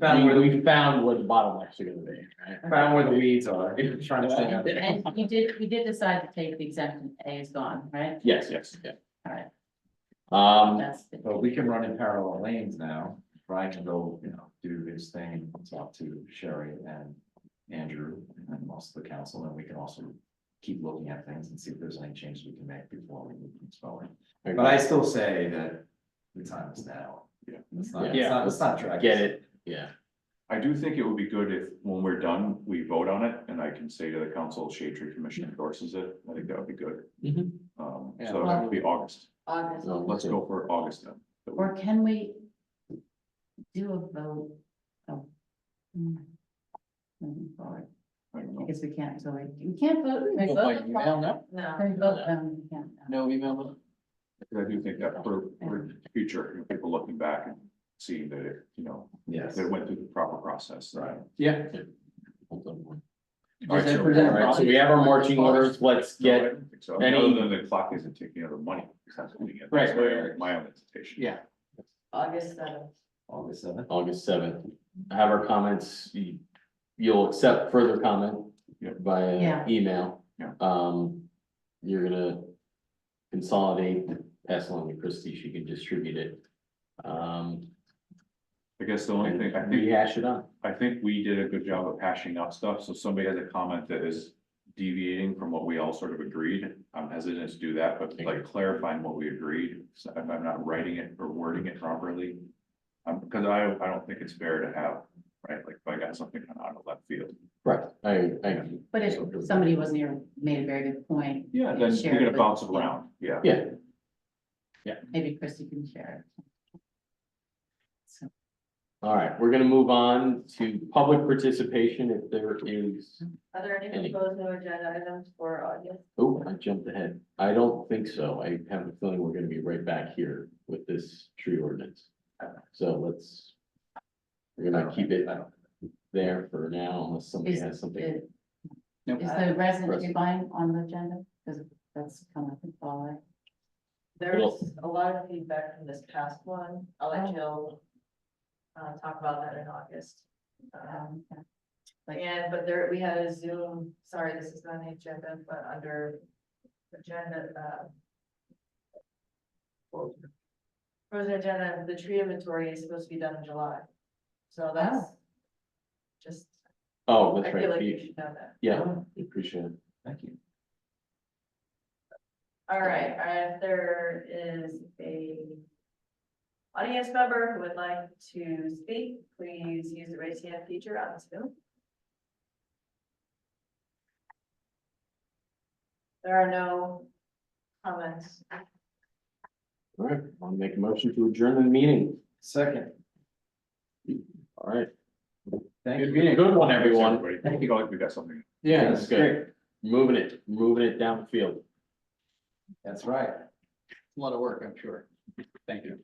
found where the, we found where the bottlenecks are gonna be, right? found where the weeds are, trying to stay out. And we did decide to take the exemption, A is gone, right? Yes, yes, yeah. All right, That's that's. But we can run in parallel lanes now. Brian can go, do his thing, talk to Sherry and Andrew and also the council, and we can also keep looking at things and see if there's any changes we can make before we move things forward. But I still say that the time is now. Yeah. Let's not drag. get this. it, yeah. I do think it would be good if, when we're done, we vote on it, and I can say to the council, Shade Tree Commission endorses it, I think that would be good. Mhm. So that would be August, August. No, let's go for August then. Or can we do a vote? Oh. Moving forward, I don't I know. guess we can't, so we can't vote. Can we Vote by vote? email, no? No. Can we vote? We can't. No email? I do think that for future, people looking back and seeing that it, Yes. that it went through the proper process. Right. Yeah. All right, Does that so- present a All right, so problem? we have our marching orders, let's No, I get, don't think so. any- Other than the clock isn't taking out the money. It's not doing it. Right, That's right. my own hesitation. Yeah. August 7th. August 7th. August 7th, have our comments, you'll accept further comment Yeah. via Yeah. email. Yeah. You're gonna consolidate, pass along to Christie, she can distribute it. I guess the only And thing, I think, rehash it on. I think we did a good job of hashing out stuff, so if somebody has a comment that is deviating from what we all sort of agreed. I'm hesitant to do that, but like clarifying what we agreed, so if I'm not writing it or wording it properly. Because I don't think it's fair to have, right, like if I got something kind of out of left field. Right, I. But if somebody wasn't here, made a very good point. Yeah, then share you're it gonna with- bounce it around, yeah. Yeah, Maybe Christie can share it. So, all right, we're gonna move on to public participation if there is. Are there any proposed new agenda items for August? Oh, I jumped ahead. I don't think so. I have a feeling we're gonna be right back here with this tree ordinance. So we're gonna keep it there for now unless somebody Is has something. is Nope. the resident tree line on the agenda? Because that's coming up in fall, right? There's a lot of feedback from this past one. I'll let Oh. Jill talk about that in August. Okay. And, but there, we had a Zoom, sorry, this is not on the agenda, but under agenda, for the agenda, the tree inventory is supposed to be done in July. So that's just, Oh, I that's feel right. like you Pete. should know that. Yeah, we appreciate it. Thank you. All right, if there is a audience member who would like to speak, please use the raise hand feature on Zoom. There are no comments. All right, I'll make a motion to adjourn the meeting. Second. All right. Thank Good you. meeting. Good one, everyone. I think like we got something. Yeah, that's good. Moving it down the field. That's right. A lot of work, I'm sure. Thank you.